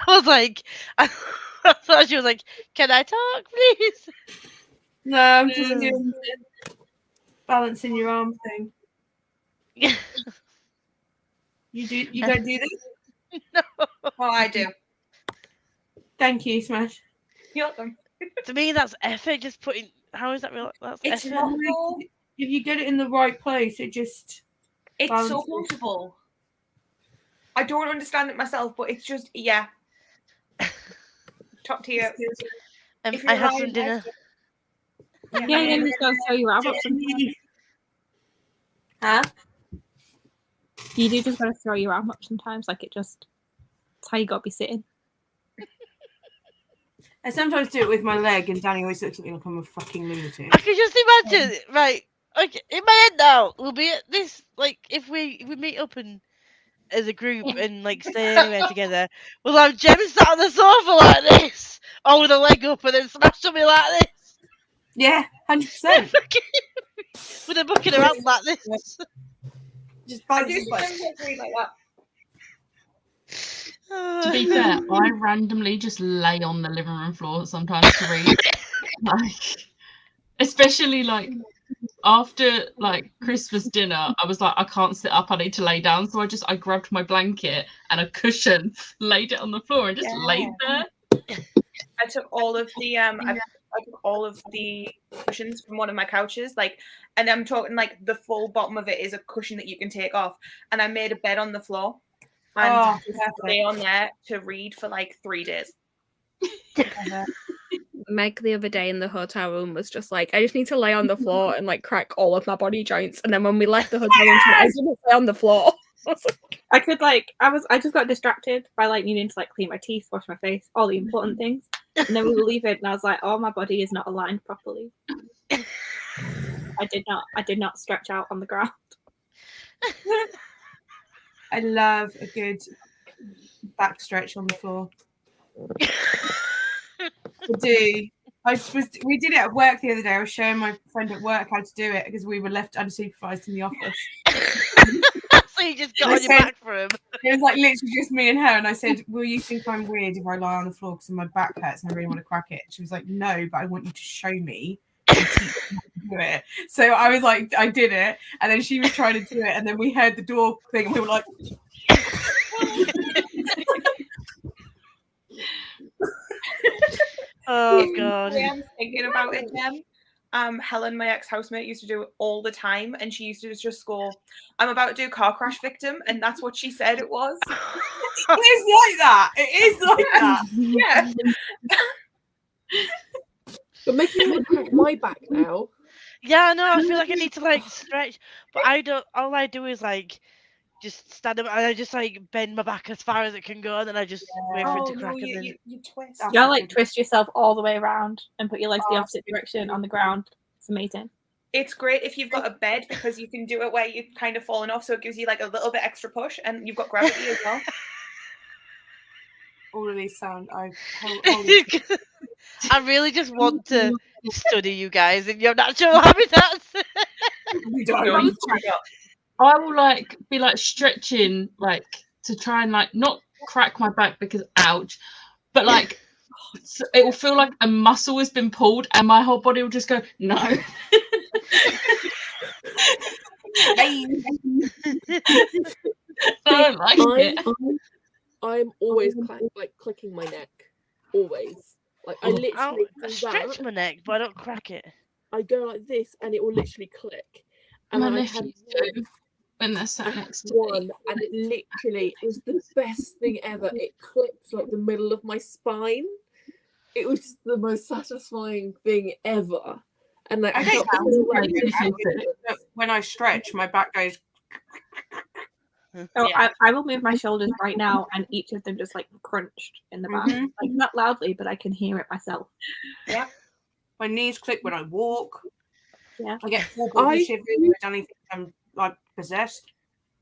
was like, I thought she was like, "Can I talk, please?" No, I'm just doing the balancing your arm thing. Yeah. You don't do this? No. Well, I do. Thank you, Smash. You're welcome. To me, that's effort. Just putting. How is that real? That's It's effort. not. If you get it in the right place, it just. It's balances. so comfortable. I don't understand it myself, but it's just top tier. I had some dinner. Yeah, you just gotta throw your arm up sometimes. Huh? You do just gotta throw your arm up sometimes, like it's how you gotta be sitting. I sometimes do it with my leg, and Danny always looks at me like I'm a fucking lunatic. I can just imagine, right? Okay, in my head now, we'll be at this, like, if we meet up and as a group and like stay anywhere together, we'll have Jem sat on the sofa like this, or with a leg up, and then Smash on me like this. Yeah, 100%. With a book in her hand like this. Just I balance do it like sometimes like that. To be fair, I randomly just lay on the living room floor sometimes to read. Like, especially like after like Christmas dinner, I was like, I can't sit up, I need to lay down. So I grabbed my blanket and a cushion, laid it on the floor and just laid there. I took all of the I took all of the cushions from one of my couches, like, and I'm talking like the full bottom of it is a cushion that you can take off, and I made a bed on the floor and just lay on there to read for like 3 days. Meg the other day in the hotel room was just like, I just need to lay on the floor and like crack all of my body joints. And then when we left the hotel room, she was like, I didn't lay on the floor. I could I just got distracted by like needing to like clean my teeth, wash my face, all the important things. And then we were leaving and I was like, oh, my body is not aligned properly. I did not stretch out on the ground. I love a good back stretch on the floor. I do. We did it at work the other day. I was showing my friend at work how to do it because we were left unsupervised in the office. So you just got on your back for him. It was like literally just me and her, and I said, will you think I'm weird if I lie on the floor because my back hurts and I really want to crack it? She was like, no, but I want you to show me and teach me how to do it. So I was like, I did it, and then she was trying to do it, and then we heard the door thing and we were like oh god. I'm thinking about it again. Helen, my ex-housemate, used to do it all the time, and she used to just go, I'm about to do car crash victim, and that's what she said it was. It is like that. It is like that. Yeah. But making me crack my back now. Yeah, no, I feel like I need to like stretch, but I don't. All I do is like just stand up and I just like bend my back as far as it can go, and then I just wait for it to crack. And then you twist. You gotta like twist yourself all the way around and put your legs the opposite direction on the ground. It's amazing. It's great if you've got a bed because you can do it where you've kind of fallen off, so it gives you like a little bit extra push, and you've got gravity as well. All of these sound. I really just want to study you guys in your natural habitats. We don't. I will like be like stretching like to try and like not crack my back because ouch, but like it will feel like a muscle has been pulled and my whole body will just go no. I don't like it. I'm always clicking my neck. Always. Like I literally I stretch my neck, but I don't crack it. I go like this and it will literally click. And my I nephews do when they're sat next to one, me. and it literally was the best thing ever. It clipped like the middle of my spine. It was the most satisfying thing ever. And like I felt don't so, like, when I stretch, my back goes. Oh, yeah. I will move my shoulders right now, and each of them just like crunched in the back, like not loudly, but I can hear it myself. Yeah, my knees click when I walk. Yeah, I get full body shivers. I don't think I'm like possessed.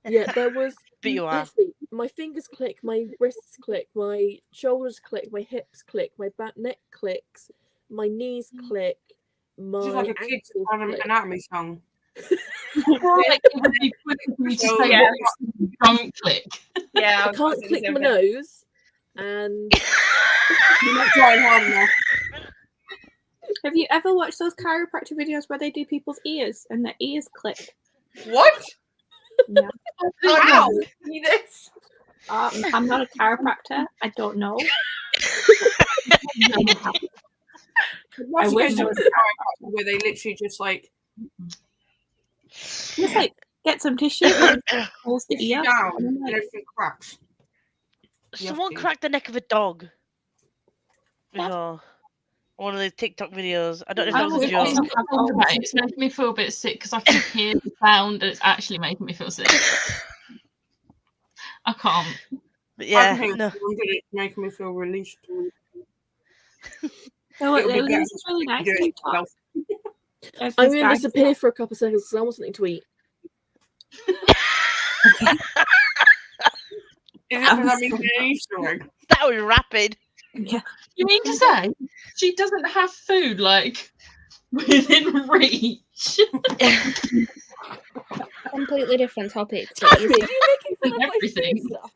Yeah, there was. But you are. My fingers click, my wrists click, my shoulders click, my hips click, my back neck clicks, my knees click. My this is like a kid's anatomy song. Like, it would be quick for me to say don't click. Yeah, I can't click my nose, and you're not trying hard enough. Have you ever watched those chiropractor videos where they do people's ears and their ears click? What? Yeah. Wow. See this? I'm not a chiropractor. I don't know. I wish there was a chiropractor where they literally just like get some tissue and pulls the ear down and everything cracks. Someone cracked the neck of a dog before. One of the TikTok videos. I don't know if that was a joke. It's making me feel a bit sick because I can hear the sound and it's actually making me feel sick. I can't. But yeah, no. It's making me feel released. So what, this is really nice TikTok. I'm going to disappear for a couple of seconds because I want something to eat. That was rapid. Yeah. You mean to say she doesn't have food like within reach? Completely different topic. You're making fun of everything. My stuff.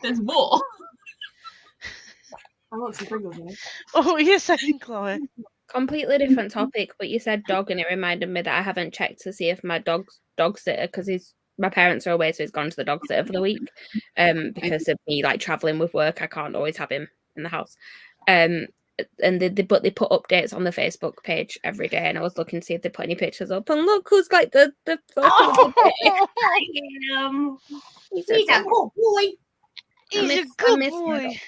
There's more. I want some Pringles in it. Oh, you're saying, Chloe? Completely different topic, but you said dog, and it reminded me that I haven't checked to see if my dog's dog sitter, because my parents are away, so he's gone to the dog sitter for the week. Because of me like traveling with work, I can't always have him in the house. And they put updates on the Facebook page every day, and I was looking to see if they put any pictures up. And look who's like the photo of the day. He's a good boy. He's a good boy.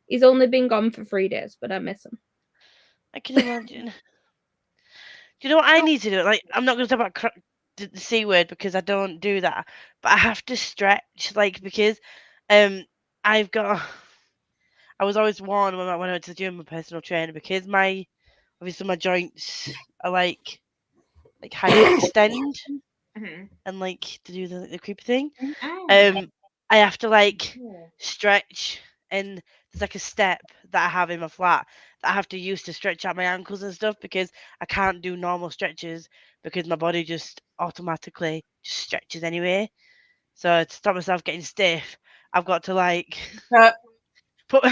He's only been gone for 3 days, but I miss him. I can imagine. Do you know what I need to do? Like, I'm not going to talk about the C word because I don't do that, but I have to stretch, like, because I've got. I was always warned when I went to the gym, my personal trainer, because obviously my joints are like hyperextend and like to do the creepy thing. I have to like stretch, and there's like a step that I have in my flat that I have to use to stretch out my ankles and stuff because I can't do normal stretches because my body just automatically just stretches anyway. So to stop myself getting stiff, I've got to like put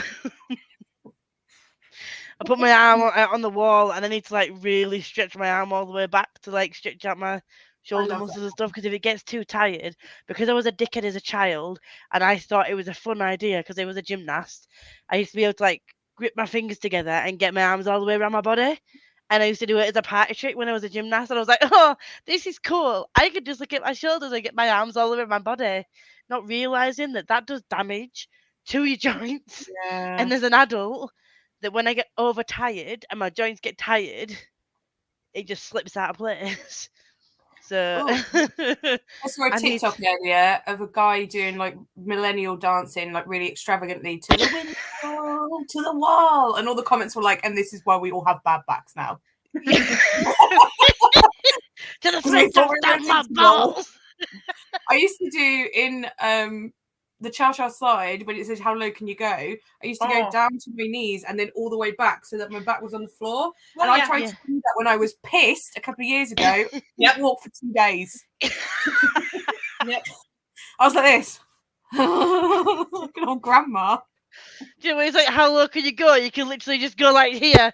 I put my arm on the wall, and I need to like really stretch my arm all the way back to like stretch out my shoulder muscles and stuff. Because if it gets too tired, because I was a dickhead as a child, and I thought it was a fun idea because I was a gymnast, I used to be able to like grip my fingers together and get my arms all the way around my body. And I used to do it as a party trick when I was a gymnast, and I was like, "Oh, this is cool! I could just look at my shoulders and get my arms all the way around my body," not realizing that does damage to your joints. Yeah. And as an adult, that when I get overtired and my joints get tired, it just slips out of place. So I saw a TikTok earlier of a guy doing like millennial dancing, like really extravagantly to the window, to the wall, and all the comments were like, "And this is why we all have bad backs now." To the front of dance balls. I used to do in the Chow side when it said how low can you go, I used to go down to my knees and then all the way back so that my back was on the floor. And I tried to do that when I was pissed a couple of years ago. Walked for 2 days. I was like this. Good old grandma. Do you know, it's like, how low can you go? You can literally just go like here.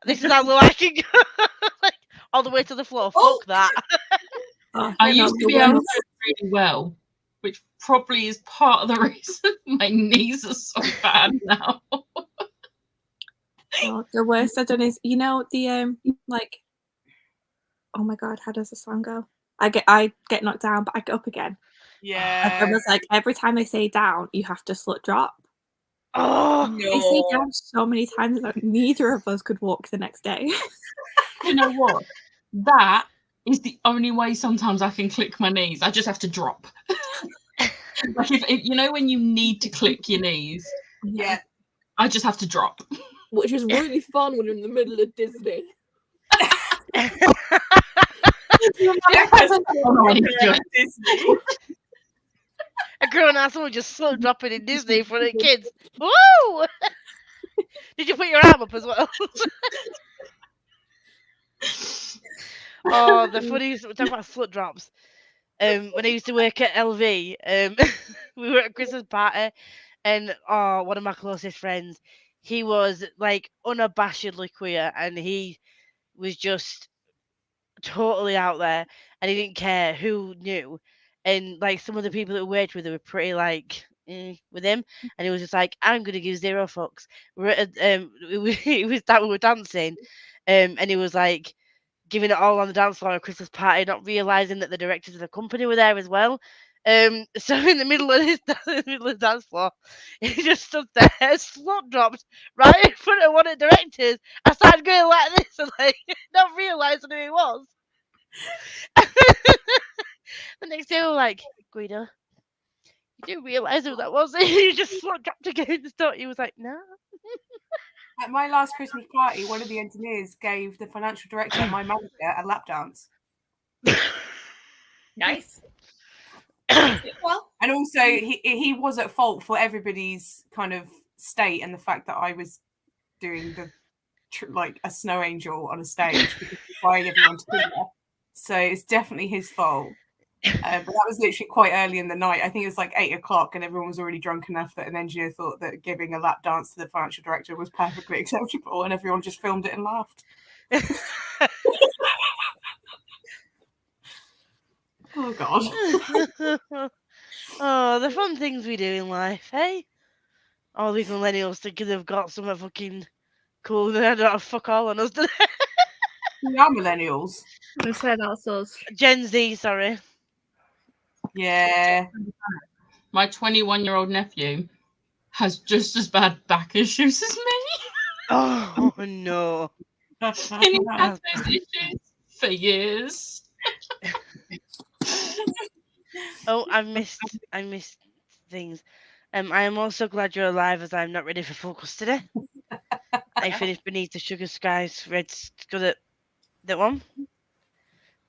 This is how low I can go. Like all the way to the floor. Fuck that. I used to be able to do it really well, which probably is part of the reason my knees are so bad now. The worst I've done is, you know, the like, oh my god, how does the song go? I get knocked down, but I get up again. Yeah. And it's like every time they say down, you have to slut drop. Oh no. They say down so many times that neither of us could walk the next day. You know what? That is the only way sometimes I can click my knees. I just have to drop. Like if you know when you need to click your knees, I just have to drop. Which is really fun when you're in the middle of Disney. A grown ass woman just slow dropping in Disney for the kids. Woo! Did you put your arm up as well? Oh, the funniest. We're talking about slut drops. When I used to work at LV, we were at a Christmas party, and one of my closest friends, he was like unabashedly queer, and he was just totally out there, and he didn't care who knew. And like some of the people that worked with him were pretty like with him, and he was just like, "I'm gonna give zero fucks." We're at we were dancing, and he was like giving it all on the dance floor at a Christmas party, not realizing that the directors of the company were there as well. So in the middle of the dance floor, he just stood there, slut dropped right in front of one of the directors. I started going like this and like not realizing who he was. The next day, we were like, Guido, you do realize who that was? He just slut dropped against the He was like, no. At my last Christmas party, one of the engineers gave the financial director, my manager, a lap dance. Nice. Well, and also he was at fault for everybody's kind of state and the fact that I was doing the like a snow angel on a stage because requiring everyone to do that. So it's definitely his fault. But that was literally quite early in the night. I think it was like 8 o'clock, and everyone was already drunk enough that an engineer thought that giving a lap dance to the financial director was perfectly acceptable, and everyone just filmed it and laughed. Oh God. Oh, the fun things we do in life, hey? All these millennials thinking they've got something fucking cool, and they don't have fuck all on us, do they? We are millennials. I said that's us. Gen Z, sorry. Yeah. My 21-year-old nephew has just as bad back issues as me. Oh no. And he's had those issues for years. Oh, I missed things. I am also glad you're alive, as I'm not ready for full custody. I finished Beneath the Sugar Skies, Red Scudded, that one.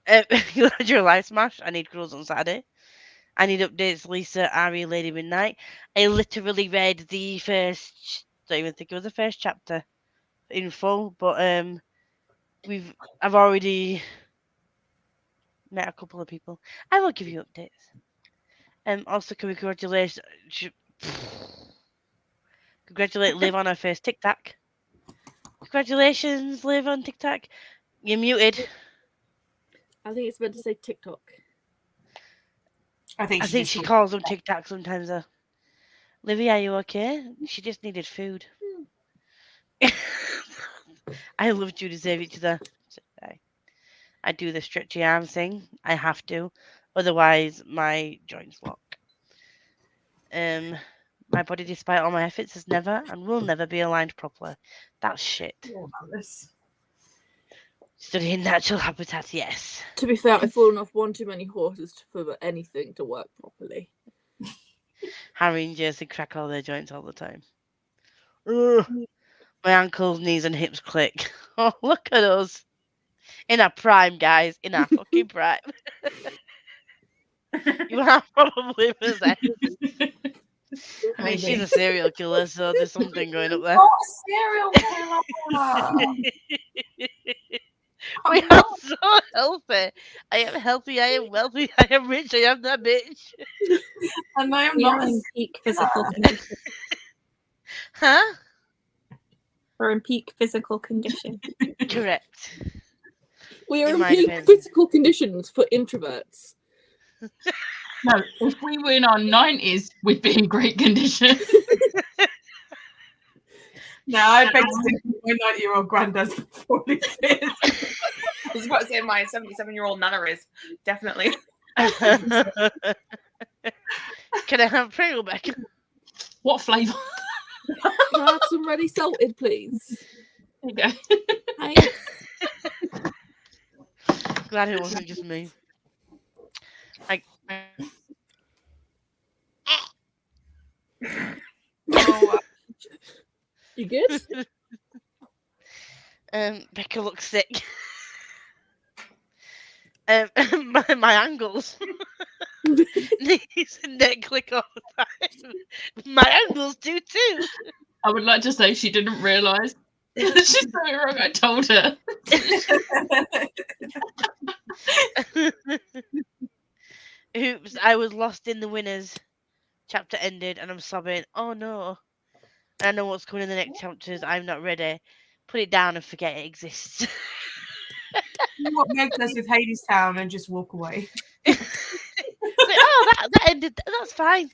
Glad you're alive, Smash. I need girls on Saturday. I need updates, Lisa, Ari, Lady Midnight. I literally read the first, don't even think it was the first chapter in full, but I've already met a couple of people. I will give you updates. Also, can we congratulate Liv on her first TikTok. Congratulations, Liv, on TikTok. You're muted. I think it's meant to say TikTok. I think she calls them TikTok sometimes, though. Livy, are you okay? She just needed food. I love Judy Save Each Other. I do the stretchy arm thing. I have to. Otherwise, my joints lock. My body, despite all my efforts, has never and will never be aligned properly. That's shit. Studying natural habitat, yes. To be fair, I've fallen off one too many horses for anything to work properly. Harry and Jersey crack all their joints all the time. Ugh. My ankles, knees, and hips click. Oh, look at us. In our prime, guys. In our fucking prime. You are probably possessed. I mean, she's a serial killer, so there's something going up there. Not a serial killer. We are so healthy. I am healthy. I am wealthy. I am rich. I am that bitch. And I am We not are in peak physical condition. Huh? We're in peak physical condition. Correct. We are In in my peak defense. physical conditions for introverts. No, if we were in our 90s, we'd be in great condition. No, I beg to differ. My 90-year-old granddad's probably fit. I was about to say my 77-year-old nana is definitely. Can I have Pringle back? What flavour? Can I have some ready salted, please? There you go. Thanks. Glad it wasn't just me. Oh, You good? Becca looks sick. My ankles. Knees and neck click all the time. My ankles do too. I would like to say she didn't realise. She's something wrong. I told her. Oops, I was lost in the winners. Chapter ended and I'm sobbing. Oh no. I know what's coming in the next chapters. I'm not ready. Put it down and forget it exists. you know what Meg does with Hades Town and just walk away. Like, oh, that ended. That's fine.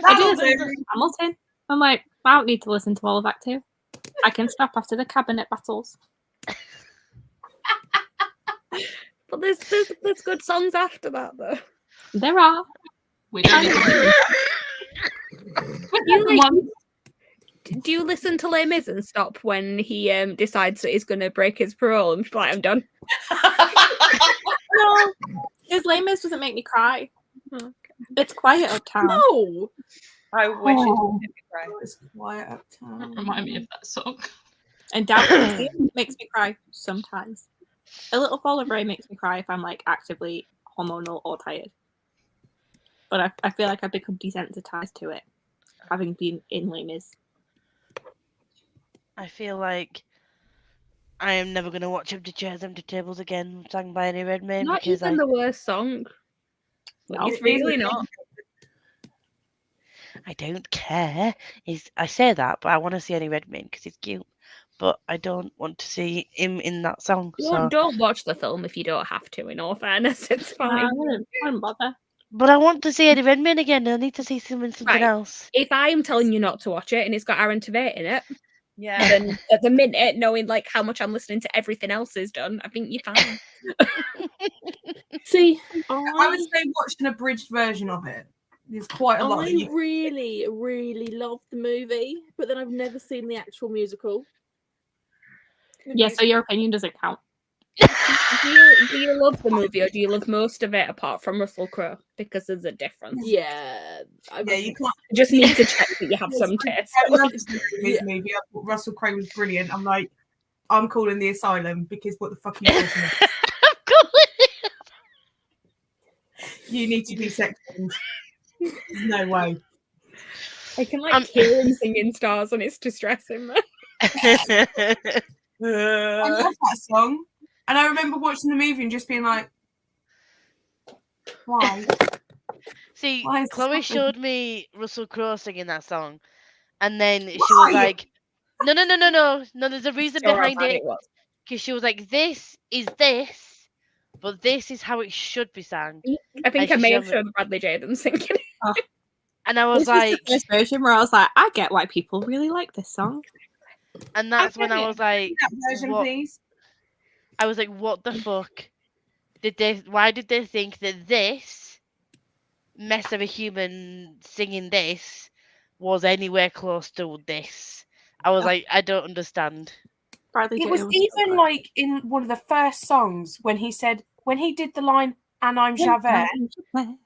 I do this with Hamilton. I'm like, I don't need to listen to all of Act 2. I can stop after the cabinet battles. But there's good songs after that though. There are. We don't Do you listen to Les Mis and stop when he decides that he's going to break his parole and be like, I'm done? No, his Les Mis doesn't make me cry. Okay. It's Quiet Uptown. No. I wish it would make me cry. It's quiet uptown. remind me of that song. And Downton makes me cry sometimes. A Little Fall of Rain makes me cry if I'm like actively hormonal or tired. But I feel like I've become desensitized to it, having been in Les Mis. I feel like I am never going to watch Empty Chairs, Empty Tables again, sung by any Redmayne. Not because even the worst song. No, It's really not. I don't care. I say that, but I want to see Eddie Redmayne because he's cute. But I don't want to see him in that song. So. Don't watch the film if you don't have to, in all fairness. It's fine. I wouldn't bother. But I want to see Eddie Redmayne again. I need to see him in something else. If I'm telling you not to watch it and it's got Aaron Tveit in it, Yeah. then at the minute, knowing like how much I'm listening to everything else is done, I think you're fine. See, I would say watch an abridged version of it. There's quite a lot. I really, really love the movie, but then I've never seen the actual musical. Yeah, so your opinion doesn't count. Do you love the movie, or do you love most of it apart from Russell Crowe? Because there's a difference. Yeah, you can't. You just need to check that you have some taste. I love this movie. I thought Russell Crowe was brilliant. I'm like, I'm calling the asylum because what the fuck are you talking about? You need to be sectioned. There's no way. I can hear him singing Stars, and it's distressing me. I love that song, and I remember watching the movie and just being like, "Why?" See, Why Chloe showed me Russell Crowe singing that song, and then she was like, "No. There's a reason behind it." Because she was like, "This is this, but this is how it should be sang." I think I may have shown Bradley Jaden singing it. Oh. And I was like, "This version where I was like, I get why people really like this song." And that's when I was like, version, what? Please. I was like, what the fuck? Why did they think that this mess of a human singing this was anywhere close to this? I was like, I don't understand. It was even like in one of the first songs when he did the line, "And I'm Javert," and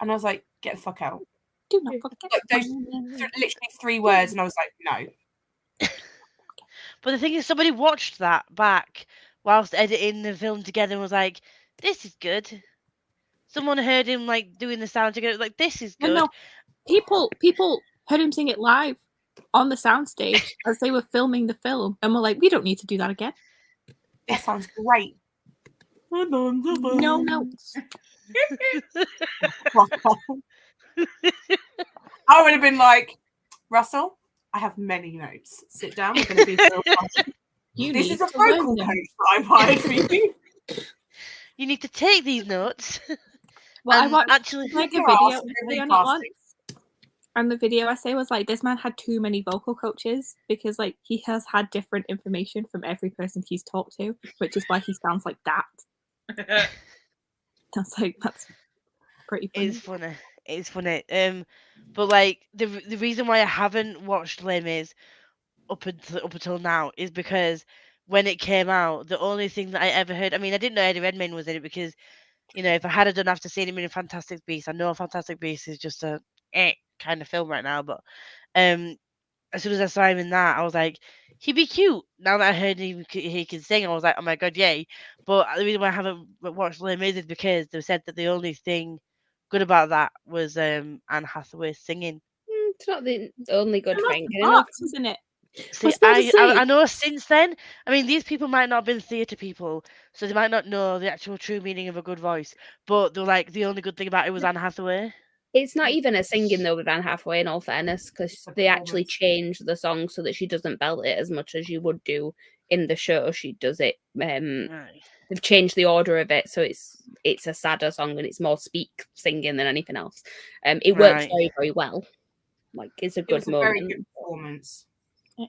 I was like, get the fuck out. Do not forget. Those literally 3 words, and I was like, no. But the thing is, somebody watched that back whilst editing the film together and was like, this is good. Someone heard him like doing the sound together, like, this is good. No. People heard him sing it live on the soundstage as they were filming the film, and were like, we don't need to do that again. That sounds great. No notes. I would have been like, Russell, I have many notes. Sit down. We're going to be real fun. This is a vocal coach that I've hired for you. You need to take these notes. Well, I watched actually like a video on it once, and the video essay was like, this man had too many vocal coaches because like he has had different information from every person he's talked to, which is why he sounds like that. That's pretty funny. It's funny. But like the reason why I haven't watched Les Mis up until now is because when it came out, the only thing that I ever heard, I mean, I didn't know Eddie Redmayne was in it because, you know, if I had done after seeing him in Fantastic Beasts, I know Fantastic Beasts is just a kind of film right now. But as soon as I saw him in that, I was like, he'd be cute. Now that I heard he can sing, I was like, oh my god, yay! But the reason why I haven't watched Les Mis is because they said that the only thing good about that was Anne Hathaway singing. It's not the only good thing, isn't it? See, I know since then, I mean, these people might not have been theatre people, so they might not know the actual true meaning of a good voice, but they're like, the only good thing about it was Anne Hathaway. It's not even a singing though with Anne Hathaway, in all fairness, because they actually changed the song so that she doesn't belt it as much as you would do in the show. She does it. They've changed the order of it, so it's a sadder song and it's more singing than anything else. It works very, very well. Like, it's a good moment. Very good performance.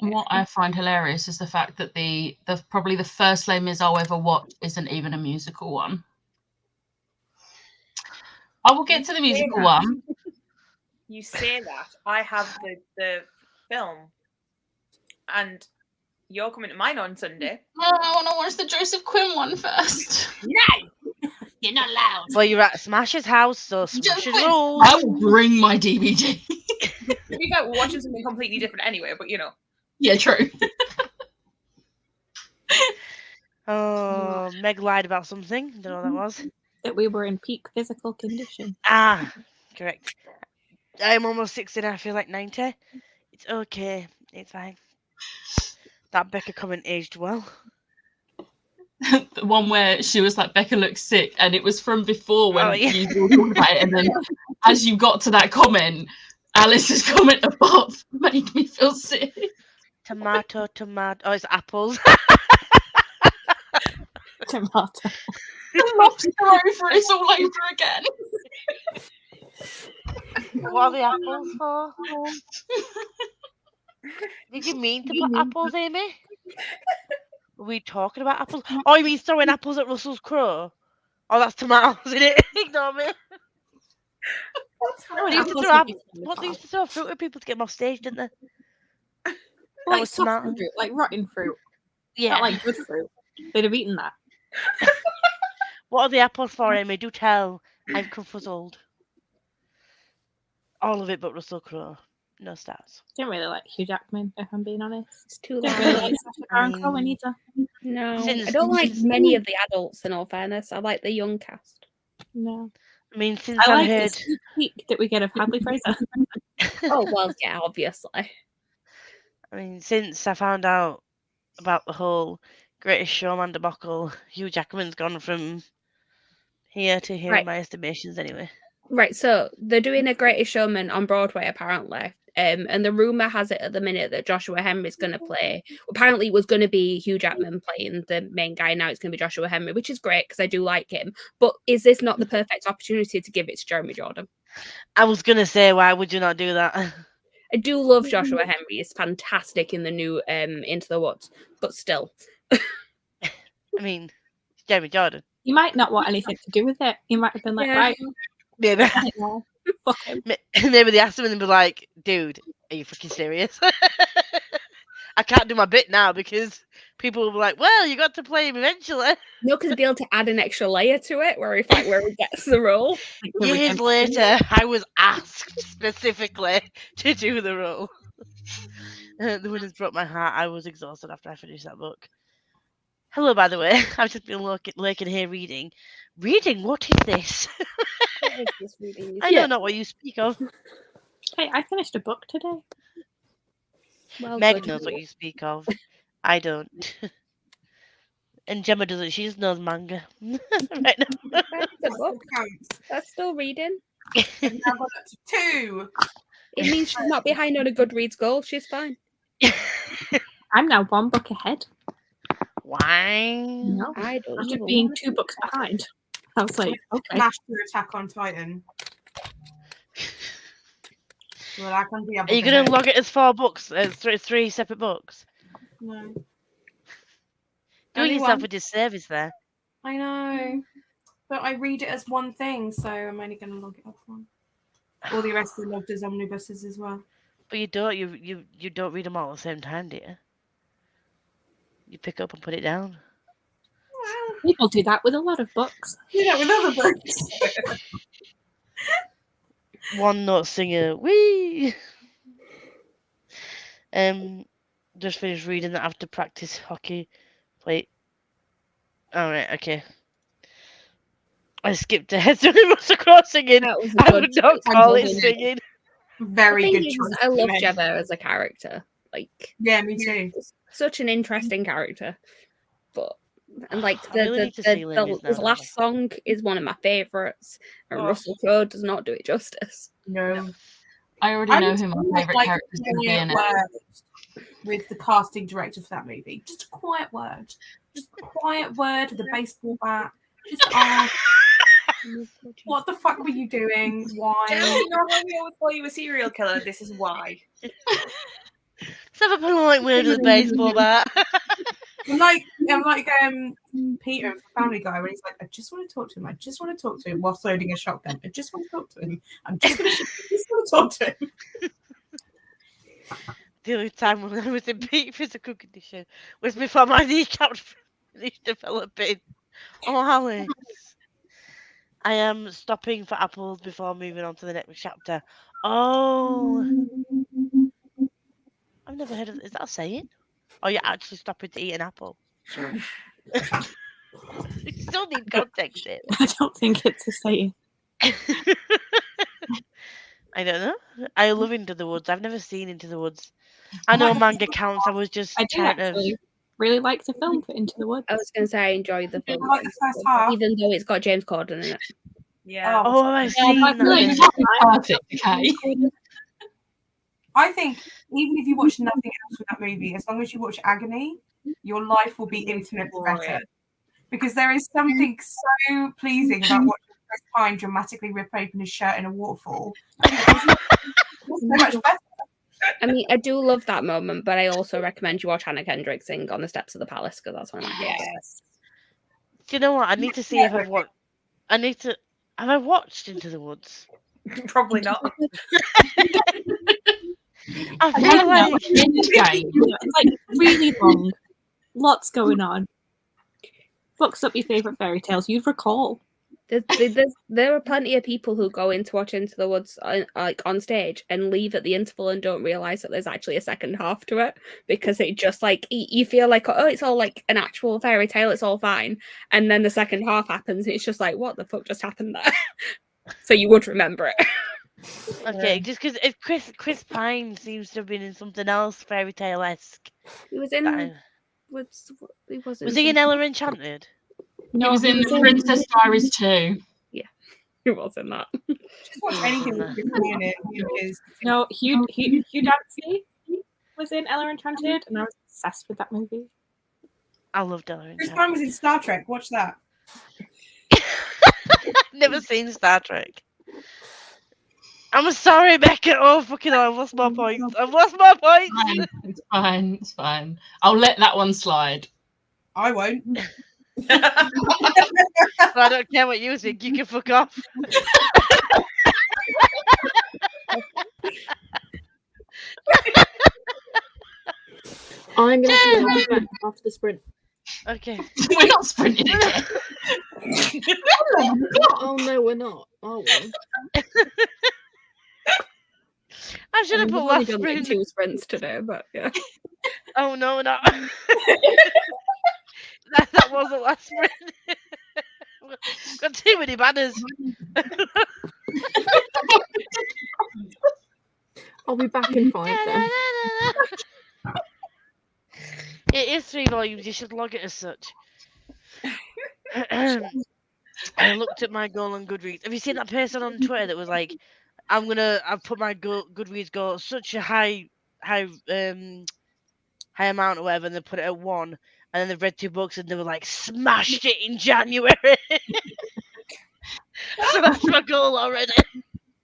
What I find hilarious is the fact that the probably the first Les Mis I'll ever watch isn't even a musical one. I will get to the musical one. You say that. I have the film, and you're coming to mine on Sunday. No, I want to watch the Joseph Quinn one first. No! You're not allowed. Well, you're at Smash's house, so Smash's rules. I will bring my DVD. We got watching something completely different anyway, but you know. Yeah, true. Oh, Meg lied about something. Don't know what that was. That we were in peak physical condition. Ah, correct. I'm almost 60 and I feel like 90. It's okay. It's fine. That Becca comment aged well. The one where she was like, Becca looks sick, and it was from before when you were talking about it, and then as you got to that comment, Alice's comment above made me feel sick. Tomato. Oh, it's apples. Tomato. Lobster over it all over again. What are the apples for? Did you mean to put apples, Amy? Were we talking about apples? Oh, you mean throwing apples at Russell's Crowe? Oh, that's tomatoes, isn't it? Ignore me. What's They used to throw they used to throw fruit at people to get them off stage, didn't they? Like was soft smart. fruit, like rotten fruit. Yeah. Not like good fruit. They'd have eaten that. What are the apples for, Amy? Do tell. I'm confuzzled. All of it but Russell Crowe. No stars. Don't really like Hugh Jackman, if I'm being honest. It's too Don't really loud. like Sacha Baron Cohen either. No, Since- I don't like many of the adults. In all fairness, I like the young cast. No. I mean, since I I've like the heard... sneak peek that we get of Hadley Fraser. Oh well, yeah, obviously. I mean, since I found out about the whole Greatest Showman debacle, Hugh Jackman's gone from here to here in Right. my estimations anyway. Right, so they're doing a Greatest Showman on Broadway apparently, and the rumor has it at the minute that Joshua Henry's going to play. Apparently, it was going to be Hugh Jackman playing the main guy. Now it's going to be Joshua Henry, which is great because I do like him. But is this not the perfect opportunity to give it to Jeremy Jordan? I was gonna say, why would you not do that? I do love Joshua Henry. He's fantastic in the new Into the Woods, but still. I mean, it's Jeremy Jordan. You might not want anything to do with it. You might have been like, Yeah. right, Maybe, fuck him. maybe they asked him and they'd be like, dude, are you fucking serious? I can't do my bit now because people will be like, well, you got to play him eventually. No, because be able to add an extra layer to it where he gets the role. Years later, I was asked specifically to do the role. The Winners Broke My Heart. I was exhausted after I finished that book. Hello, by the way. I've just been lurking here reading. Reading? What is this? What is this reading? I know not what you speak of. Hey, I finished a book today. Well, Meg good. knows what you speak of. I don't. And Gemma doesn't. She just knows manga. Right now. That's a book. That's still reading. I've now got up to 2. It means she's not behind on a Goodreads goal. She's fine. I'm now 1 book ahead. Why? No, I don't after even being want 2 books behind. I was like, okay. Master Attack on Titan. Well, I can be Are you going to log it as 4 books? 3 separate books? No. Doing Only yourself one. a disservice there. I know. But I read it as one thing, so I'm only going to log it off one. All the rest are logged as omnibuses as well. But you don't. You don't read them all at the same time, do you? You pick up and put it down. People do that with a lot of books. Do that with other books. One note singer. Wee. Just finished reading that after practice hockey. Play. All right. Okay. I skipped ahead to Russell Crowe singing. That was I would not call it singing. Very good is, choice. I love Meg. Gemma as a character. Like, Yeah, me too. such an interesting character. But and like I really need to see Lily's his now. last song is one of my favourites, and Oh. Russell Crowe does not do it justice. No. I already know who my favourite character is going to be in it. word with the casting director for that movie. Just a quiet word. Just a quiet word with a baseball bat. Just ask, what the fuck were you doing? Why? You know how we always call you a serial killer? This is why. Let's have a polite word with a baseball bat. I'm like Peter from Family Guy when he's like, I just want to talk to him. I just want to talk to him whilst loading a shotgun. I just want to talk to him. I'm just going to just want to talk to him. The only time when I was in peak physical condition was before my kneecap finished developing. Oh, Alex. I am stopping for apples before moving on to the next chapter. Oh. I've never heard of it. Is that a saying? Or you're actually stopping to eat an apple? You still need context here. I don't think it's a saying. I don't know. I love Into the Woods. I've never seen Into the Woods. I know manga counts. I was just I do trying actually really like the film for Into the Woods. I was going to say I enjoyed the film, like the first half. even though it's got James Corden in it. Yeah. Oh, I've seen I that. feel like then. it's Perfect, okay. I think even if you watch nothing else from that movie, as long as you watch Agony, your life will be infinitely better. Because there is something so pleasing about watching Chris Pine dramatically rip open his shirt in a waterfall. It's so much better. I mean, I do love that moment, but I also recommend you watch Hannah Kendrick sing on the steps of the palace because that's one of my favorites. Do you know what? I need to see if I've watched. Have I watched Into the Woods? Probably not. I feel like It's like really long. Lots going on. Fucks up your favourite fairy tales. You'd recall. There are plenty of people who go in to watch Into the Woods on stage and leave at the interval and don't realise that there's actually a second half to it, because it just like you feel like, oh, it's all like an actual fairy tale, it's all fine, and then the second half happens and it's just like, what the fuck just happened there? So you would remember it. Okay, just because if Chris Pine seems to have been in something else fairy tale-esque. He was in. Was he in Ella Enchanted? No, he was in The Princess Diaries 2. Yeah, he was in that. Just watch anything with Chris Pine in it. Because... No, Hugh Dancy was in Ella Enchanted, and I was obsessed with that movie. I loved Ella Enchanted. Chris Pine was in Star Trek. Watch that. Never seen Star Trek. I'm sorry, Becca. Oh, fucking hell, I've lost my points. It's fine. It's fine. I'll let that one slide. I won't. I don't care what you think. You can fuck off. I'm going to be back after the sprint. Okay. We're not sprinting again. Oh, no, we're not, are we? I should have put only last done like sprint. 2 sprints today, but yeah. Oh, no, no. that wasn't last sprint. Got too many banners. I'll be back in 5 then. It is 3 volumes. You should log it as such. I looked at my goal on Goodreads. Have you seen that person on Twitter that was like, I've put my Goodreads goal at such a high amount or whatever, and they put it at 1, and then they've read 2 books and they were like, smashed it in January. So that's my goal already.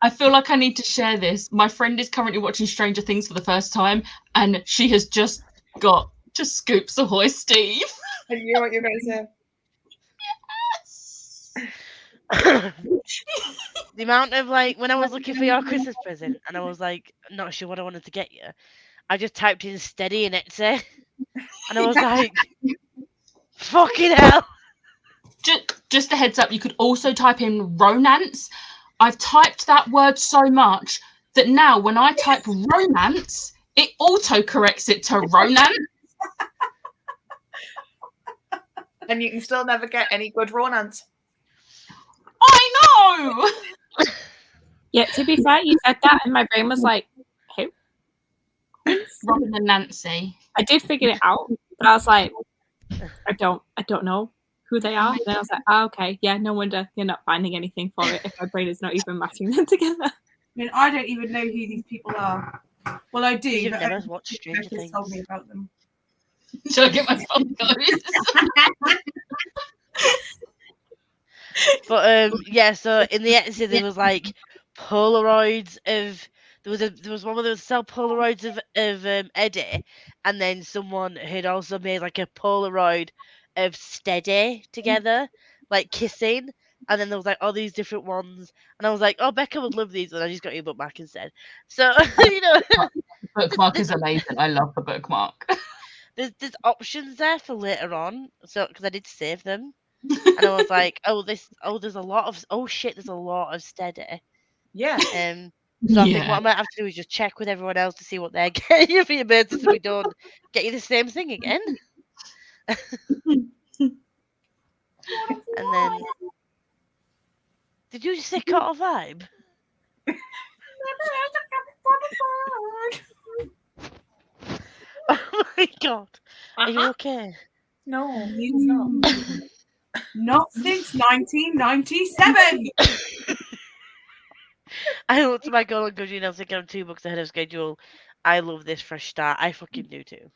I feel like I need to share this. My friend is currently watching Stranger Things for the first time, and she has just got Scoops Ahoy, Steve. And you know what you're going to say? The amount of like, when I was looking for your Christmas present and I was like, not sure what I wanted to get you, I just typed in steady in Etsy and I was like, fucking hell. Just a heads up, you could also type in romance. I've typed that word so much that now when I type romance, it auto corrects it to romance. And you can still never get any good romance. I know. Yeah, to be fair, you said that, and my brain was like, "Who?" Robin and Nancy. I did figure it out, but I was like, I don't know who they are. And then I was like, okay, yeah, no wonder you're not finding anything for it if my brain is not even matching them together. I mean, I don't even know who these people are. Well, I do. You've but never watched Stranger Becca's Things. told me about them. Should I get my phone going? But yeah, so in the Etsy there was like Polaroids of there was one where they would sell Polaroids of Eddie, and then someone had also made like a Polaroid of Steady together, like kissing, and then there was like all these different ones, and I was like, oh, Becca would love these, and I just got your bookmark instead. So you know, bookmark is amazing. I love the bookmark. There's options there for later on, so because I did save them. And I was like, there's a lot of Steady. Yeah. So I think what I might have to do is just check with everyone else to see what they're getting you for your birthday, so we don't get you the same thing again. And then, did you just say cut a vibe? Oh my god, are you okay? No, he's not. Not since 1997. I looked at my goal on Goodreads and I was thinking I'm 2 books ahead of schedule. I love this fresh start. I fucking do too.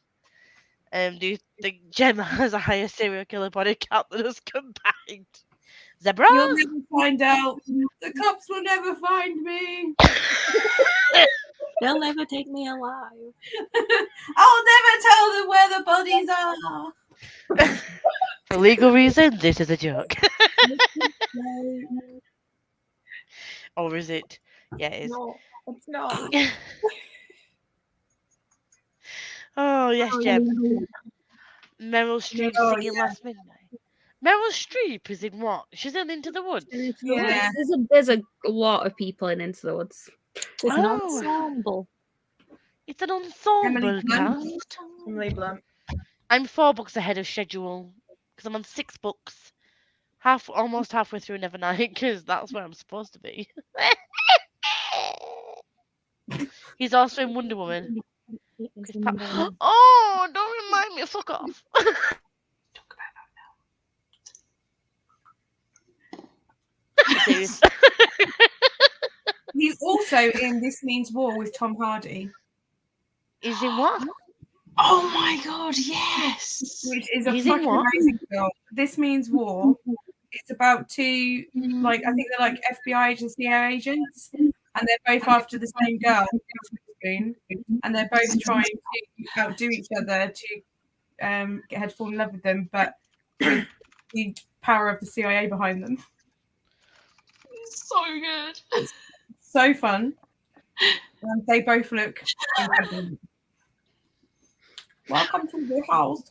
Do you think Gemma has a higher serial killer body count than us combined? Zebra? You'll never find out. The cops will never find me. They'll never take me alive. I'll never tell them where the bodies are. For legal reasons, this is a joke. Or is it Yeah, it is. No, it's not. Oh yes, Jeb. Meryl Streep singing Last Midnight. Meryl Streep is in what? She's in Into the Woods. Yeah. There's a lot of people in Into the Woods. It's an Oh. ensemble. It's an ensemble Emily Blunt. cast. Emily Blunt. I'm 4 books ahead of schedule because I'm on 6 books. Almost halfway through Nevernight because that's where I'm supposed to be. He's also in Wonder Woman. Oh, don't remind me. Fuck off. Talk about that. He's also in This Means War with Tom Hardy. He's in what? Oh my god, yes. Which is a He's in fucking what? amazing film. This Means War. It's about two, like, I think they're like FBI agents, CIA agents, and they're both after the same girl, and they're both trying to outdo each other to get her to fall in love with them, but with the power of the CIA behind them. So good. So fun. They both look incredible. Welcome to the house.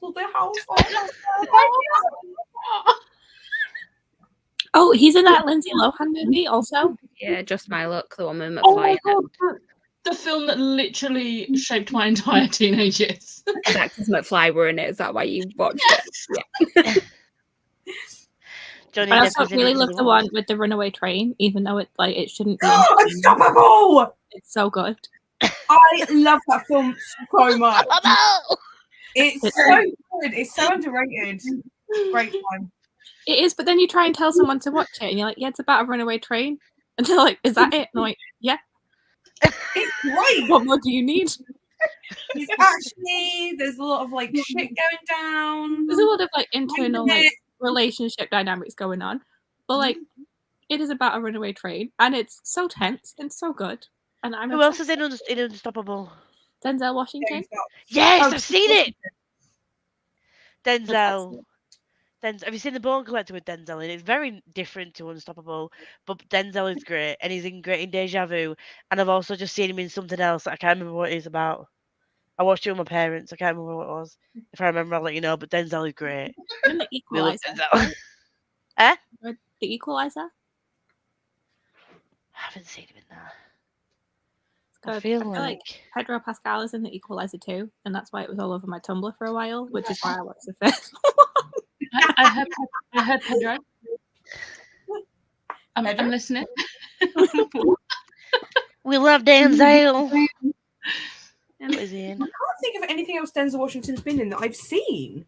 Oh, he's in that Lindsay Lohan movie also. Yeah, Just My Luck, the one with McFly. Oh my god, the film that literally shaped my entire teenage years. Actors McFly were in it. Is that why you watched it? Yeah. Johnny I Depp also is in really Into love the the Woods. one with the runaway train, even though it shouldn't be. Unstoppable! It's so good. I love that film so much. Unstoppable! It's so good. It's so underrated. Great time. It is, but then you try and tell someone to watch it, and you're like, "Yeah, it's about a runaway train," and they're like, "Is that it?" And I'm like, "Yeah." It's great. What more do you need? It's actually, there's a lot of like shit going down. There's a lot of like internal like relationship dynamics going on, but like it is about a runaway train, and it's so tense and so good. And I'm Who else is in Unstoppable? Denzel Washington. Yes, Oh, I've seen it. Denzel. Have you seen The Bone Collector with Denzel? And it's very different to Unstoppable, but Denzel is great, and he's great in Deja Vu. And I've also just seen him in something else. I can't remember what it is about. I watched it with my parents. I can't remember what it was. If I remember, I'll let you know. But Denzel is great. And The We love Equalizer. Denzel. Eh? The Equalizer. I haven't seen him in that. It's good. I feel like Pedro Pascal is in The Equalizer too, and that's why it was all over my Tumblr for a while, which is why I watched the first one. I heard Pedro. I'm listening. we love Denzel. What is he in? I can't think of anything else Denzel Washington's been in that I've seen.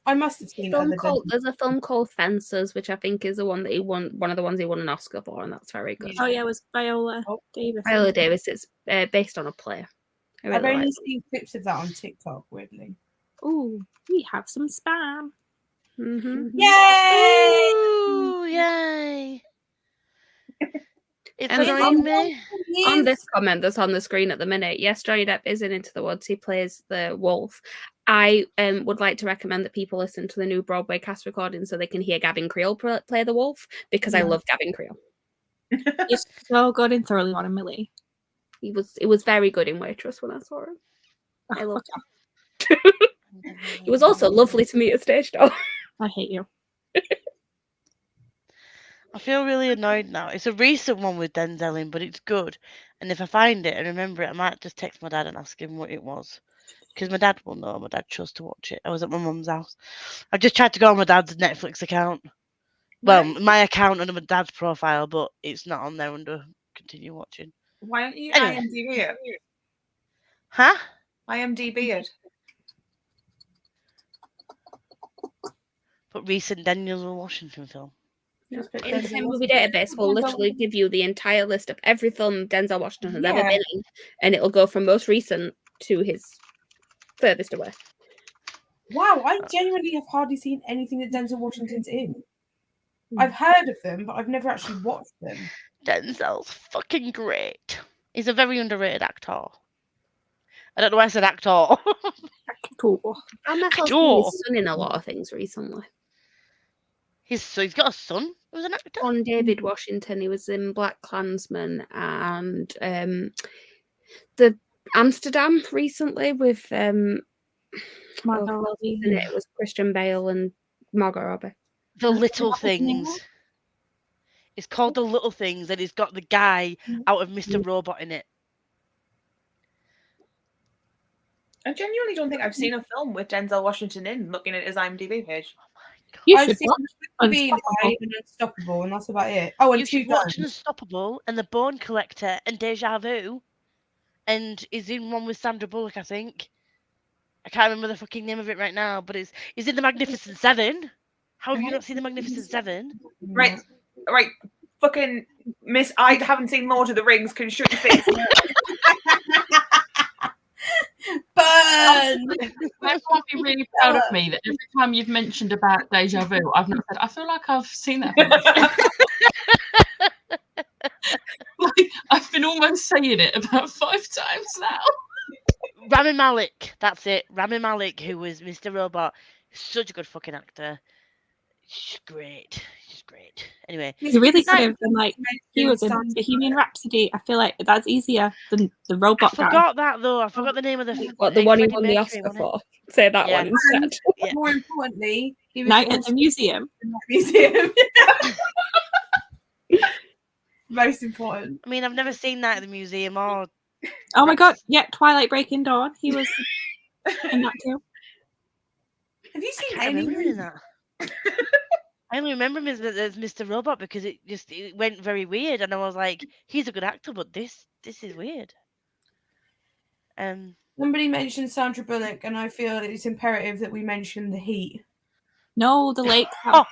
I must have seen other There's a film called Fences, which I think is the one that he won, one of the ones he won an Oscar for, and that's very good. Oh yeah, it was Viola Davis. Viola Davis. It's based on a play. I've only seen clips of that on TikTok, weirdly. Ooh, we have some spam. Mm-hmm. Yay! Ooh, yay! It's And annoying me. on this comment that's on the screen at the minute, yes, Johnny Depp is in Into the Woods. He plays the wolf. I would like to recommend that people listen to the new Broadway cast recording so they can hear Gavin Creel play the wolf, because I love Gavin Creel. He's so good in Thoroughly Modern Millie. It was very good in Waitress when I saw him. I love him. He was also lovely to meet at stage door. I hate you. I feel really annoyed now. It's a recent one with Denzel in, but it's good. And if I find it and remember it, I might just text my dad and ask him what it was. Because my dad will know. My dad chose to watch it. I was at my mum's house. I've just tried to go on my dad's Netflix account. Well, my account under my dad's profile, but it's not on there under continue watching. Why don't you Anyway. IMDb it? Huh? IMDb it. But recent Denzel Washington film. In the movie database will literally give you the entire list of every film Denzel Washington has ever been in, and it'll go from most recent to his furthest away. Wow, I genuinely have hardly seen anything that Denzel Washington's in. I've heard of them, but I've never actually watched them. Denzel's fucking great. He's a very underrated actor. I don't know why I said actor. Cool. I met his son in a lot of things recently. He's got a son. It was an actor. On David Washington. He was in Black Klansman and the Amsterdam recently with Margot Robbie. and it was Christian Bale and Margot Robbie. The Little Things. It's called The Little Things, and it's got the guy out of Mr. Robot in it. I genuinely don't think I've seen a film with Denzel Washington in, looking at his IMDb page. You I've should seen watch Unstoppable. And Unstoppable, and that's about it. Oh, and You Two should watch Guns. Unstoppable and The Bone Collector and Deja Vu, and is in one with Sandra Bullock, I think. I can't remember the fucking name of it right now, but it's in The Magnificent Seven. How have you not seen The Magnificent Seven? Right, fucking Miss. I haven't seen Lord of the Rings. Can you shut your face? Burn! Everyone be really proud of me that every time you've mentioned about Deja Vu, I've not said, I feel like I've seen that film. Like, I've been almost saying it about 5 times now. Rami Malek, that's it. Rami Malek, who was Mr. Robot, such a good fucking actor. She's great. She's great. Anyway, He's really Nice. good. And like he was in Bohemian Rhapsody. I feel like that's easier than the I robot guy. forgot that though. I forgot the name of the. What, the one he Freddie won the Mercury, Oscar wasn't for? Say that Yeah. one instead. Yeah. More importantly, he was Night at also the Museum. in that museum. Most important. I mean, I've never seen that at the museum or. Oh my god, yeah, Twilight Breaking Dawn. He was in that too. Have you I seen can't any remember him in movies? that. I only remember him as Mr. Robot because it went very weird, and I was like, he's a good actor, but this is weird. Somebody mentioned Sandra Bullock, and I feel that it's imperative that we mention The Heat. No, the Lake Oh,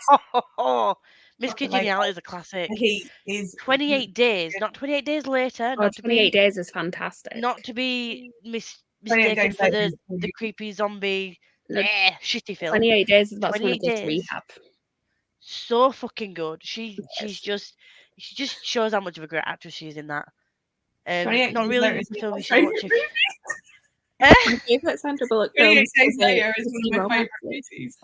House. Miss Fucking Congeniality is a classic. The Heat is 28 days, not 28 days later, Oh, not to 28 be Days is fantastic. not to be 28 mistaken Days for Later the is brilliant. creepy zombie No, shitty film. 28 Days is that's when I 28 go to Days. rehab. So fucking good. She Yes. just shows how much of a great actress she is in that. 28 Not Days really Later is a film my you should watch favourite if. My favourite Sandra Bullock film 28 Days is Later is Disney one of my Romance. favourite movies.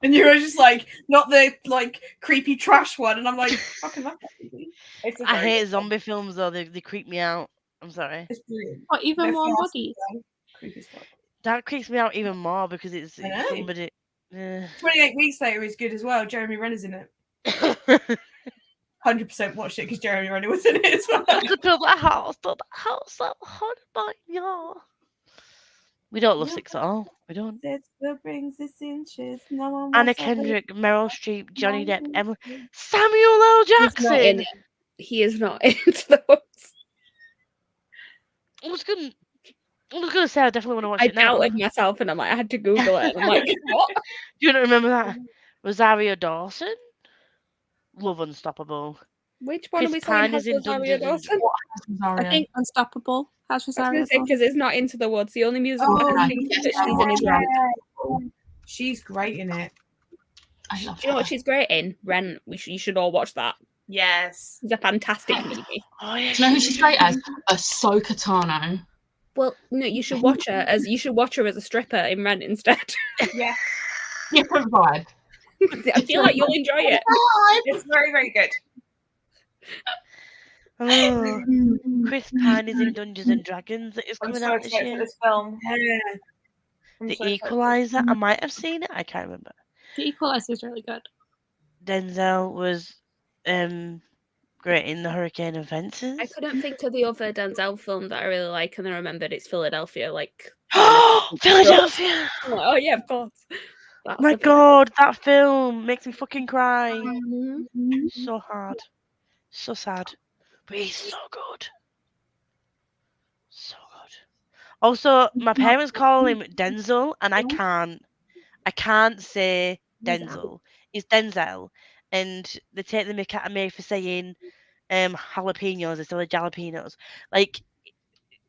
And you were just like, not the like creepy trash one, and I'm like, fucking love that movie. It's a I very hate good film. zombie films though. They creep me out. I'm sorry. It's brilliant. Or even They're Warm fast Bodies. as well. Creepy as fuck. That creeps me out even more because it's I know. somebody. 28 Weeks Later is good as well. Jeremy Renner's in it. 100% watched it because Jeremy Renner was in it as well. To build that house that haunted by you. We don't love Six at all. We don't. That still brings us inches. No one Anna wants to Kendrick, Meryl Streep, Johnny Depp, No. Emma, Samuel L. He's not in Jackson. it. He is not into the woods. I was gonna say I definitely want to watch I it now. doubted myself and I had to Google it. And I'm like, what? Do you not remember that? Rosario Dawson? Love Unstoppable. Which one Chris are we saying Pine has is in Rosario Dungeons Dawson? I think Unstoppable has I was Rosario going to say Dawson. because it's not Into the Woods. The only musical Oh, I think that she's in is yeah. Rent. She's great in it. I love Do you know what her. she's great in? Rent. You should all watch that. Yes. It's a fantastic movie. Oh, yeah, Do you know who she's great as? Ahsoka Tano. Well, no, you should watch her as a stripper in Rent instead. Yeah. Different vibe. I feel like you'll enjoy it. It's very, very good. Oh, Chris Pine is in Dungeons and Dragons that is I'm coming so out this excited for year. this film. Yeah. I'm The so excited. Equalizer. I might have seen it. I can't remember. The Equalizer is really good. Denzel was great in The Hurricane and Fences. I couldn't think of the other Denzel film that I really like, and then I remembered it's Philadelphia. Like, Philadelphia! I'm like, oh yeah, of course. That's My the film. God, that film makes me fucking cry. Mhm. So hard. So sad. But he's so good. So good. Also, my parents call him Denzel, and I can't say Denzel. It's Denzel. And they take the mick out of me for saying jalapenos instead of jalapenos. Like,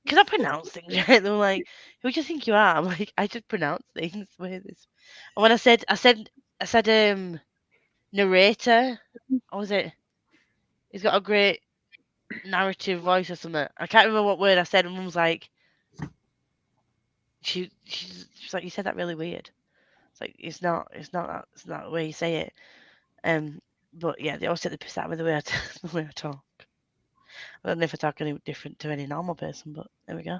because I pronounce things right. They were like, "Who do you think you are?" I'm like, "I just pronounce things." And when I said narrator, what was it? He's got a great narrative voice or something. I can't remember what word I said. And Mum's like, she's like, "You said that really weird." It's like it's not the way you say it. But yeah, they always take the piss out of me the way I talk. I don't know if I talk any different to any normal person, but there we go.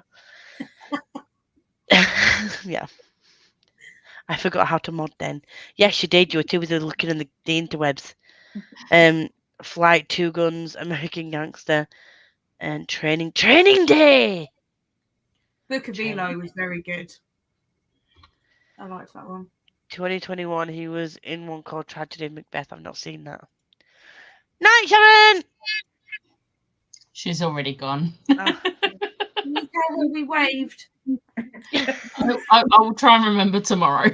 Yeah. I forgot how to mod then. Yes, you did. You were too busy looking in the interwebs. Flight, Two Guns, American Gangster, and Training Day. Book of Eli was very good. I liked that one. 2021, he was in one called Tragedy of Macbeth. I've not seen that. Night, Sharon! She's already gone. Oh. We waved. I will try and remember tomorrow.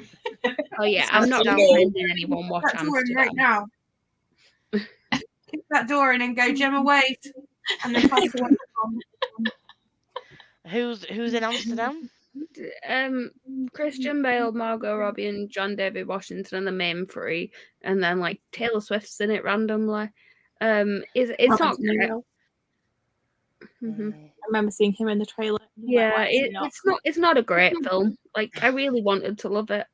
Oh yeah, I'm not recommending anyone watch Amsterdam right now. Kick that door in and go, Gemma waved. And then pass the one on. Who's in Amsterdam? Christian Bale, Margot Robbie, and John David Washington are the main three, and then like Taylor Swift's in it randomly. It's not great. I remember seeing him in the trailer. Yeah, it's not a great film. Like I really wanted to love it,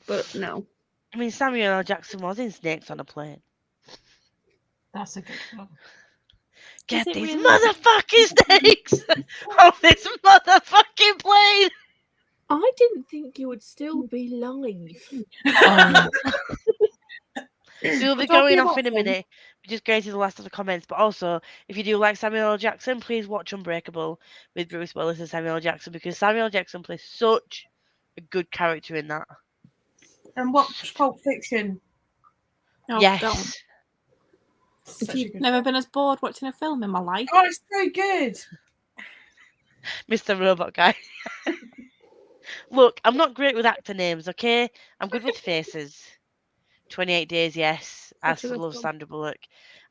but no. I mean, Samuel L. Jackson was in Snakes on a Plane. That's a good one. Get these motherfucking snakes off this motherfucking plane. I didn't think you would still be live. We'll be going off in a minute. We just go to the last of the comments. But also, if you do like Samuel L. Jackson, please watch Unbreakable with Bruce Willis and Samuel L. Jackson, because Samuel L. Jackson plays such a good character in that. And watch Pulp Fiction. Oh, yes. Don't. If you've never been as bored watching a film in my life. Oh, it's so good. Mr. Robot Guy. Look, I'm not great with actor names, okay? I'm good with faces. 28 Days, yes. I still love Sandra Bullock.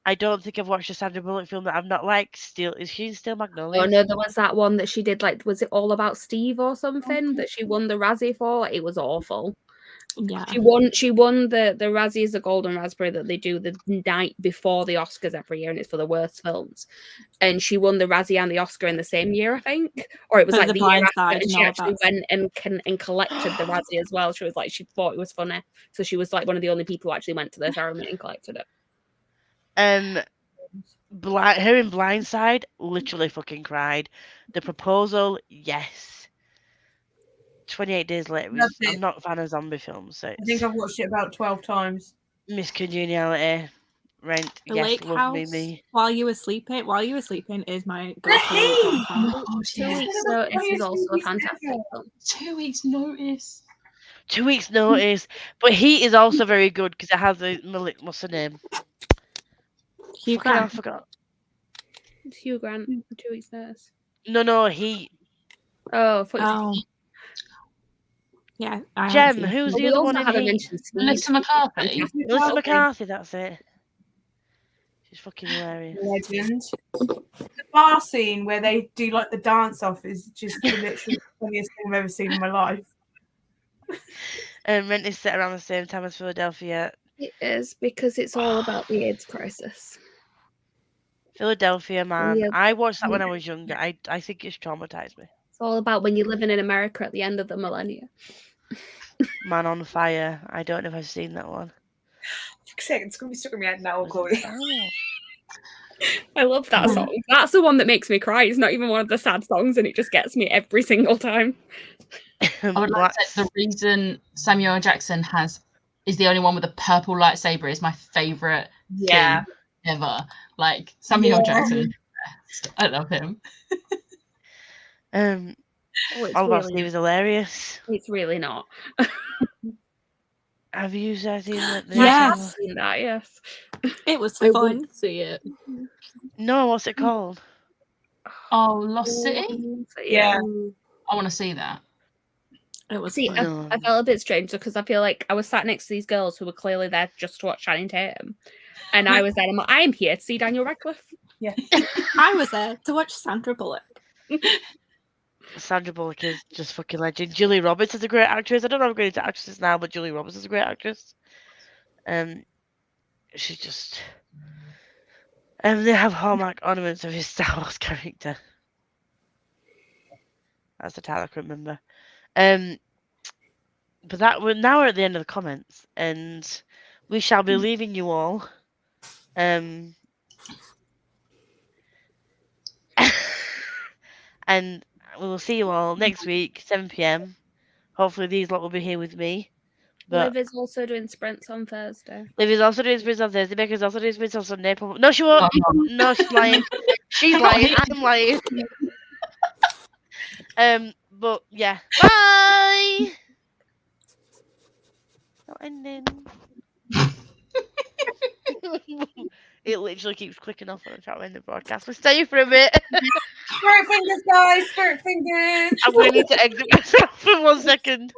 I don't think I've watched a Sandra Bullock film that I've not liked. Is she in Still Magnolias? Oh no, there was that one that she did, like, was it All About Steve or something that she won the Razzie for? It was awful. Yeah. She won the Razzie is the Golden Raspberry that they do the night before the Oscars every year, and it's for the worst films. And she won the Razzie and the Oscar in the same year, I think, or it was like the year after. And she actually went and collected the Razzie as well. She was like, she thought it was funny, so she was like one of the only people who actually went to the ceremony and collected it. Her in Blindside, literally fucking cried. The Proposal, yes. 28 Days Later, I'm not a fan of zombie films. So I think I've watched it about 12 times. Miss Congeniality, Rent, The yes, Lake Love House, Me. While You Were Sleeping is my go-to. 2 Weeks Notice is also a fantastic film. 2 Weeks Notice. 2 Weeks Notice. But he is also very good because it has what's her name? Hugh Grant. I forgot. It's Hugh Grant, 2 Weeks Notice. No, he. Oh. Yeah. Jem, who's the other one in here? Melissa McCarthy. Melissa McCarthy, that's it. She's fucking hilarious. Legend. The bar scene where they do like the dance off is just literally the funniest thing I've ever seen in my life. Rent is set around the same time as Philadelphia. It is, because it's all about the AIDS crisis. Philadelphia, man. Yeah. I watched that when I was younger. I think it's traumatized me. It's all about when you're living in America at the end of the millennium. Man on Fire. I don't know if I've seen that one. Fuck's sake, it's going to be stuck in my head now. I love that song. That's the one that makes me cry. It's not even one of the sad songs, and it just gets me every single time. I would like to say the reason Samuel L. Jackson is the only one with a purple lightsaber is my favourite thing ever. Like, Samuel L. Jackson. I love him. All About Steve is hilarious. It's really not. Have you seen that? Yes. I've seen that, yes. It was I fun. would see it. No, what's it called? Oh, Lost City? Yeah. I want to see that. It was See, fun. I felt a bit strange because I feel like I was sat next to these girls who were clearly there just to watch Channing Tatum. And I was there, I'm like, I am here to see Daniel Radcliffe. Yeah. I was there to watch Sandra Bullock. Sandra Bullock is just fucking legend. Julie Roberts is a great actress. I don't know if I'm going into actresses now, but Julie Roberts is a great actress. She's just. They have hallmark ornaments of his Star Wars character. That's the title I can remember. But now we're at the end of the comments, and we shall be leaving you all. And we will see you all next week, 7 p.m. Hopefully these lot will be here with me. But Liv is also doing sprints on Thursday. Liv is also doing sprints on Thursday. Becca's also doing sprints on Sunday. No, she won't. No, she's lying. She's lying. I'm lying. But yeah. Bye. Not ending. It literally keeps clicking off when I try to end the broadcast. We'll stay for a bit. Spirit fingers, guys. Spirit fingers. I'm going to need to exit myself for 1 second.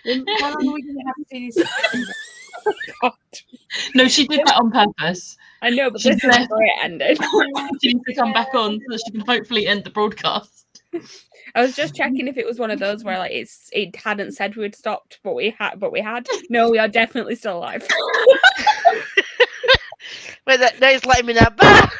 How long are we going to have to see these? God. No, she did that on purpose. I know, but She's this is where it ended. She needs to come back on so that she can hopefully end the broadcast. I was just checking if it was one of those where like it hadn't said we'd stopped, but we had. No, we are definitely still alive. Wait, no, it's letting me know. Bye.